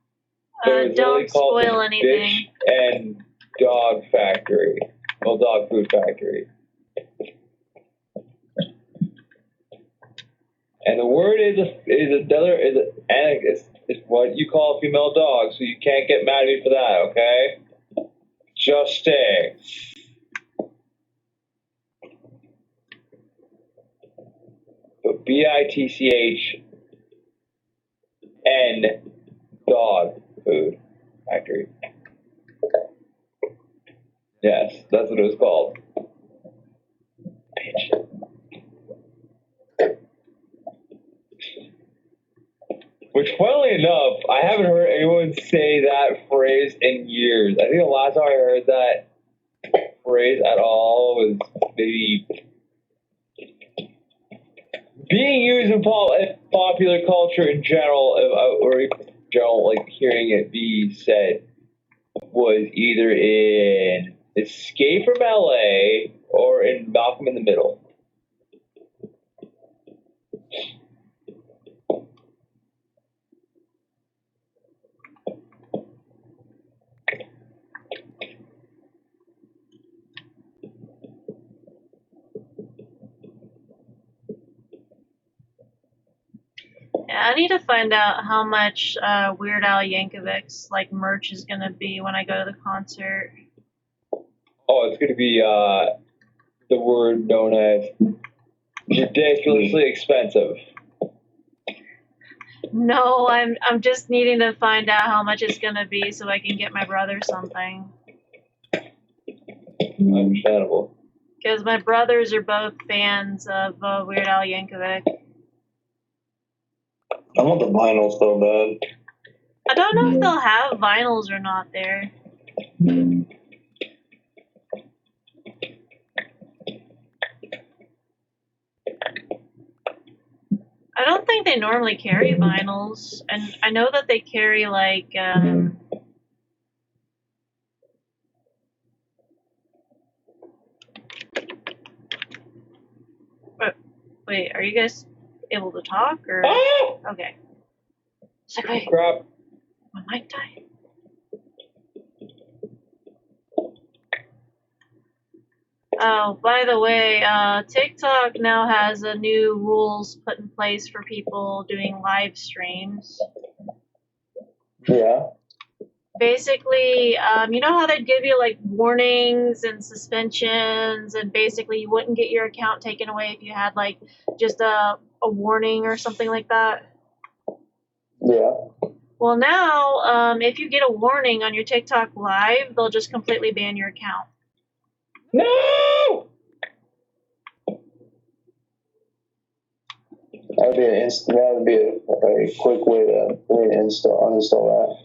Don't spoil anything. Fish and Dog Factory. Well, dog food factory. And the word is what you call a female dog, so you can't get mad at me for that, okay? Just saying. So BITCHN dog food factory. Yes, that's what it was called. Which, funnily enough, I haven't heard anyone say that phrase in years. I think the last time I heard that phrase at all was maybe being used in popular culture in general, or in general, like hearing it be said, was either in Escape from LA or in Malcolm in the Middle. Yeah, I need to find out how much Weird Al Yankovic's like merch is gonna be when I go to the concert. Oh, it's gonna be the word known as ridiculously expensive. No, I'm just needing to find out how much it's gonna be so I can get my brother something. Understandable. Because my brothers are both fans of Weird Al Yankovic. I want the vinyl so bad. I don't know if they'll have vinyls or not there. don't think they normally carry vinyls, and I know that they carry like wait, are you guys able to talk or okay? It's like, wait, Crap. my mic died. Oh, by the way, TikTok now has a new rules put in place for people doing live streams. Yeah. Basically, you know how they'd give you like warnings and suspensions, and basically you wouldn't get your account taken away if you had like just a warning or something like that? Yeah. Well, now, if you get a warning on your TikTok live, they'll just completely ban your account. No! That would be a quick way to uninstall that.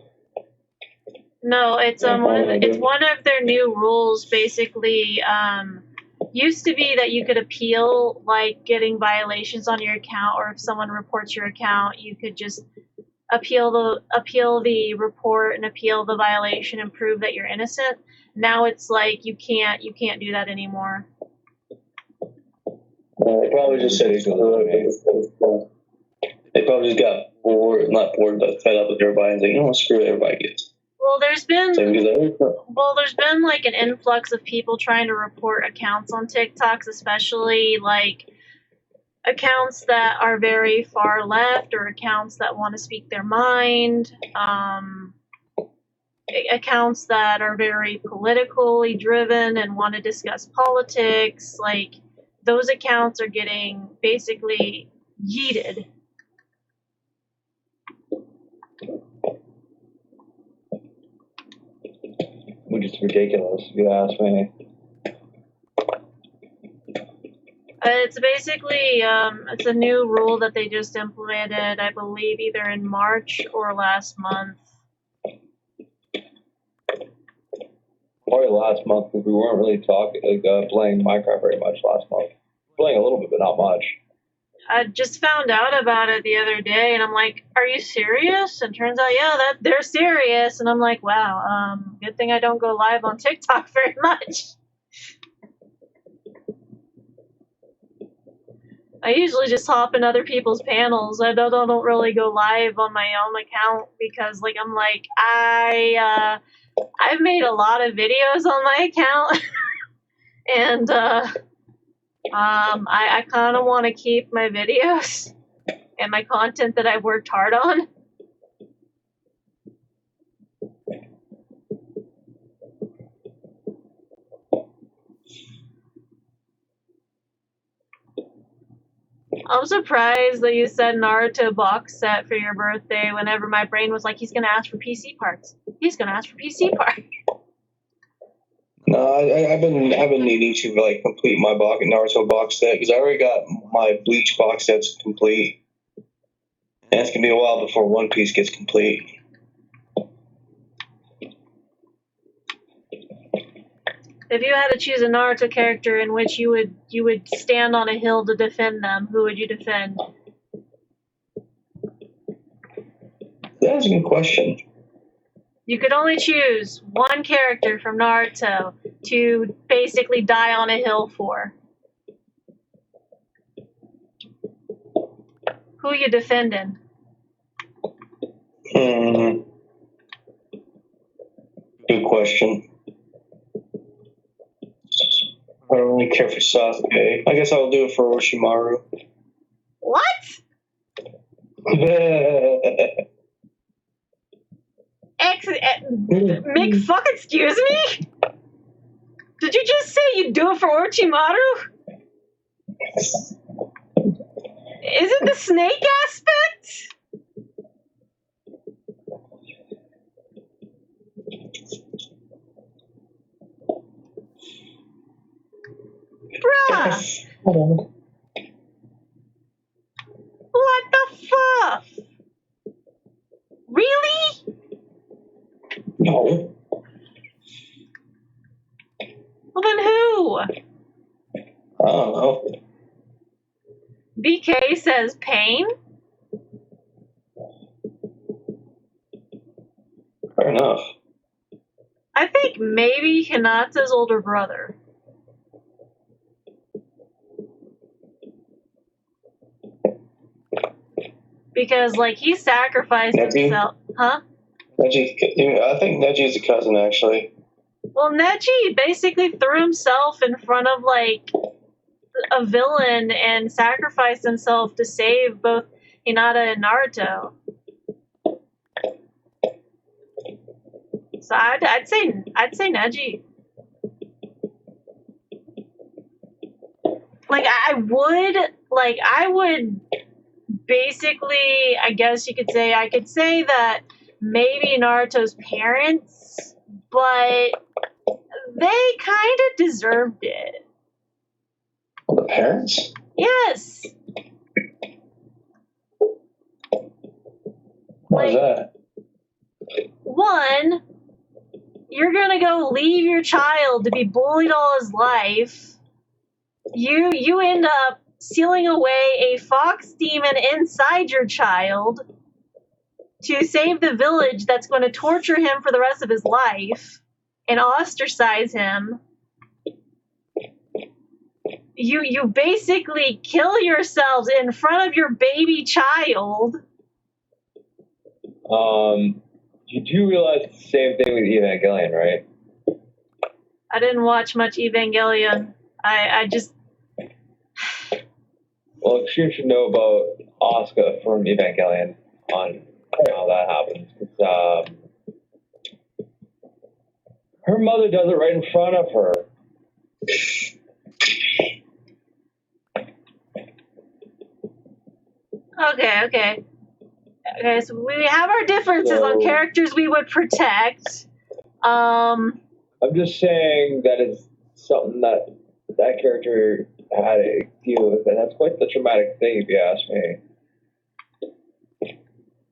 No, it's it's one of their new rules. Basically, used to be that you could appeal like getting violations on your account, or if someone reports your account, you could just appeal the report and appeal the violation and prove that you're innocent. Now it's like you can't do that anymore. They probably just said they probably just got not bored, but fed up with everybody and saying, screw it, everybody gets. Well, there's been like an influx of people trying to report accounts on TikToks, especially like accounts that are very far left or accounts that want to speak their mind, accounts that are very politically driven and want to discuss politics. Like, those accounts are getting basically yeeted. Which is ridiculous, if you ask me. It's basically, it's a new rule that they just implemented, I believe, either in March or last month. Probably last month, because we weren't really playing Minecraft very much last month. Playing a little bit, but not much. I just found out about it the other day, and I'm like, are you serious? And turns out, yeah, they're serious. And I'm like, wow, good thing I don't go live on TikTok very much. I usually just hop in other people's panels. I don't really go live on my own account because, like, I'm like, I've made a lot of videos on my account, and I kind of want to keep my videos and my content that I've worked hard on. I'm surprised that you said Naruto box set for your birthday whenever my brain was like, he's going to ask for PC parts. He's going to ask for PC parts. No, I've been needing to like complete my Naruto box set because I already got my Bleach box sets complete, and it's gonna be a while before One Piece gets complete. If you had to choose a Naruto character in which you would stand on a hill to defend them, who would you defend? That's a good question. You could only choose one character from Naruto to basically die on a hill for. Who you defending? Good question. I don't really care for Sasuke. I guess I'll do it for Orochimaru. What? Mick, fuck, excuse me? Did you just say you'd do it for Orochimaru? Is it the snake aspect? Bruh! What the fuck? Really? No. Well, then who? I don't know. BK says Pain? enough. I think maybe Hinata's older brother. Because, like, he sacrificed Neji? himself. Huh? Neji, I think Neji's a cousin, actually. Well, Neji basically threw himself in front of, like, a villain and sacrificed himself to save both Hinata and Naruto. So I'd say Neji. Like, I would basically, I guess you could say, I could say that maybe Naruto's parents, but they kind of deserved it. The parents? Yes. Why is that? One, you're gonna go leave your child to be bullied all his life. You end up sealing away a fox demon inside your child to save the village that's going to torture him for the rest of his life and ostracize him. You basically kill yourselves in front of your baby child. You do realize it's the same thing with Evangelion, right? I didn't watch much Evangelion. I just... Well, you should know about Asuka from Evangelion on how that happens. Her mother does it right in front of her. Okay, so we have our differences on characters we would protect. I'm just saying that it's something that character had to deal with, and that's quite the traumatic thing, if you ask me.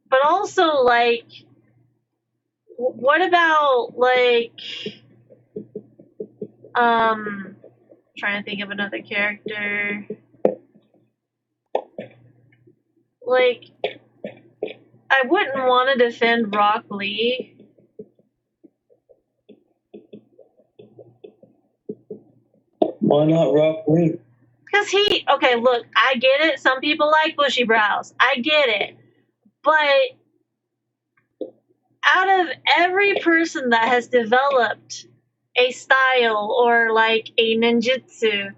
But also, like, what about, like, trying to think of another character. Like, I wouldn't want to defend Rock Lee. Why not Rock Lee? Because okay, look, I get it. Some people like bushy brows. I get it. But out of every person that has developed a style or like a ninjutsu,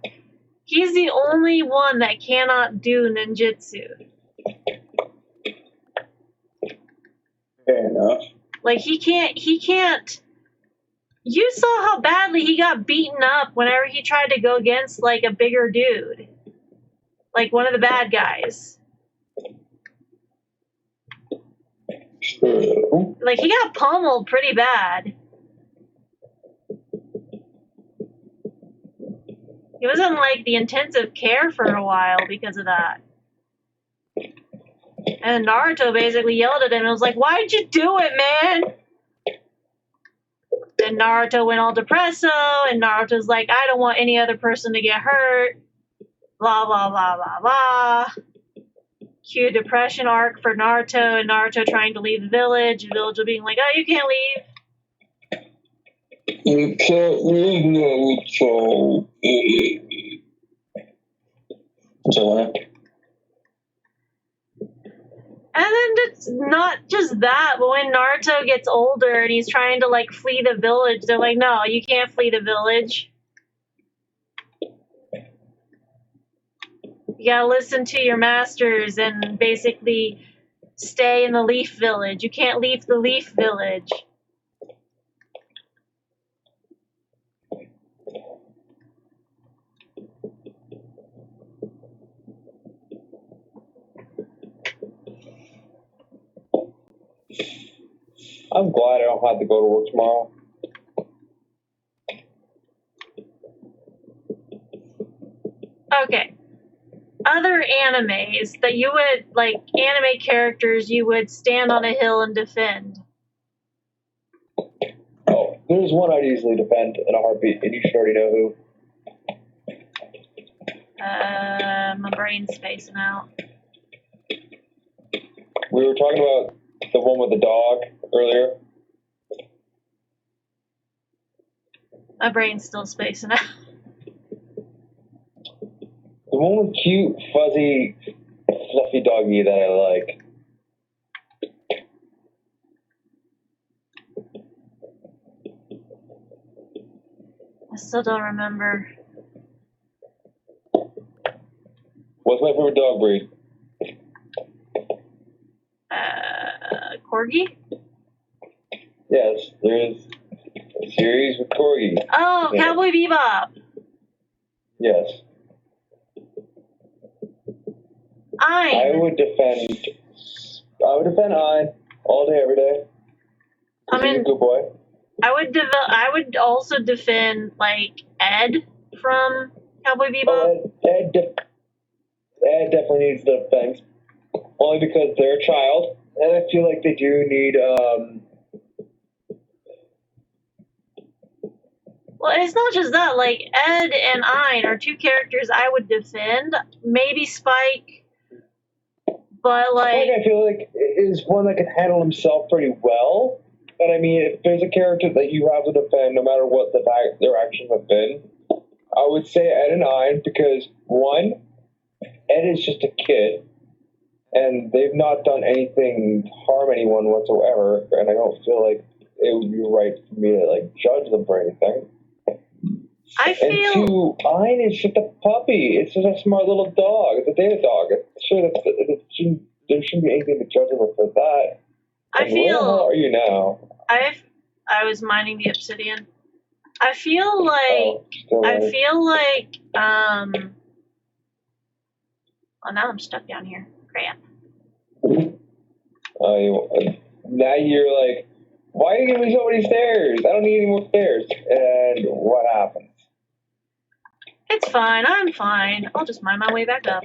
he's the only one that cannot do ninjutsu. Fair enough. Like, he can't. You saw how badly he got beaten up whenever he tried to go against, like, a bigger dude. Like, one of the bad guys. True. Like, he got pummeled pretty bad. He was in, like, the intensive care for a while because of that. And Naruto basically yelled at him and was like, "Why'd you do it, man?" Then Naruto went all depresso, and Naruto's like, "I don't want any other person to get hurt." Blah, blah, blah, blah, blah. Cue depression arc for Naruto, and Naruto trying to leave the village, and Villager being like, "Oh, you can't leave." You can't leave Naruto. So, And then it's not just that, but when Naruto gets older and he's trying to, like, flee the village, they're like, "No, you can't flee the village. You gotta listen to your masters and basically stay in the Leaf Village. You can't leave the Leaf Village." I'm glad I don't have to go to work tomorrow. Okay. Other animes that you would, like, anime characters you would stand on a hill and defend. Oh, there's one I'd easily defend in a heartbeat, and you should already know who. My brain's spacing out. We were talking about the one with the dog earlier. My brain's still spacing out. The one with cute, fuzzy, fluffy doggy that I like. I still don't remember. What's my favorite dog breed? Corgi? Yes, there's a series with Corgi. Oh, Yeah. Cowboy Bebop. Yes. I Ein. would defend Ein all day, every day. I He's mean, a good boy. I would also defend like Ed from Cowboy Bebop. Oh, Ed definitely needs the defense, only because they're a child, and I feel like they do need. Well, it's not just that. Like Ed and Ein are two characters I would defend. Maybe Spike, but like I feel like is one that can handle himself pretty well. But I mean, if there's a character that you have to defend, no matter what their actions have been, I would say Ed and Ein, because one, Ed is just a kid, and they've not done anything to harm anyone whatsoever, and I don't feel like it would be right for me to like judge them for anything. I feel. And two, Ein is just a puppy. It's just a smart little dog. It's a data dog. Sure, there shouldn't be anything to judge them for that. I And where the hell feel. are you now? I was mining the obsidian. I feel like. Oh, still I there. feel like. Oh, now I'm stuck down here. Crap. Now you're like, why are you giving me so many stairs? I don't need any more stairs. And what happens? It's fine. I'm fine. I'll just mine my way back up.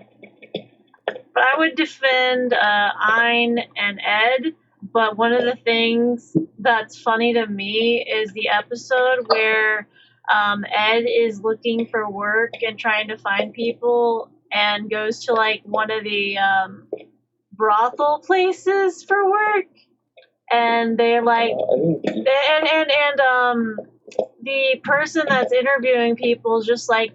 But I would defend Ein and Ed. But one of the things that's funny to me is the episode where Ed is looking for work and trying to find people and goes to like one of the brothel places for work. And they're like, the person that's interviewing people is just like,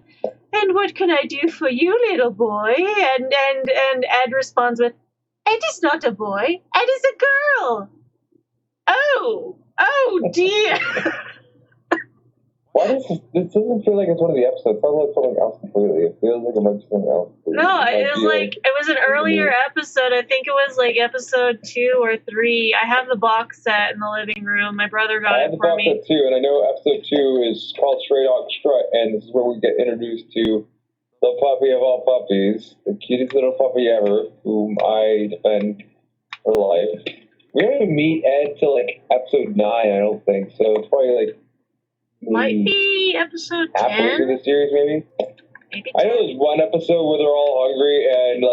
and what can I do for you, little boy? And Ed responds with, Ed is not a boy. Ed is a girl. Oh dear. Why does this doesn't feel like it's one of the episodes? It sounds like something else completely. It feels like it might be something else. No, it was an earlier episode. I think it was like episode 2 or 3. I have the box set in the living room. My brother got I it have the for box me. set too, and I know episode 2 is called Stray Dog Strut, and this is where we get introduced to the puppy of all puppies, the cutest little puppy ever, whom I defend for life. We don't even meet Ed till like episode 9, I don't think. So it's probably like Might be episode halfway through 10. the series, maybe. Maybe I 10. know there's one episode where they're all hungry and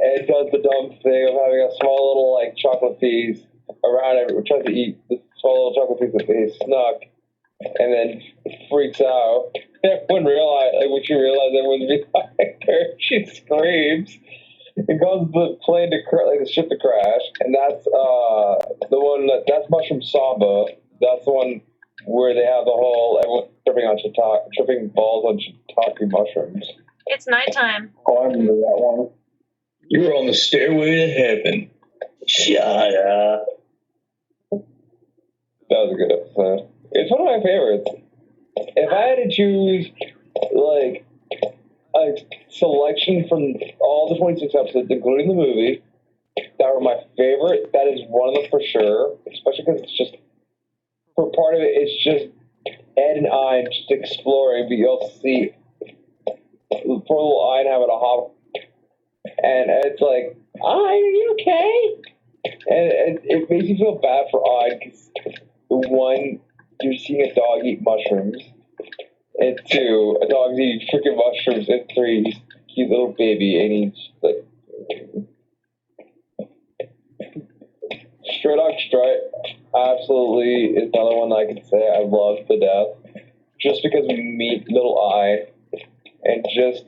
Ed does the dumb thing of having a small little like chocolate piece around it, tries to eat the small little chocolate piece that they snuck, and then freaks out. Everyone realized, like when she realized everyone's behind her, she screams. It causes the plane to the ship to crash, and that's the one that's Mushroom Samba. That's the one where they have the whole everyone tripping balls on shiitake mushrooms. It's nighttime. Oh, I remember that one. You're on the stairway to heaven. Shut up. That was a good episode. It's one of my favorites. If I had to choose, like, a selection from all the 26 episodes, including the movie, that were my favorite, that is one of them for sure. Especially because it's just, for part of it, it's just Ed and I just exploring, but you'll see poor little Ein having a hop, and Ed's like, Ein, are you okay? And it makes you feel bad for Ein, because one, you're seeing a dog eat mushrooms, and two, a dog's eating freaking mushrooms, and three, he's a cute little baby, and he's like, Stray Dog Strut absolutely is another one that I can say I love to death, just because we meet little Ein, and just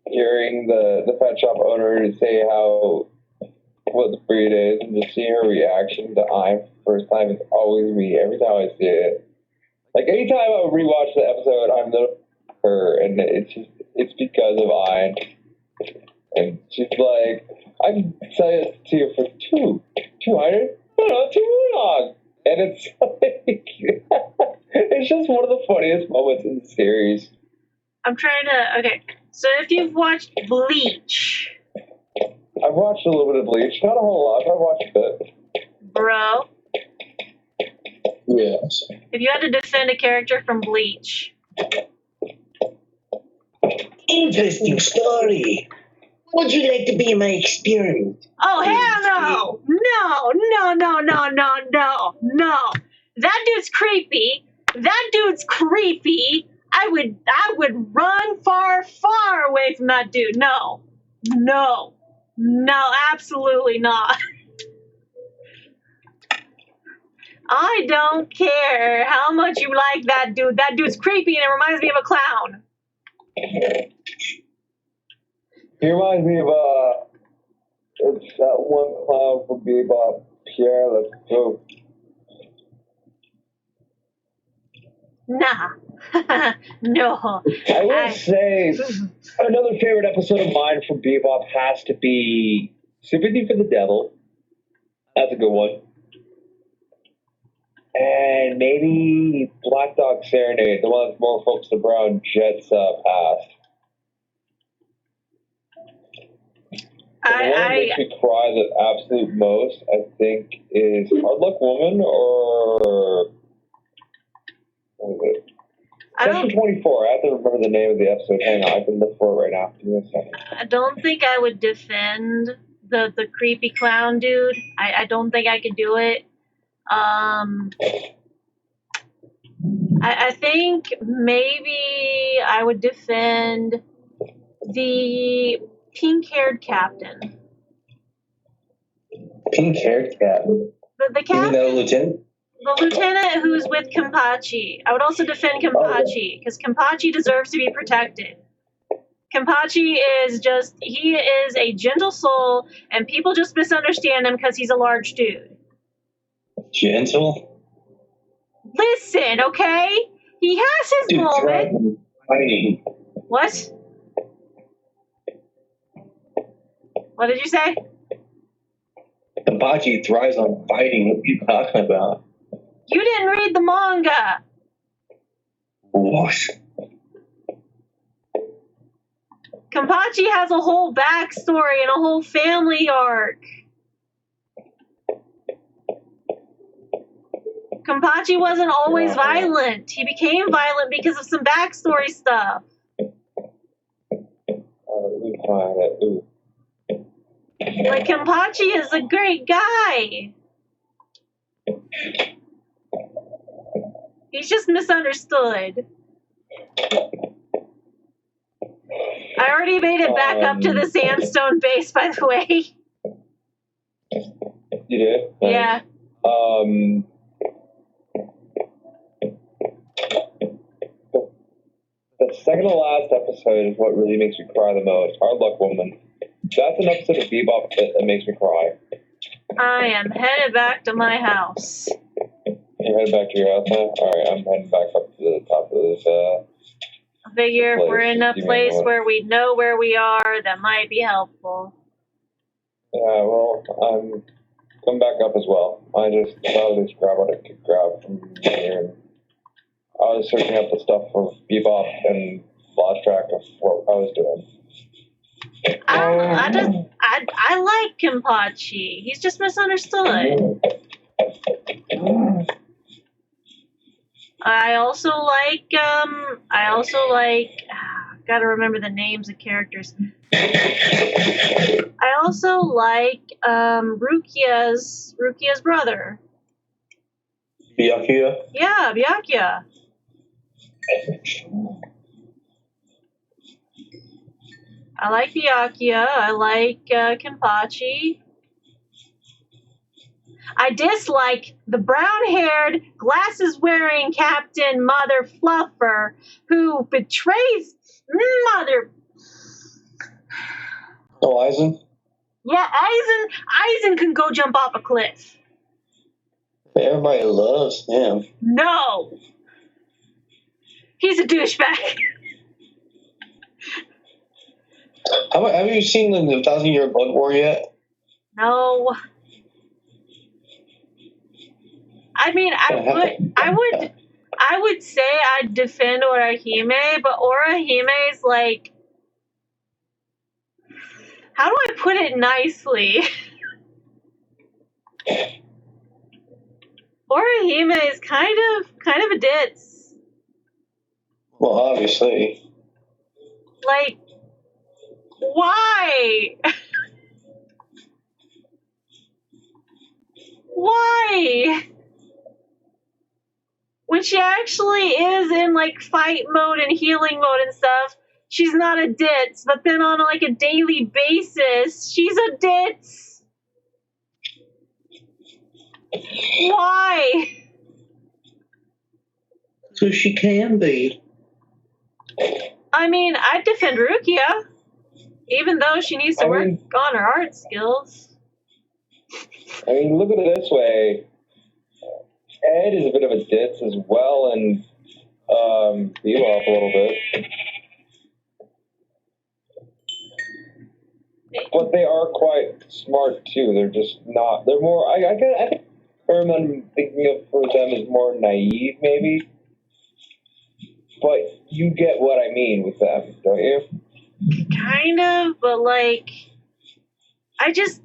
hearing the pet shop owner say what the breed is, and just seeing her reaction to Ein for the first time is always me. Every time I see it, Like anytime I rewatch the episode, I'm the her, and it's because of Ayn. And she's like, I can sell it to you for 200? No, too long. And it's like, it's just one of the funniest moments in the series. I'm trying to, okay. So if you've watched Bleach, I've watched a little bit of Bleach, not a whole lot, but I've watched it. bro, Yes. if you had to defend a character from Bleach, Interesting story. Would you like to be my experiment? oh, hell no! No. That dude's creepy. I would run far away from that dude. No, absolutely not. I don't care how much you like that dude. That dude's creepy and it reminds me of a clown. He reminds me of, it's that one clown from Bebop, Pierre, let's go. Nah. No. I will say, another favorite episode of mine from Bebop has to be Sympathy for the Devil. That's a good one. And maybe Black Dog Serenade, the one that's more focused around Jet's past. The one that makes me cry the absolute most, I think, is Hard Luck Woman or... What was it? Section 24. I have to remember the name of the episode. Hang on, I can look for it right now. Give me a second. I don't think I would defend the creepy clown dude. I don't think I could do it. I think maybe I would defend the pink-haired captain. Pink-haired captain? The captain? You mean the lieutenant? The lieutenant who's with Kenpachi. I would also defend Kenpachi, because Kenpachi deserves to be protected. Kenpachi he is a gentle soul, and people just misunderstand him because he's a large dude. Gentle? Listen, okay? He has his moment. What? What did you say? Kenpachi thrives on fighting. What are you talking about? You didn't read the manga. What? Kenpachi has a whole backstory and a whole family arc. Kenpachi wasn't always violent. He became violent because of some backstory stuff. Like, Kenpachi is a great guy. He's just misunderstood. I already made it back up to the sandstone base, by the way. You did? Yeah. The second to last episode is what really makes me cry the most. Hard Luck Woman. That's an episode of Bebop that makes me cry. I am headed back to my house. You're headed back to your house now? Alright, I'm heading back up to the top of this, I figure if we're in a place where we know where we are, that might be helpful. Yeah, well, I'm coming back up as well. I just grab what I could grab from here. I was searching up the stuff for Bebop and lost track of what I was doing. I like Kenpachi. He's just misunderstood. I also like gotta remember the names of characters. I also like Rukia's brother. Byakuya? Yeah, Byakuya. I like Byakuya. I like Kenpachi. I dislike the brown-haired, glasses-wearing Captain Mother Fluffer who betrays Mother. Oh, Aizen? Yeah, Aizen can go jump off a cliff. Everybody loves him. No. He's a douchebag. Have you seen the 1,000-Year Blood War yet? No. I mean, I would say I'd defend Orihime, but Orihime is like, how do I put it nicely? Orihime is kind of a ditz. Well, obviously. Like, why? Why? When she actually is in like fight mode and healing mode and stuff, she's not a ditz, but then on like a daily basis, she's a ditz. Why? So she can be. I mean, I'd defend Rukia, even though she needs to work on her art skills. I mean, look at it this way. Ed is a bit of a ditz as well, and Bebop a little bit. But they are quite smart too. They're just not. They're more. I think the term I'm thinking of for them is more naive, maybe. But you get what I mean with them, don't you? Kind of, but like, I think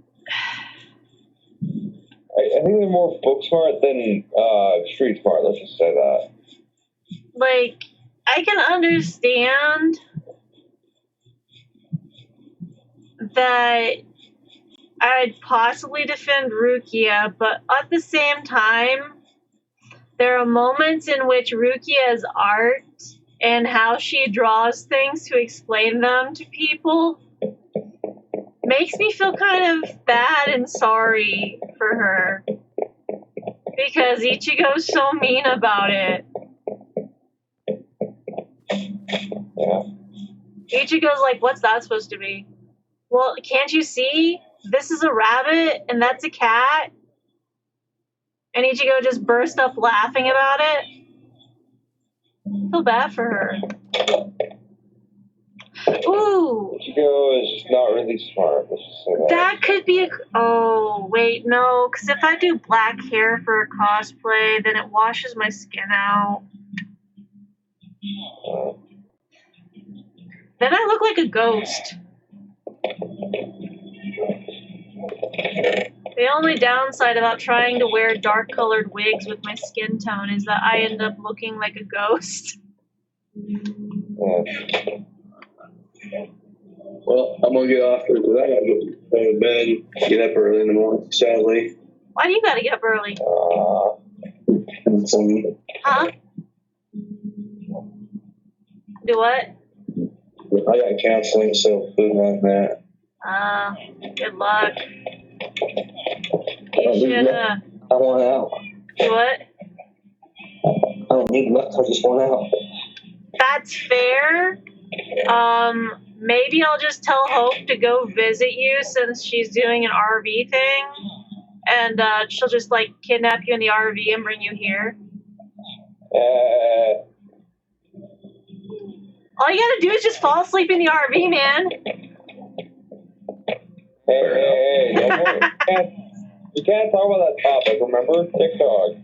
they're more book smart than street smart. Let's just say that. Like, I can understand that I'd possibly defend Rukia, but at the same time, there are moments in which Rukia's art and how she draws things to explain them to people makes me feel kind of bad and sorry for her. Because Ichigo's so mean about it. Yeah. Ichigo's like, what's that supposed to be? Well, can't you see? This is a rabbit and that's a cat. And Ichigo just burst up laughing about it. I feel bad for her. Ooh. Ichigo is not really smart. Let's just say that. That could be oh, wait, no. Because if I do black hair for a cosplay, then it washes my skin out. Then I look like a ghost. The only downside about trying to wear dark-colored wigs with my skin tone is that I end up looking like a ghost. Yeah. Well, I'm gonna get off because I gotta go to bed, get up early in the morning, sadly. Why do you gotta get up early? Huh? Do what? I got counseling, so food on that. Good luck. You should, I want out. do what? I don't need luck, I just want out. That's fair. Maybe I'll just tell Hope to go visit you since she's doing an RV thing. And, she'll just, like, kidnap you in the RV and bring you here. All you gotta do is just fall asleep in the RV, man. Hey, you can't talk about that topic, remember? TikTok.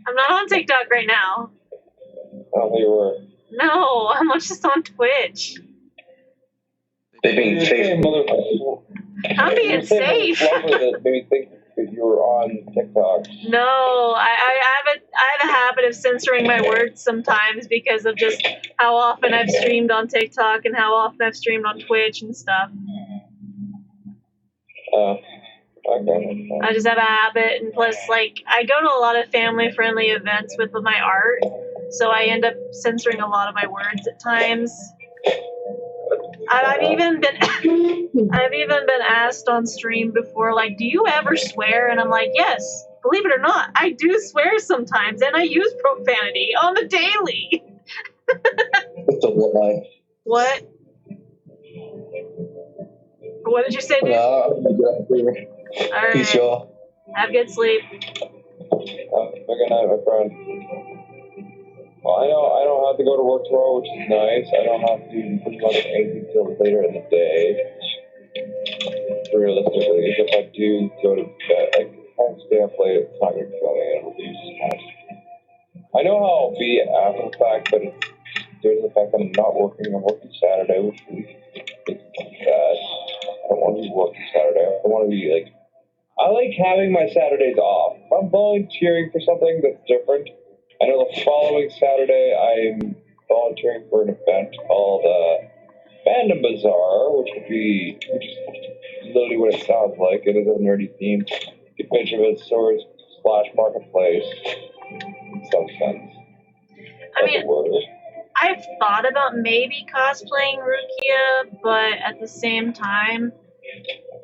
I'm not on TikTok right now. I don't think you were. No, I'm just on Twitch. They being safe. I'm being safe. That made me think that you were on TikTok. No, I have a habit of censoring my words sometimes because of just how often I've streamed on TikTok and how often I've streamed on Twitch and stuff. Okay. I just have a habit, and plus, like, I go to a lot of family-friendly events with my art, so I end up censoring a lot of my words at times. I've even been asked on stream before, like, do you ever swear? And I'm like, yes, believe it or not, I do swear sometimes, and I use profanity on the daily. It's a lie. What? What did you say, dude? All right. Peace, y'all. Have good sleep. Have a good night, my friend. Well, I don't have to go to work tomorrow, which is nice. I don't have to pretty much anything till later in the day. Realistically, if I do go to bed, like if I stay up late, it's not gonna kill me. It'll be just kind of. I know how I'll be after the fact, but it's due to the fact that I'm not working. I'm working Saturday, which is bad. I don't want to be working Saturday. I want to be like. I like having my Saturdays off. If I'm volunteering for something that's different. I know the following Saturday I'm volunteering for an event called Fandom Bazaar, which is literally what it sounds like. It is a nerdy themed convention of sorts / marketplace in some sense. I mean, I've thought about maybe cosplaying Rukia, but at the same time,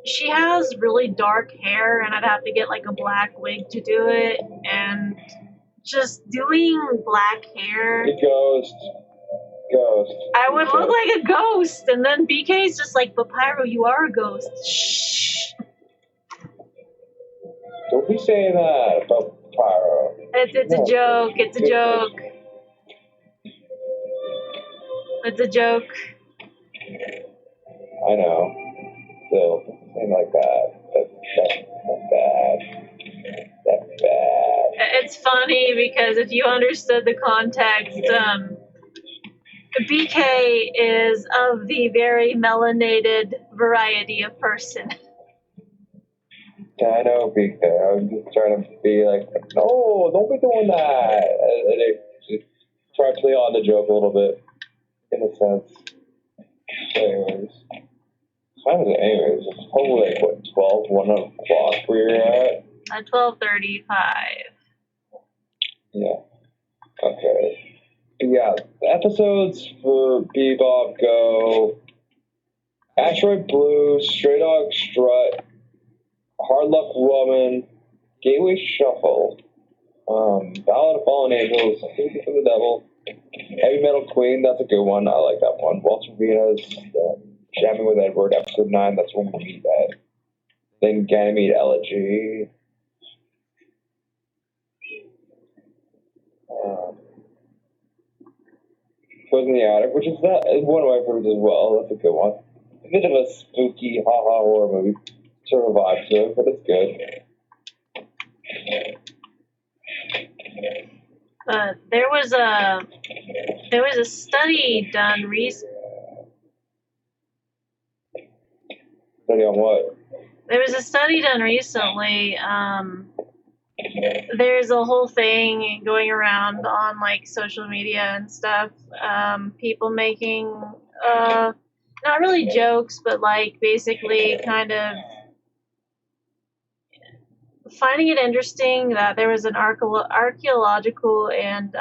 she has really dark hair, and I'd have to get like a black wig to do it, and just doing black hair. Ghost. I would look like a ghost, and then BK's just like, but Pyro, you are a ghost. Shh. Don't be saying that about Pyro. It's a joke. It's a joke. It's a joke. I know. Still, something like that. That's bad. That's bad. It's funny because if you understood the context, BK is of the very melanated variety of person. Yeah, I know, BK. I'm just trying to be like, no, don't be doing that. And they try to play on the joke a little bit, in a sense. Anyways. It's probably like, what, 12, 1 o'clock where you're at? At 12:35. Yeah. Okay. Yeah, episodes for Bebop go Asteroid Blue, Stray Dog Strut, Hard Luck Woman, Gateway Shuffle, Ballad of Fallen Angels, Sympathy for the Devil, Heavy Metal Queen, that's a good one, I like that one. Walter Venus, Jamming with Edward, episode 9, that's when we meet Ed. Then Ganymede Elegy. Goes in the Attic, which is one of my favorites as well. That's a good one. A bit of a spooky, ha-ha horror movie sort of vibe to it, but it's good. There was a study done recently. Study on what? There was a study done recently. There's a whole thing going around on like social media and stuff. People making not really jokes, but like basically kind of finding it interesting that there was an archaeological and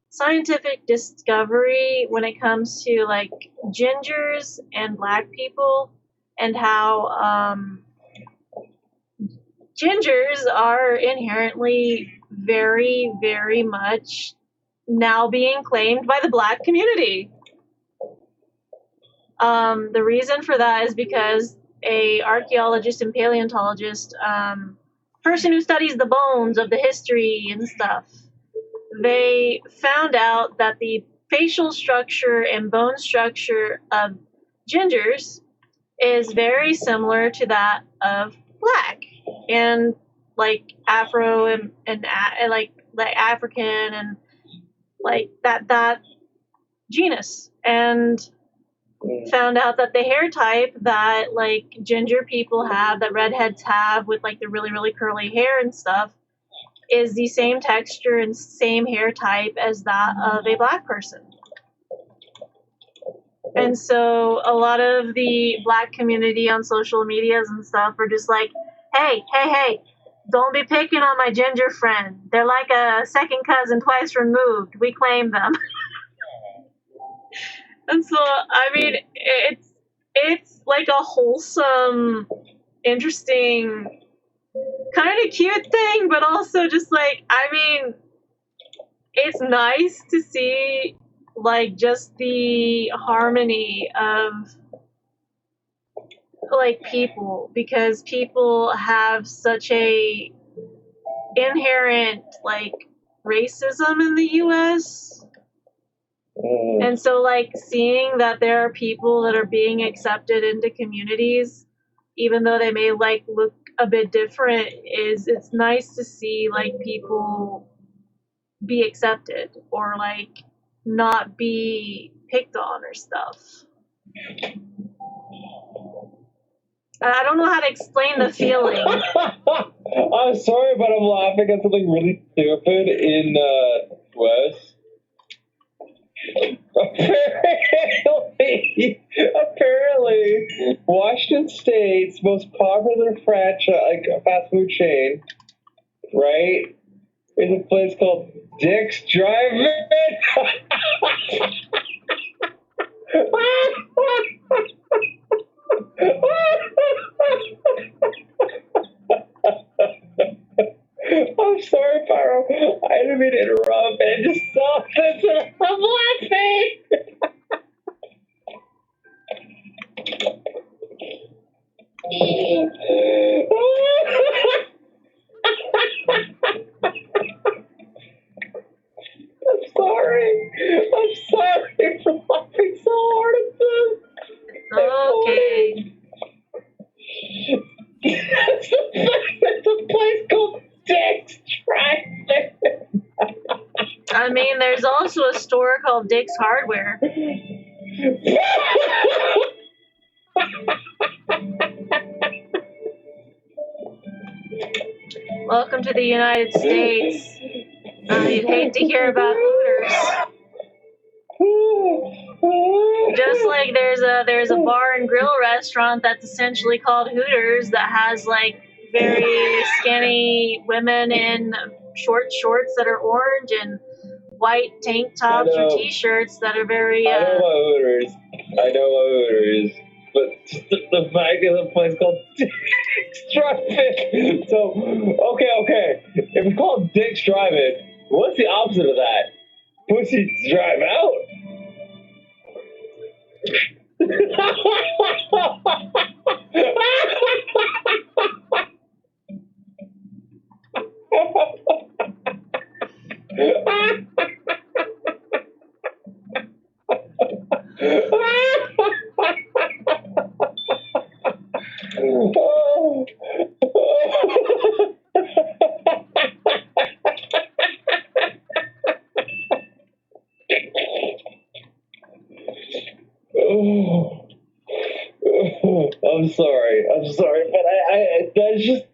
scientific discovery when it comes to like gingers and black people, and how gingers are inherently very, very much now being claimed by the black community. The reason for that is because a archaeologist and paleontologist, person who studies the bones of the history and stuff, they found out that the facial structure and bone structure of gingers is very similar to that of black and like Afro and like African and like that genus, and found out that the hair type that like ginger people have, that redheads have with like the really, really curly hair and stuff, is the same texture and same hair type as that of a black person. And so a lot of the black community on social medias and stuff are just like, hey, don't be picking on my ginger friend. They're like a second cousin twice removed. We claim them. And so, I mean, it's like a wholesome, interesting, kind of cute thing, but also just like, I mean, it's nice to see like just the harmony of like people, because people have such a inherent like racism in the US. And so, like, seeing that there are people that are being accepted into communities, even though they may, like, look a bit different, it's nice to see, like, people be accepted or, like, not be picked on or stuff. I don't know how to explain the feeling. I'm sorry, but I'm laughing at something really stupid in West. Apparently, Washington State's most popular franchise, like fast food chain, right, is a place called Dick's Drive-In. I'm sorry, Pyro. I didn't mean to interrupt. I just saw this and I'm laughing. I'm sorry. I'm sorry for laughing so hard at this. Okay. It's a place called Dick's Drive-In. I mean, there's also a store called Dick's Hardware. Welcome to the United States. You'd hate to hear about Hooters. Just like there's a bar and grill restaurant that's essentially called Hooters that has like very skinny women in short shorts that are orange and white tank tops or t-shirts that are very. I know my Hooters. But just the fact that the place called Dick's Drive-In. So, okay. If it's called Dick's Drive-In, what's the opposite of that? Pussies Drive Out. I'm sorry, but I that's just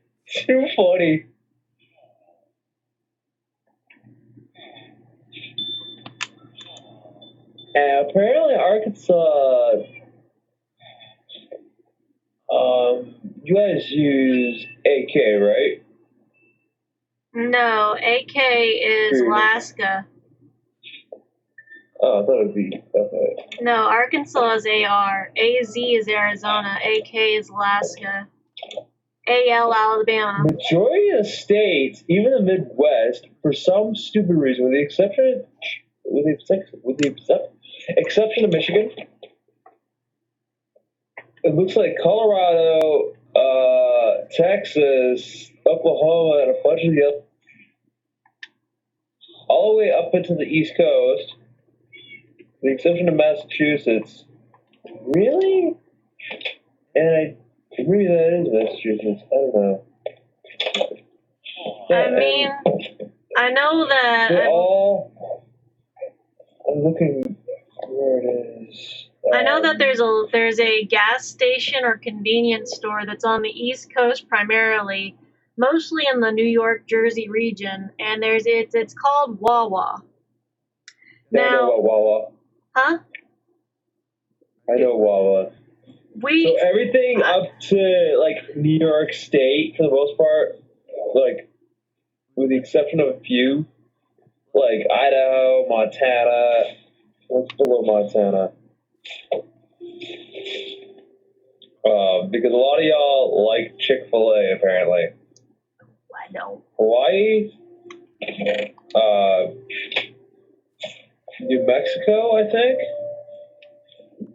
too funny. And apparently Arkansas, you guys use AK, right? No, AK is Alaska. Oh, I thought it would be. Okay. No, Arkansas is AR. AZ is Arizona. AK is Alaska. AL Alabama. Majority of the states, even the Midwest, for some stupid reason, with the exception of Michigan, it looks like Colorado, Texas, Oklahoma, and a bunch of the other, all the way up into the East Coast, with the exception of Massachusetts. Really? And maybe that is Massachusetts. I don't know. I mean, I know that. I'm looking where it is. I know that there's a gas station or convenience store that's on the East Coast primarily, mostly in the New York, Jersey region, and it's called Wawa. Yeah, I know about Wawa. Huh? I know Wawa. So everything up to like New York State, for the most part, like with the exception of a few, like Idaho, Montana. What's below Montana? Because a lot of y'all like Chick-fil-A, apparently. I know. Hawaii, New Mexico, I think.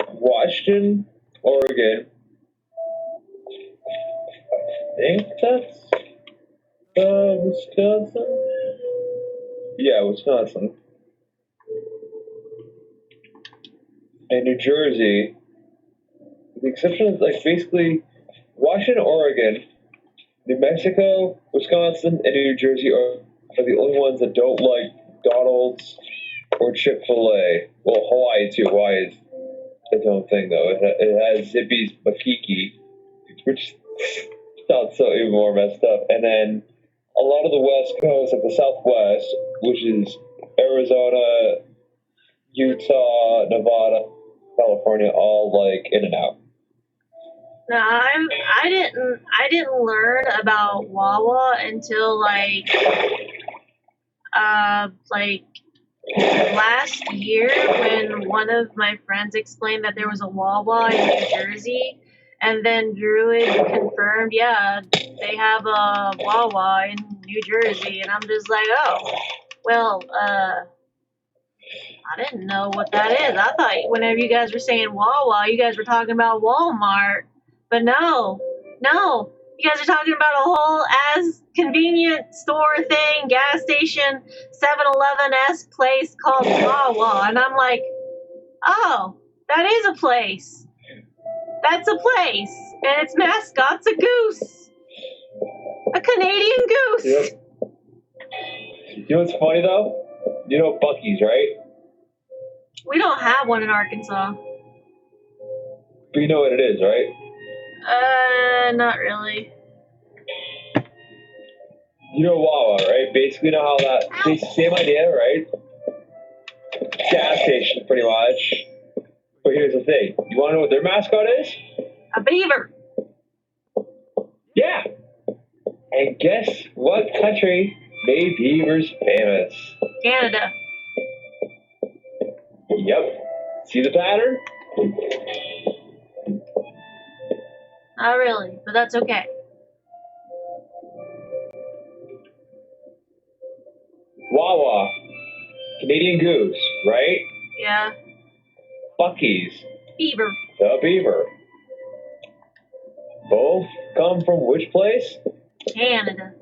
Washington, Oregon. I think that's Wisconsin. Yeah, Wisconsin. And New Jersey, the exception is like basically Washington, Oregon, New Mexico, Wisconsin, and New Jersey are the only ones that don't like McDonald's or Chick-fil-A. Well, Hawaii too. Hawaii is its own thing though. It has Zippy's Makiki, which sounds so even more messed up. And then a lot of the West Coast, like the Southwest, which is Arizona, Utah, Nevada, California, all like In and Out. No, I didn't learn about Wawa until like last year when one of my friends explained that there was a Wawa in New Jersey, and then Druid confirmed, yeah, they have a Wawa in New Jersey, and I'm just like, oh, well, I didn't know what that is. I thought whenever you guys were saying Wawa, you guys were talking about Walmart. But no, you guys are talking about a whole as convenient store thing, gas station, 7-Eleven-esque place called Wawa. And I'm like, oh, that is a place. That's a place. And its mascot's a goose. A Canadian goose. Yep. You know what's funny though? You know Buc-ee's, right? We don't have one in Arkansas. But you know what it is, right? Not really. You know Wawa, right? Basically, you know how that same idea, right? Gas station, pretty much. But here's the thing: you want to know what their mascot is? A beaver. Yeah. And guess what country made beavers famous? Canada. Yep. See the pattern? Not really, but that's okay. Wawa, Canadian goose, right? Yeah. Buc-ee's, Beaver. the beaver. Both come from which place? Canada.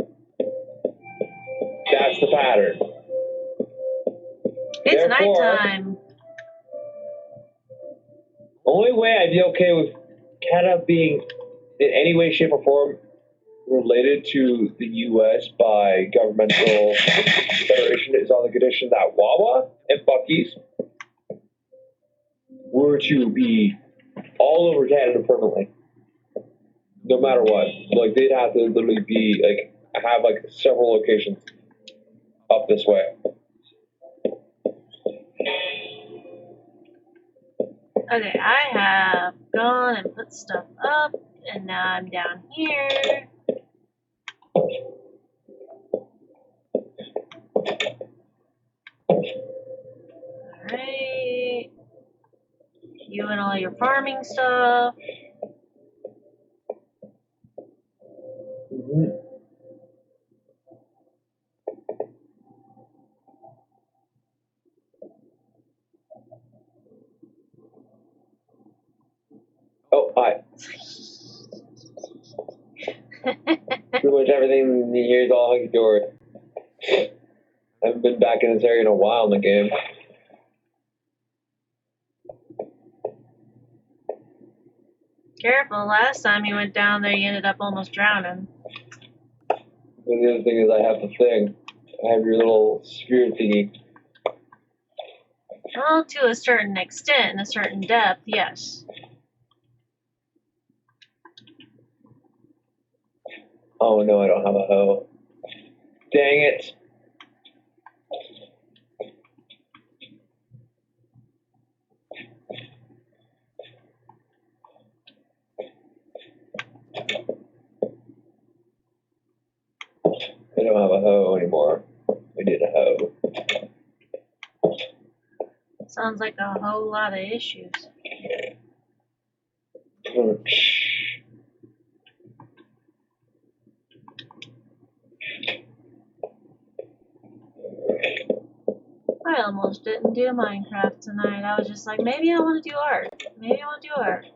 That's the pattern. It's Therefore, nighttime. Only way I'd be okay with Canada being in any way, shape, or form related to the U.S. by governmental federation is on the condition that Wawa and Buc-ee's were to be all over Canada permanently, no matter what. Like they'd have to literally be like have like several locations up this way. Okay, I have gone and put stuff up, and now I'm down here. Alright. You and all your farming stuff. Mm-hmm. Oh, hi. Pretty much everything here is all hunky dory. I haven't been back in this area in a while in the game. Careful, last time you went down there, you ended up almost drowning. But the other thing is I have the thing. I have your little spirit thingy. Well, to a certain extent and a certain depth, yes. Oh no, I don't have a hoe. Dang it. I don't have a hoe anymore. We need a hoe. Sounds like a whole lot of issues. I almost didn't do Minecraft tonight. I was just like, maybe I want to do art. Maybe I want to do art.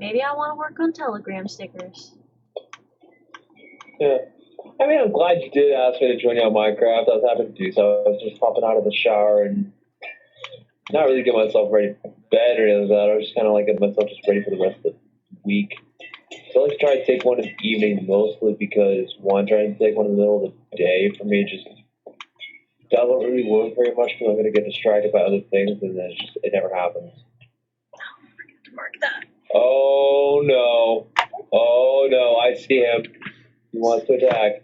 Maybe I want to work on Telegram stickers. Yeah. I mean, I'm glad you did ask me to join you on Minecraft. I was happy to do so. I was just popping out of the shower and not really getting myself ready for bed or anything like that. I was just kind of like getting myself just ready for the rest of the week. So let's try to take one in the evening mostly because, one, trying to take one in the middle of the day for me just doesn't really work very much because I'm going to get distracted by other things and then it never happens. I forgot to mark that. Oh no. Oh no, I see him. He wants to attack.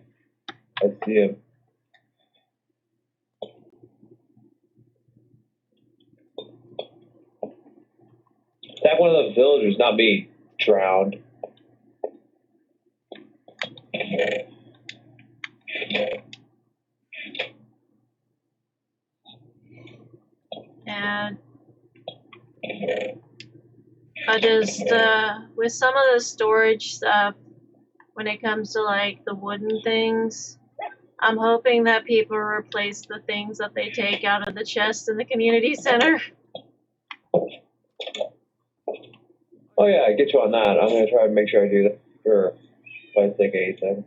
I see him. Attack one of the villagers, not me. Drowned. And I just, with some of the storage stuff, when it comes to like the wooden things, I'm hoping that people replace the things that they take out of the chest in the community center. Oh yeah, I get you on that. I'm going to try to make sure I do that for if I take anything.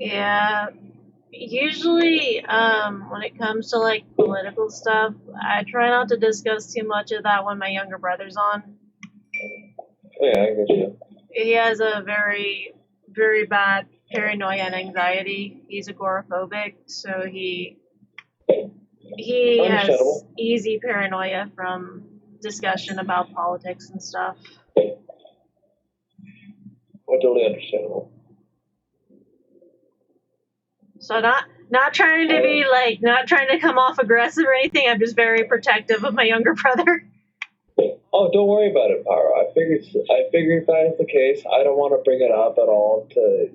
Yeah, usually, when it comes to like political stuff, I try not to discuss too much of that when my younger brother's on. Oh yeah, I get you. He has a very, very bad paranoia and anxiety. He's agoraphobic, so he has Understandable. easy paranoia from discussion about politics and stuff. Totally understandable. So not trying to be like, not trying to come off aggressive or anything. I'm just very protective of my younger brother. Oh, don't worry about it, Pyro. I figured if that is the case, I don't want to bring it up at all to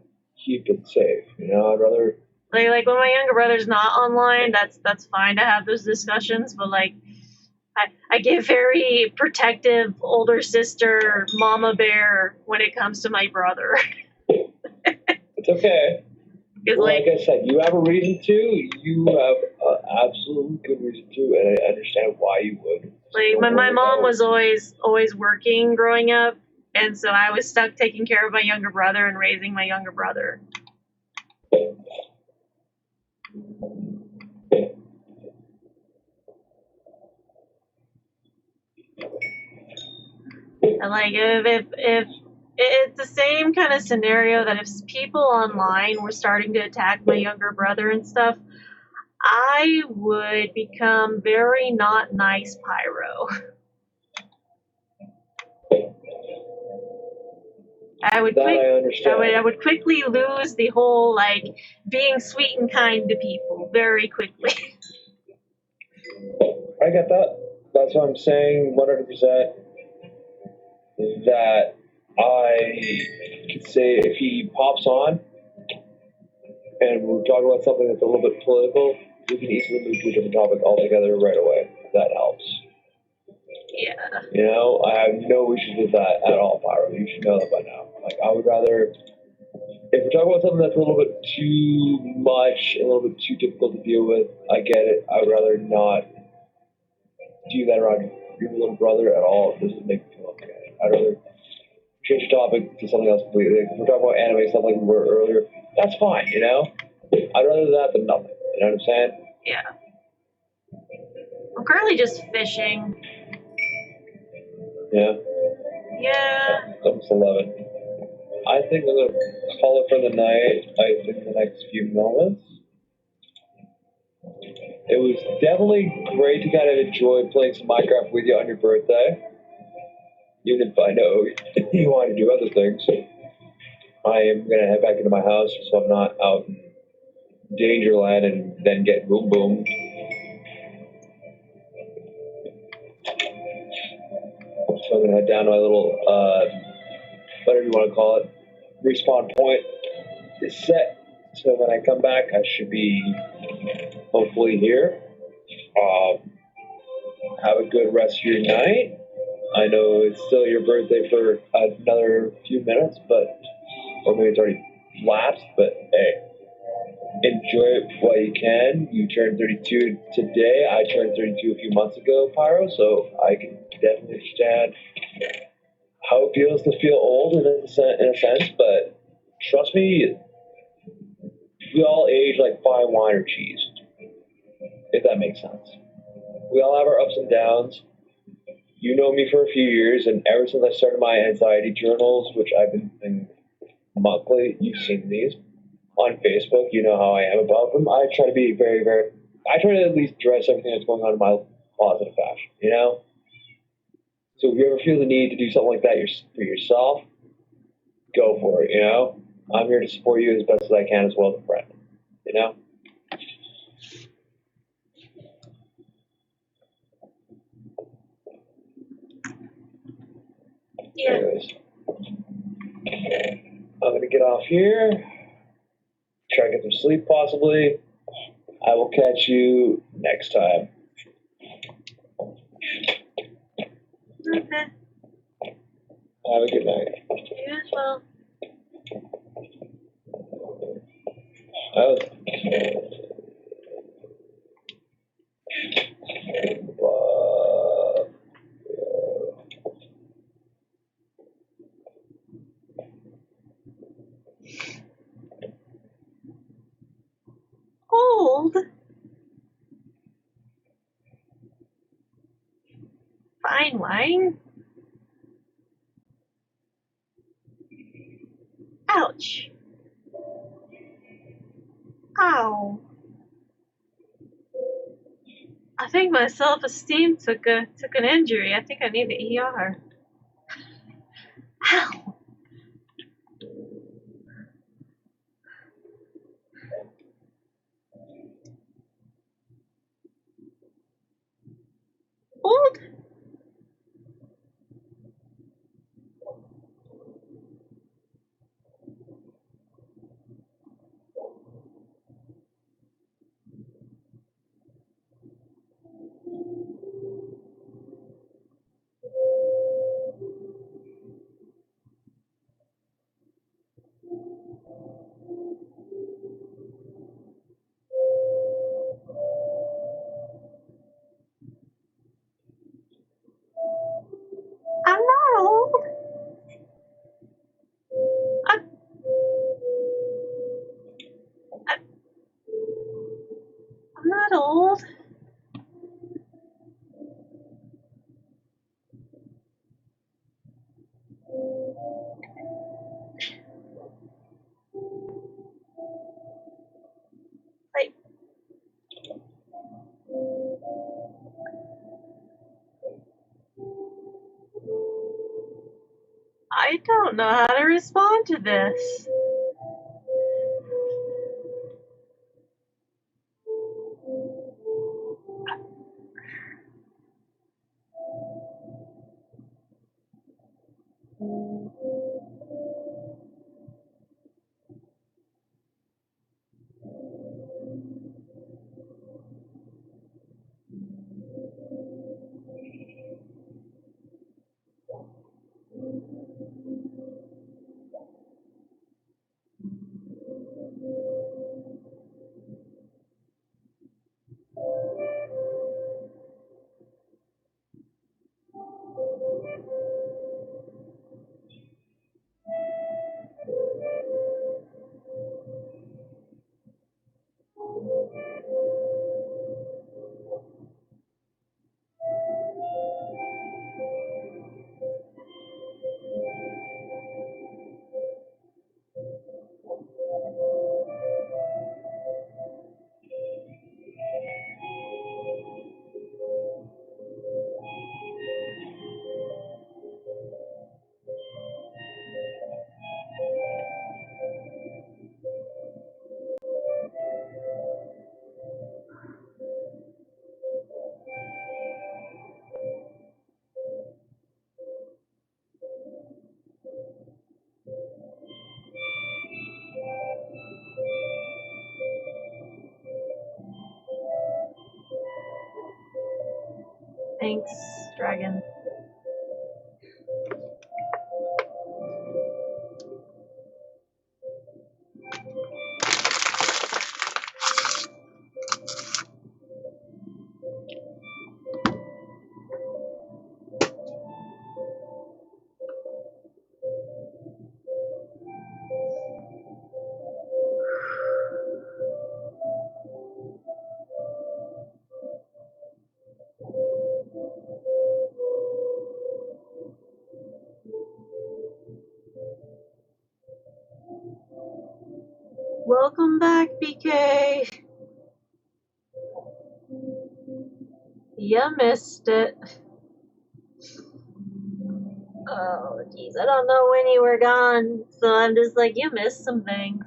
keep it safe. You know, I'd rather. Like when my younger brother's not online, that's fine to have those discussions. But like, I get very protective older sister, mama bear when it comes to my brother. It's okay. It's Well, like I said, you have a reason to. You have absolutely good reason to, and I understand why you would. Like my mom was always working growing up, and so I was stuck taking care of my younger brother and raising my younger brother. And like if it's the same kind of scenario that if people online were starting to attack my younger brother and stuff, I would become very not nice Pyro. I would That I understand. I would quickly lose the whole like being sweet and kind to people very quickly. I get that. That's what I'm saying 100%. That I could say if he pops on and we're talking about something that's a little bit political, we can easily move to a different topic altogether right away. That helps. Yeah. You know, I have no issues with that at all, Pyro. You should know that by now. Like, I would rather, if we're talking about something that's a little bit too much, a little bit too difficult to deal with, I get it. I would rather not do that around your little brother at all. It doesn't make me feel okay. I'd rather change the topic to something else completely. Like, if we're talking about anime stuff like we were earlier, that's fine, you know? I'd rather that than nothing. You know what I'm saying? Yeah. I'm currently just fishing. Yeah. Yeah. It's almost 11. I think I'm going to call it for the night, I think, in the next few moments. It was definitely great to kind of enjoy playing some Minecraft with you on your birthday. Even if I know you want to do other things. I am going to head back into my house so I'm not out in Dangerland and then get boom boom. So I'm going to head down to my little, whatever you want to call it, respawn point is set. So when I come back, I should be hopefully here. Have a good rest of your night. I know it's still your birthday for another few minutes, but or maybe it's already lapsed. But hey, enjoy it while you can. You turned 32 today. I turned 32 a few months ago, Pyro. So I can definitely understand how it feels to feel old in a sense. But trust me, we all age like fine wine or cheese, if that makes sense. We all have our ups and downs. You know me for a few years, and ever since I started my anxiety journals, which I've been doing monthly, you've seen these on Facebook. You know how I am about them. I try to be I try to at least address everything that's going on in my positive fashion, you know? So if you ever feel the need to do something like that for yourself, go for it, you know? I'm here to support you as best as I can as well as a friend, you know? Yeah. Anyways, I'm going to get off here, try to get some sleep possibly. I will catch you next time. Okay. Have a good night. You as well. That was... Old? Fine wine? Ouch. Ow. I think my self-esteem took an injury. I think I need the ER. Ow. Old? I don't know how to respond to this. Thanks, Dragon. Welcome back, BK. You missed it. Oh, jeez. I don't know when you were gone, so I'm just like, you missed some things.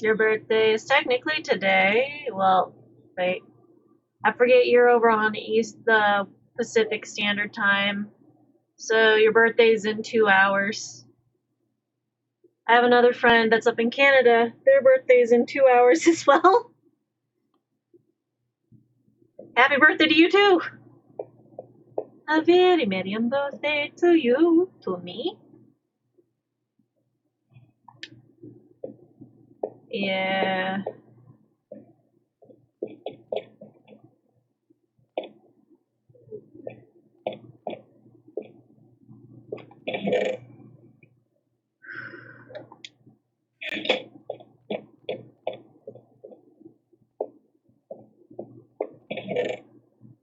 Your birthday is technically today. Well, wait. I forget you're over on the Pacific Standard Time. So your birthday's in 2 hours. I have another friend that's up in Canada. Their birthday's in 2 hours as well. Happy birthday to you too. A very merry birthday to you, to me. Yeah.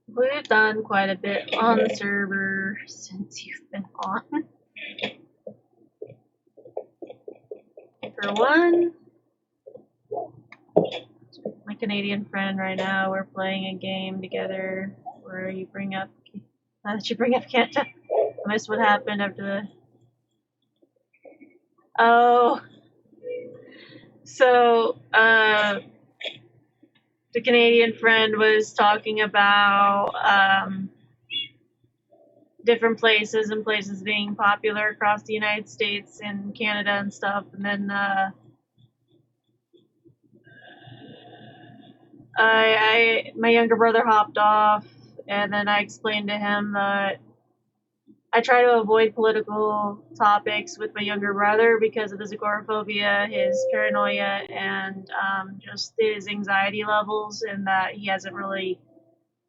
We've done quite a bit on the server since you've been on. For one, my Canadian friend right now, we're playing a game together where you bring up, now that you bring up Canada, I missed what happened after the, oh, so, the Canadian friend was talking about, different places and places being popular across the United States and Canada and stuff, and then, my younger brother hopped off, and then I explained to him that I try to avoid political topics with my younger brother because of his agoraphobia, his paranoia, and just his anxiety levels, and that he hasn't really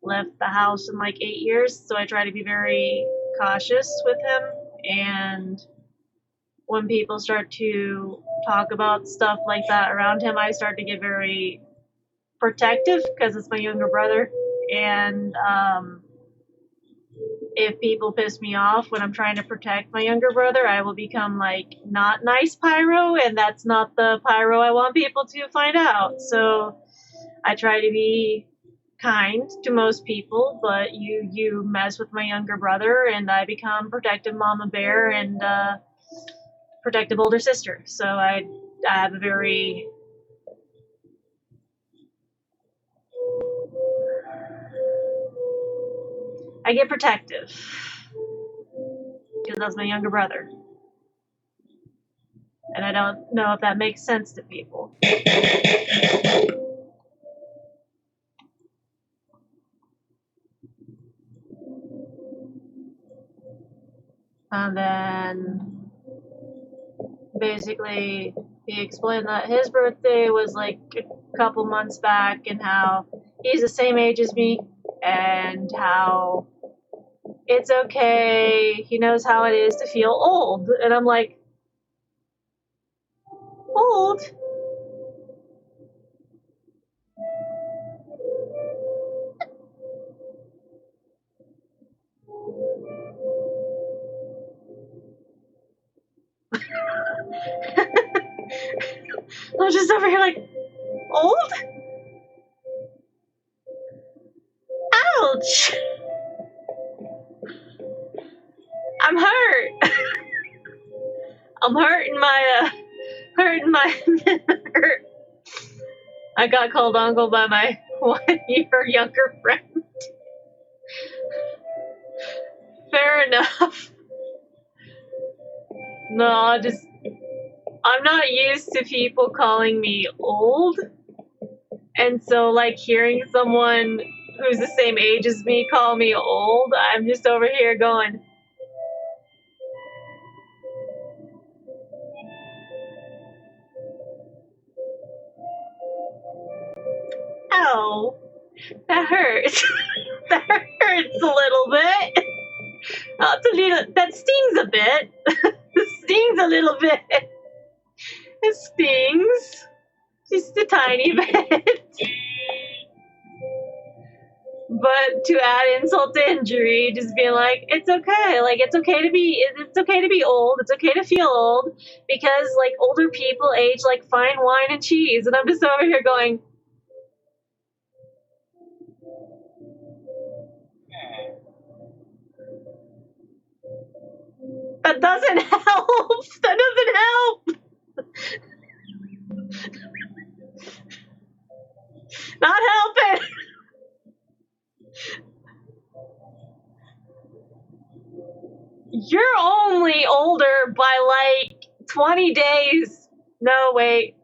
left the house in like 8 years, so I try to be very cautious with him. And when people start to talk about stuff like that around him, I start to get very protective because it's my younger brother. And if people piss me off when I'm trying to protect my younger brother, I will become like not nice pyro, and that's not the pyro I want people to find out. So I try to be kind to most people, but you mess with my younger brother and I become protective mama bear and protective older sister. So I have a very I get protective because that's my younger brother. And I don't know if that makes sense to people. And then basically he explained that his birthday was like a couple months back and how he's the same age as me and how it's okay. He knows how it is to feel old. And I'm like, old? I'm just over here like, old? Ouch! I'm hurt. I'm hurting my hurt. I got called uncle by my 1 year younger friend. Fair enough. No, I'm not used to people calling me old. And so, like, hearing someone who's the same age as me call me old, I'm just over here going, ow, that hurts. That hurts a little bit. That stings a bit. It stings a little bit. It stings. Just a tiny bit. But to add insult to injury, just being like, it's okay. Like, it's okay to be old. It's okay to feel old because, like, older people age like fine wine and cheese. And I'm just over here going, that doesn't help. That doesn't help. Not helping. You're only older by like 20 days. No, wait.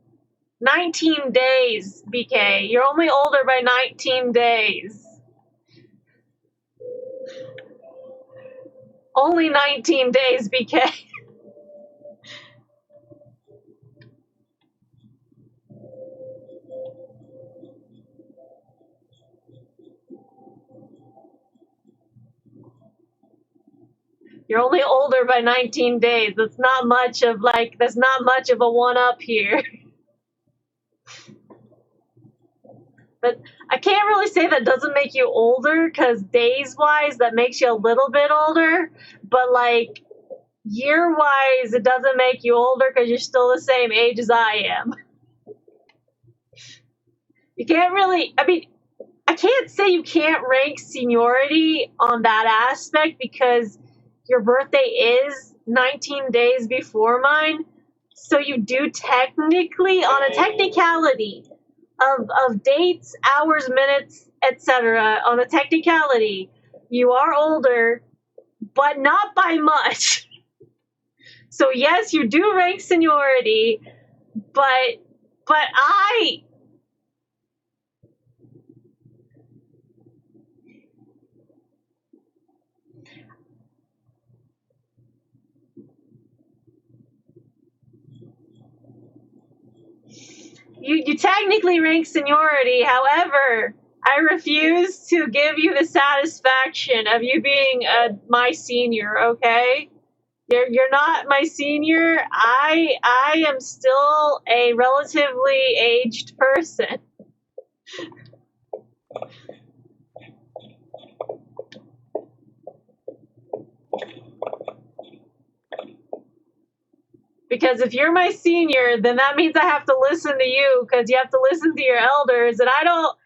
19 days, BK. You're only older by 19 days. Only 19 days, BK. You're only older by 19 days. That's not much of a one-up here. But I can't really say that doesn't make you older, because days-wise, that makes you a little bit older. But, like, year-wise, it doesn't make you older because you're still the same age as I am. You can't really, I can't say you can't rank seniority on that aspect because your birthday is 19 days before mine. So you do technically, on a technicality of dates, hours, minutes, etc., on a technicality, you are older, but not by much. So yes, you do rank seniority, but you technically rank seniority. However, I refuse to give you the satisfaction of you being my senior, okay? You're not my senior. I am still a relatively aged person. Because if you're my senior, then that means I have to listen to you because you have to listen to your elders, and I don't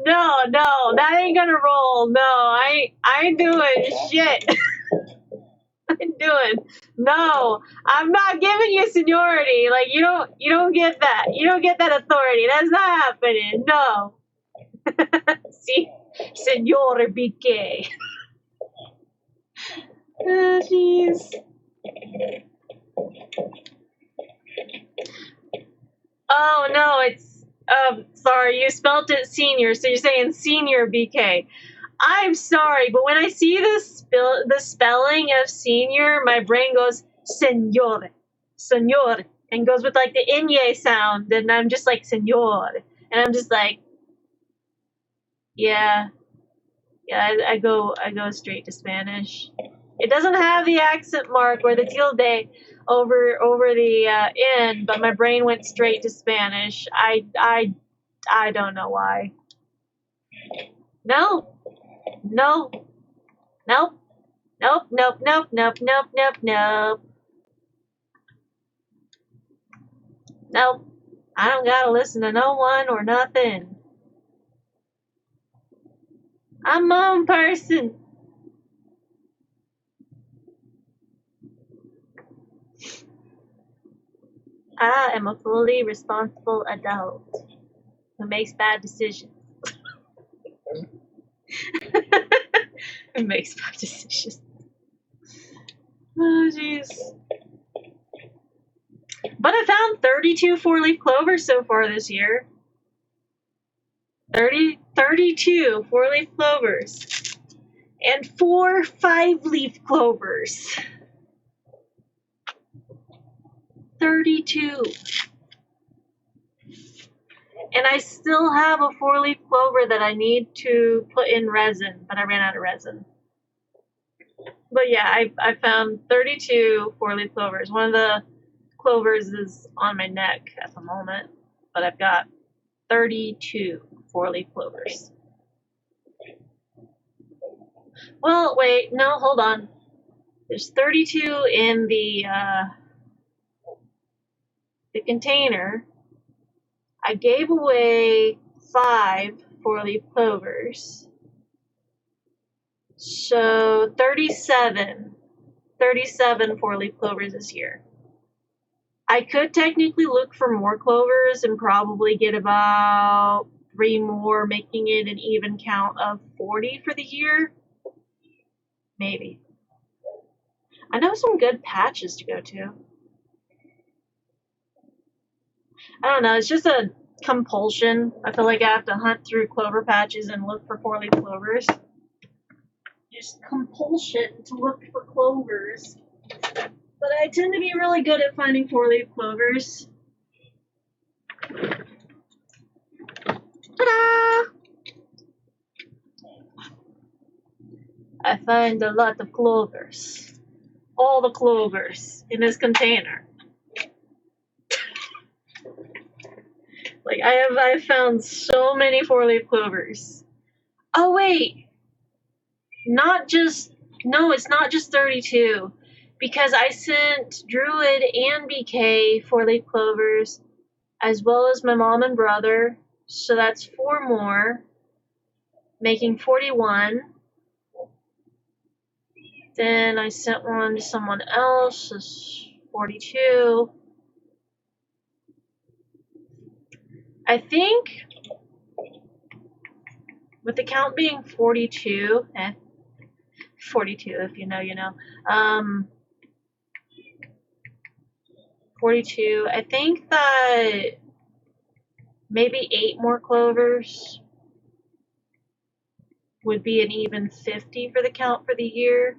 know. No, that ain't gonna roll. No, I ain't doing shit. No, I'm not giving you seniority. Like you don't get that. You don't get that authority. That's not happening. No. See, Senor BK. Oh, jeez. Oh no, it's sorry, you spelt it senior, so you're saying senior BK. I'm sorry, but when I see the spelling of senior, my brain goes senor, and goes with like the inye sound, and I'm just like senor, and I'm just like, yeah, I go straight to Spanish. It doesn't have the accent mark or the tilde over the N, but my brain went straight to Spanish. I don't know why. No. Nope. Nope. I don't gotta listen to no one or nothing. I'm my own person. I am a fully responsible adult who makes bad decisions. Who makes bad decisions. Oh, jeez. But I found 32 four-leaf clovers so far this year. 32 four-leaf clovers. And 4 5-leaf clovers. 32. And I still have a 4-leaf clover that I need to put in resin, but I ran out of resin. But yeah, I found 32 4-leaf clovers. One of the clovers is on my neck at the moment, but I've got 32 4-leaf clovers. Well, wait, no, hold on. There's 32 in the container. I gave away 5 4-leaf clovers. So 37 4-leaf clovers this year. I could technically look for more clovers and probably get about 3 more, making it an even count of 40 for the year. Maybe. I know some good patches to go to. I don't know, it's just a compulsion. I feel like I have to hunt through clover patches and look for 4-leaf clovers. Just compulsion to look for clovers. But I tend to be really good at finding 4-leaf clovers. Ta-da! I find a lot of clovers. All the clovers in this container. Like I've found so many 4-leaf clovers. Oh wait. It's not just 32. Because I sent Druid and BK 4-leaf clovers, as well as my mom and brother. So that's 4 more, making 41. Then I sent one to someone else, that's 42. I think, with the count being 42, 42 if you know, you know. 42, I think that maybe 8 more clovers would be an even 50 for the count for the year.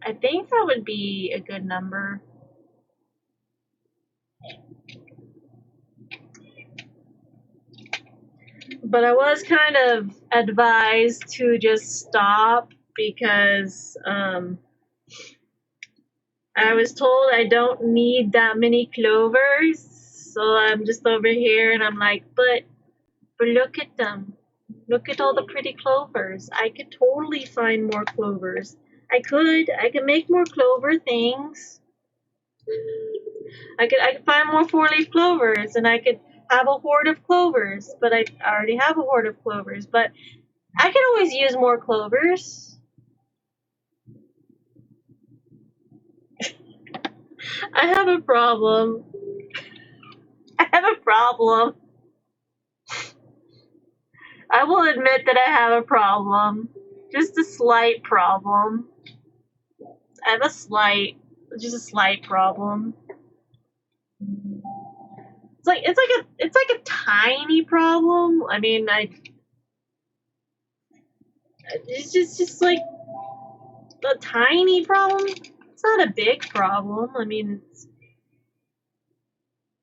I think that would be a good number. But I was kind of advised to just stop because I was told I don't need that many clovers. So I'm just over here and I'm like, but look at them. Look at all the pretty clovers. I could totally find more clovers. I could make more clover things. I could find more 4-leaf clovers and I could have a hoard of clovers, but I already have a hoard of clovers, but I could always use more clovers. I have a problem. I will admit that I have a problem. Just a slight problem. I have just a slight problem. It's like a tiny problem. I mean, it's just like a tiny problem. It's not a big problem. I mean,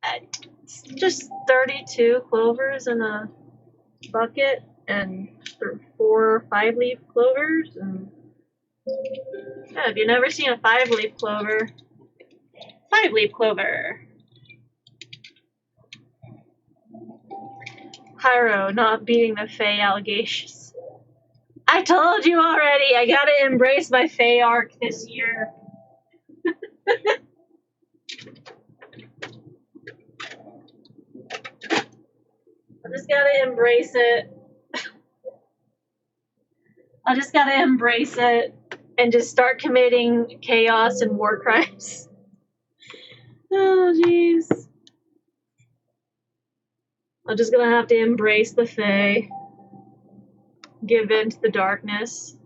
it's just 32 clovers in a bucket and 4 5-leaf clovers. And yeah, if you've never seen a 5-leaf clover, 5-leaf clover. Pyro not beating the Fae allegations. I told you already, I gotta embrace my Fae arc this year. I just gotta embrace it. I just gotta embrace it and just start committing chaos and war crimes. Oh, jeez. I'm just gonna have to embrace the Fae. Give in to the darkness.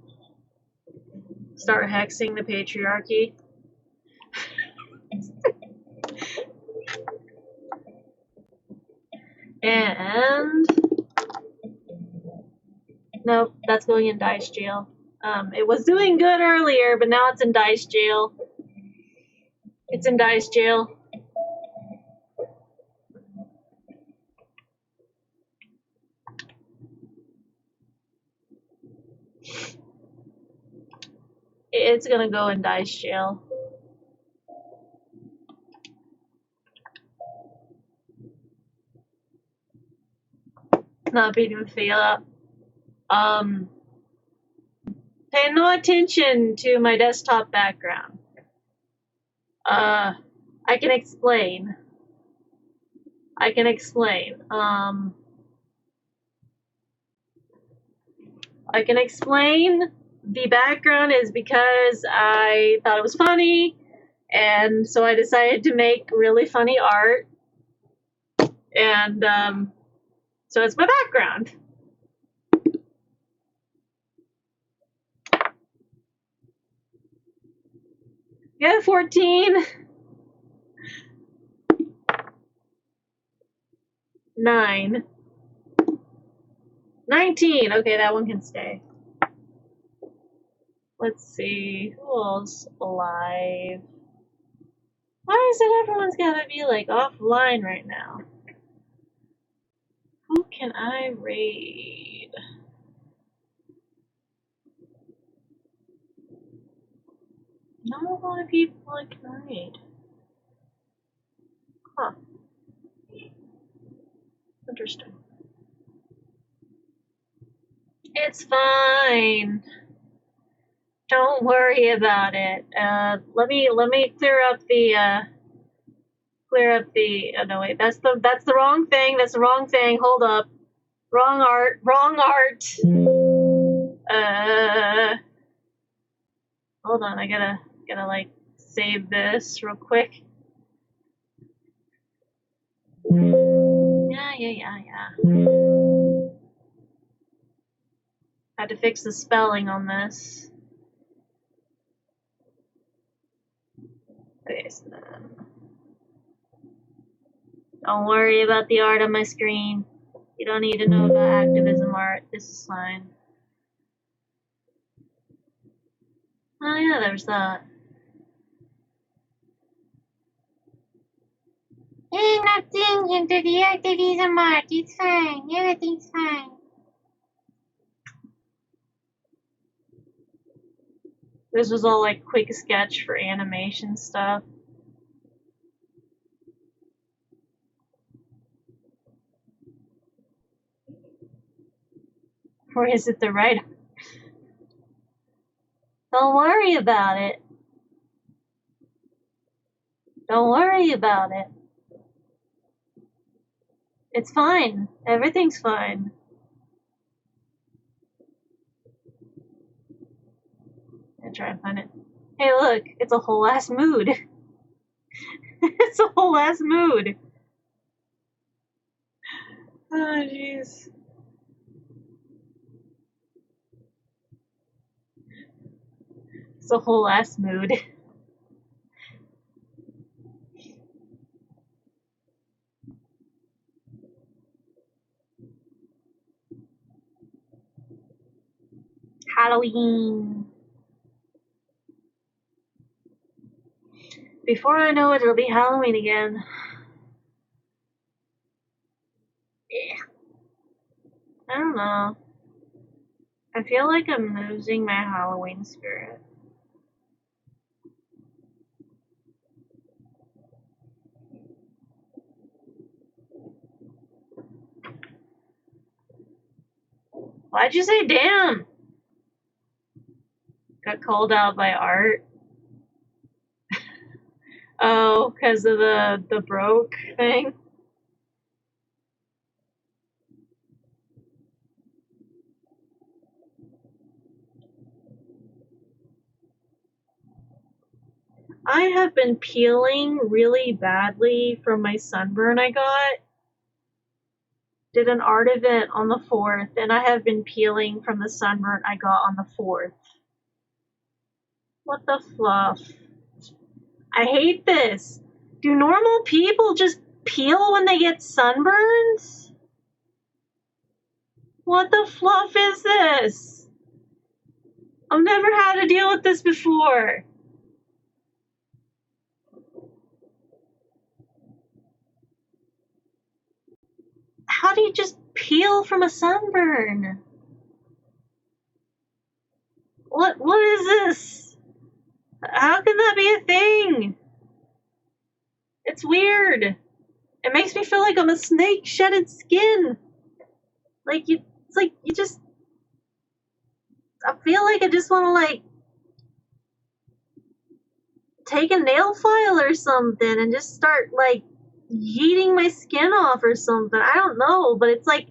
Start hexing the patriarchy. And nope, that's going in dice jail. It was doing good earlier, but now it's in dice jail. It's in dice jail. It's gonna go in dice jail. Not beating the fail up. Pay no attention to my desktop background. I can explain. I can explain. The background is because I thought it was funny, and so I decided to make really funny art. And so it's my background. Yeah, 14. 9. 19. Okay, that one can stay. Let's see. Who else alive? Why is it everyone's gotta be like offline right now? Who can I raid? Not a lot of people I can raid. Huh. Interesting. It's fine. Don't worry about it. Let me clear up the oh no wait, that's the wrong thing. That's the wrong thing. Hold up. Wrong art. Hold on, I gotta like save this real quick. Yeah. Had to fix the spelling on this. Okay, so then don't worry about the art on my screen. You don't need to know about activism art. This is fine. Oh yeah, there's that. Hey, nothing. into the activism mark. It's fine. Everything's fine. This was all like quick sketch for animation stuff. Or is it the right? Don't worry about it. Don't worry about it. It's fine. Everything's fine. I try and find it. Hey, look, it's a whole ass mood. It's a whole ass mood. Oh, jeez. It's a whole ass mood. Halloween. Before I know it, it'll be Halloween again. Yeah. I don't know. I feel like I'm losing my Halloween spirit. Why'd you say damn? Got called out by Art. Oh, because of the broke thing? I have been peeling really badly from my sunburn I got. Did an art event on the 4th, and I have been peeling from the sunburn I got on the 4th. What the fluff? I hate this. Do normal people just peel when they get sunburns? What the fluff is this? I've never had to deal with this before. How do you just peel from a sunburn? What is this? How can that be a thing? It's weird. It makes me feel like I'm a snake shedded skin. It's like you just, I feel like I just want to like take a nail file or something and just start like yeeting my skin off or something. I don't know, but it's like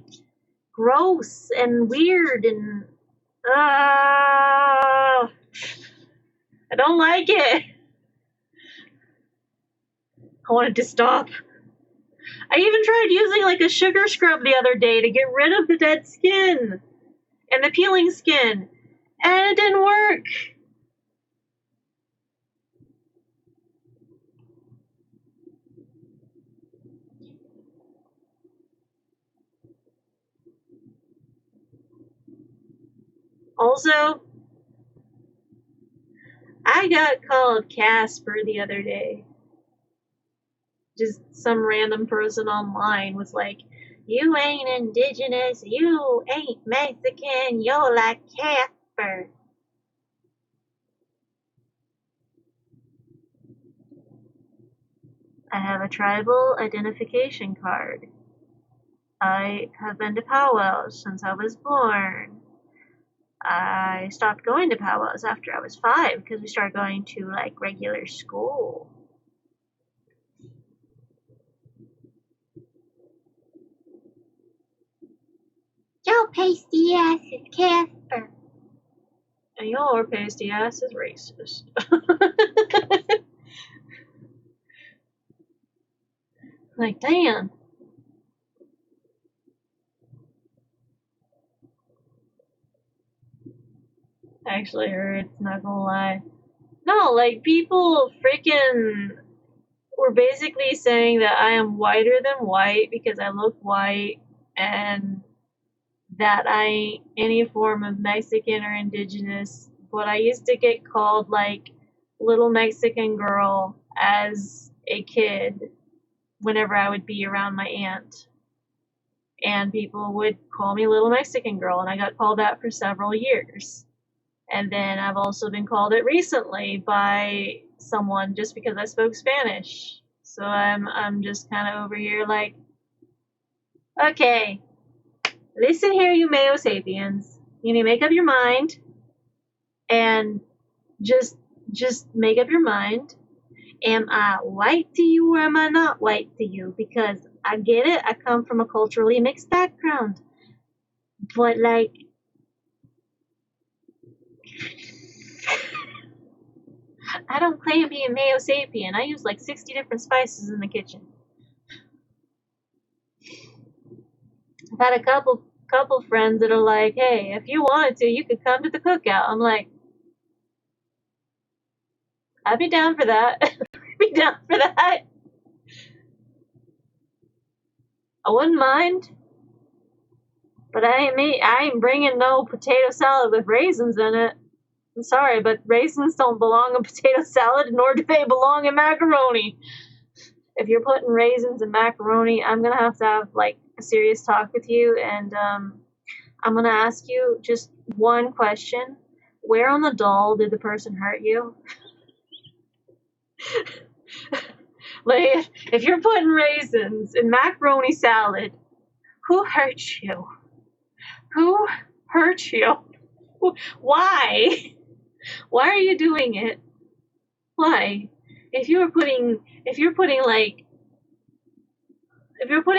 gross and weird and I don't like it. I want it to stop. I even tried using like a sugar scrub the other day to get rid of the dead skin and the peeling skin, and it didn't work. Also, I got called Casper the other day. Just some random person online was like, "You ain't indigenous, you ain't Mexican, you're like Casper." I have a tribal identification card. I have been to powwows since I was born. I stopped going to powwows after I was 5 because we started going to like regular school. Your pasty ass is Casper. And your pasty ass is racist. Like, damn. I actually heard, not gonna lie. No, like, people freaking were basically saying that I am whiter than white because I look white and that I ain't any form of Mexican or indigenous, but I used to get called like little Mexican girl as a kid. whenever I would be around my aunt. And people would call me Little Mexican Girl, and I got called that for several years. And then I've also been called it recently by someone just because I spoke Spanish. So I'm just kind of over here like, okay, listen here, you Mayo Sapiens. You need to make up your mind, and just make up your mind. Am I white to you or am I not white to you? Because I get it, I come from a culturally mixed background. But like, I don't claim being Mayo Sapien. I use like 60 different spices in the kitchen. I've had a couple friends that are like, hey, if you wanted to, you could come to the cookout. I'm like, I'd be down for that. I'd be down for that. I wouldn't mind. But I ain't bringing no potato salad with raisins in it. I'm sorry, but raisins don't belong in potato salad, nor do they belong in macaroni. If you're putting raisins in macaroni, I'm gonna have like a serious talk with you, and I'm gonna ask you just one question. Where on the doll did the person hurt you? Like, if you're putting raisins in macaroni salad, who hurt you? Who hurt you? Why? Why are you doing it? Why? If you're putting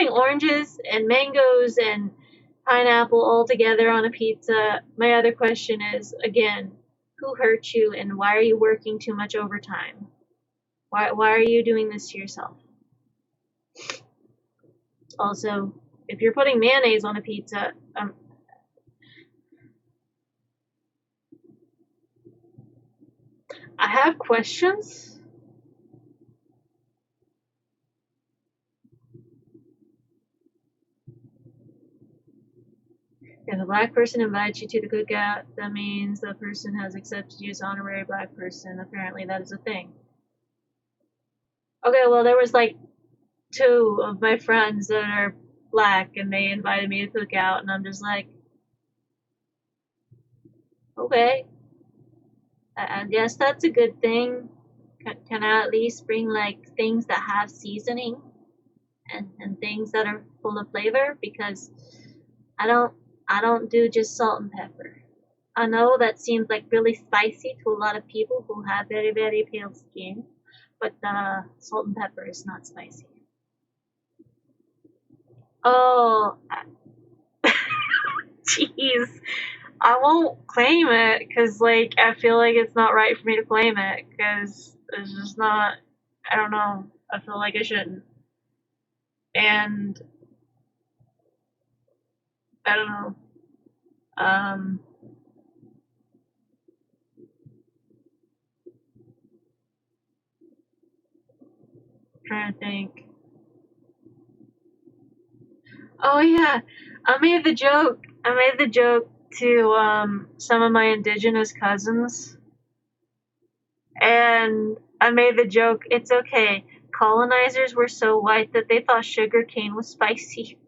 oranges and mangoes and pineapple all together on a pizza, my other question is, again, who hurt you and why are you working too much overtime? Why are you doing this to yourself? Also, if you're putting mayonnaise on a pizza, I have questions. If a black person invites you to the cookout, that means the person has accepted you as honorary black person. Apparently that is a thing. Okay, well, there was like 2 of my friends that are black, and they invited me to cookout, and I'm just like, okay, I guess that's a good thing. Can I at least bring like things that have seasoning and things that are full of flavor? Because I don't do just salt and pepper. I know that seems like really spicy to a lot of people who have very, very pale skin, but salt and pepper is not spicy. Oh, jeez. I won't claim it because, like, I feel like it's not right for me to claim it because it's just not, I don't know. I feel like I shouldn't. And I don't know. Trying to think. Oh yeah, I made the joke to some of my indigenous cousins, and I made the joke, it's okay. Colonizers were so white that they thought sugar cane was spicy.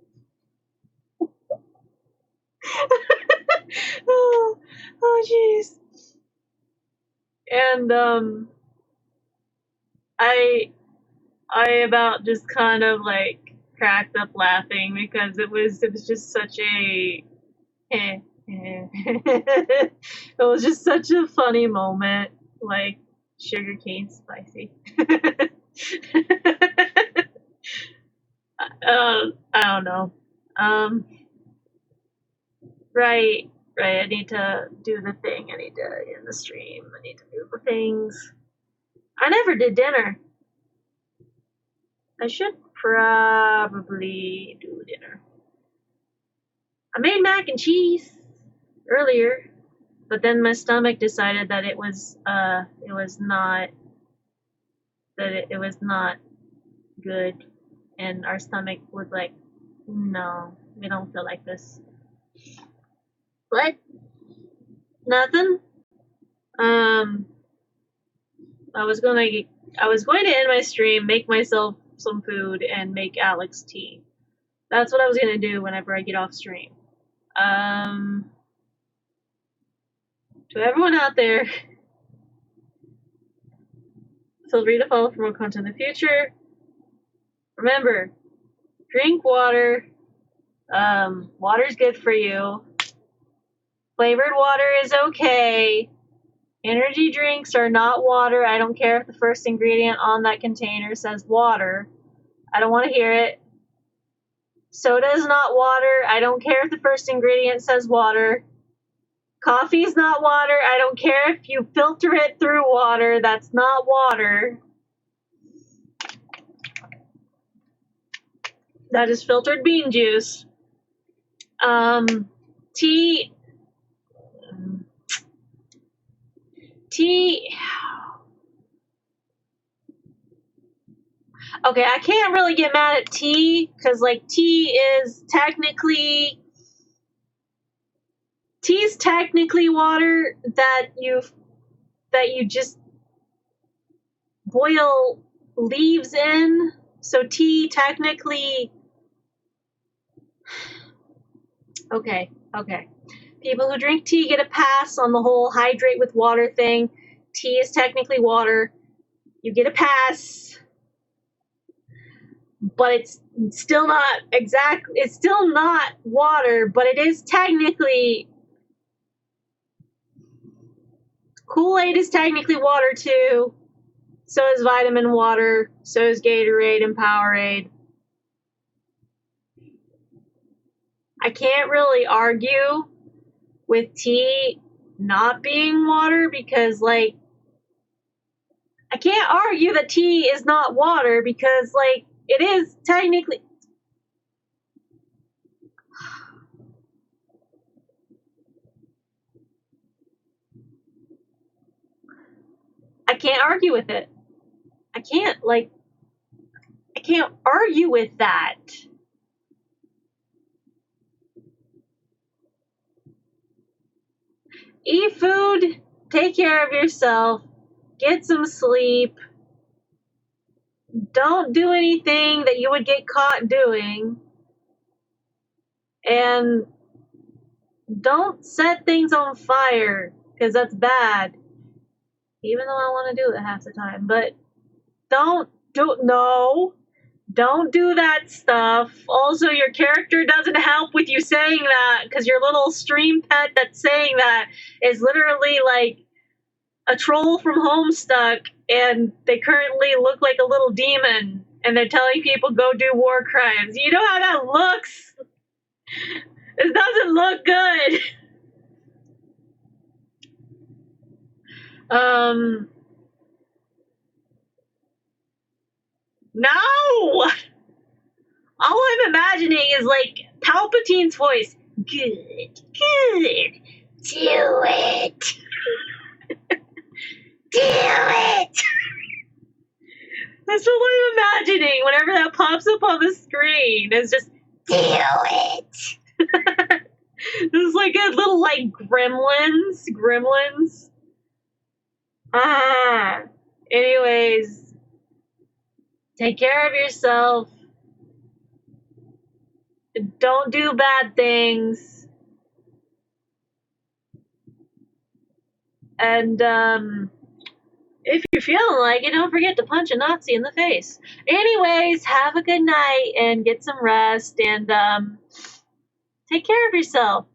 oh jeez. And I about just kind of like cracked up laughing because it was just such a it was just such a funny moment, like sugar cane spicy. I don't know. Right. I need to do the thing. I need to end the stream. I need to do the things. I never did dinner. I should probably do dinner. I made mac and cheese earlier, but then my stomach decided that it was not good, and our stomach was like, no, we don't feel like this. What? Nothing. I was going to end my stream, make myself some food and make Alex tea. That's what I was gonna do whenever I get off stream. To everyone out there, feel free to follow for more content in the future. Remember, drink water. Water's good for you. Flavored water is okay. Energy drinks are not water. I don't care if the first ingredient on that container says water. I don't want to hear it. Soda is not water. I don't care if the first ingredient says water. Coffee is not water. I don't care if you filter it through water. That's not water. That is filtered bean juice. Tea. Okay, I can't really get mad at tea because, like, tea's technically water that you just boil leaves in. So tea technically. Okay. People who drink tea get a pass on the whole hydrate with water thing. Tea is technically water. You get a pass. But it's still not it's still not water, but it is technically. Kool-Aid is technically water too. So is vitamin water. So is Gatorade and Powerade. I can't really argue with tea not being water because, like, I can't argue that tea is not water because, like, it is technically. I can't argue with it. I can't argue with that. Eat food, take care of yourself, get some sleep. Don't do anything that you would get caught doing. And don't set things on fire, because that's bad. Even though I want to do it half the time. But don't do that stuff. Also, your character doesn't help with you saying that, because your little stream pet that's saying that is literally like a troll from Homestuck, and they currently look like a little demon, and they're telling people go do war crimes. You know how that looks? It doesn't look good. No! All I'm imagining is, like, Palpatine's voice. Good. Do it. Do it. That's what I'm imagining whenever that pops up on the screen. It's just, do it. It's like a little, like, gremlins. Anyways, take care of yourself. Don't do bad things. And, if you're feeling like it, don't forget to punch a Nazi in the face. Anyways, have a good night and get some rest and, take care of yourself.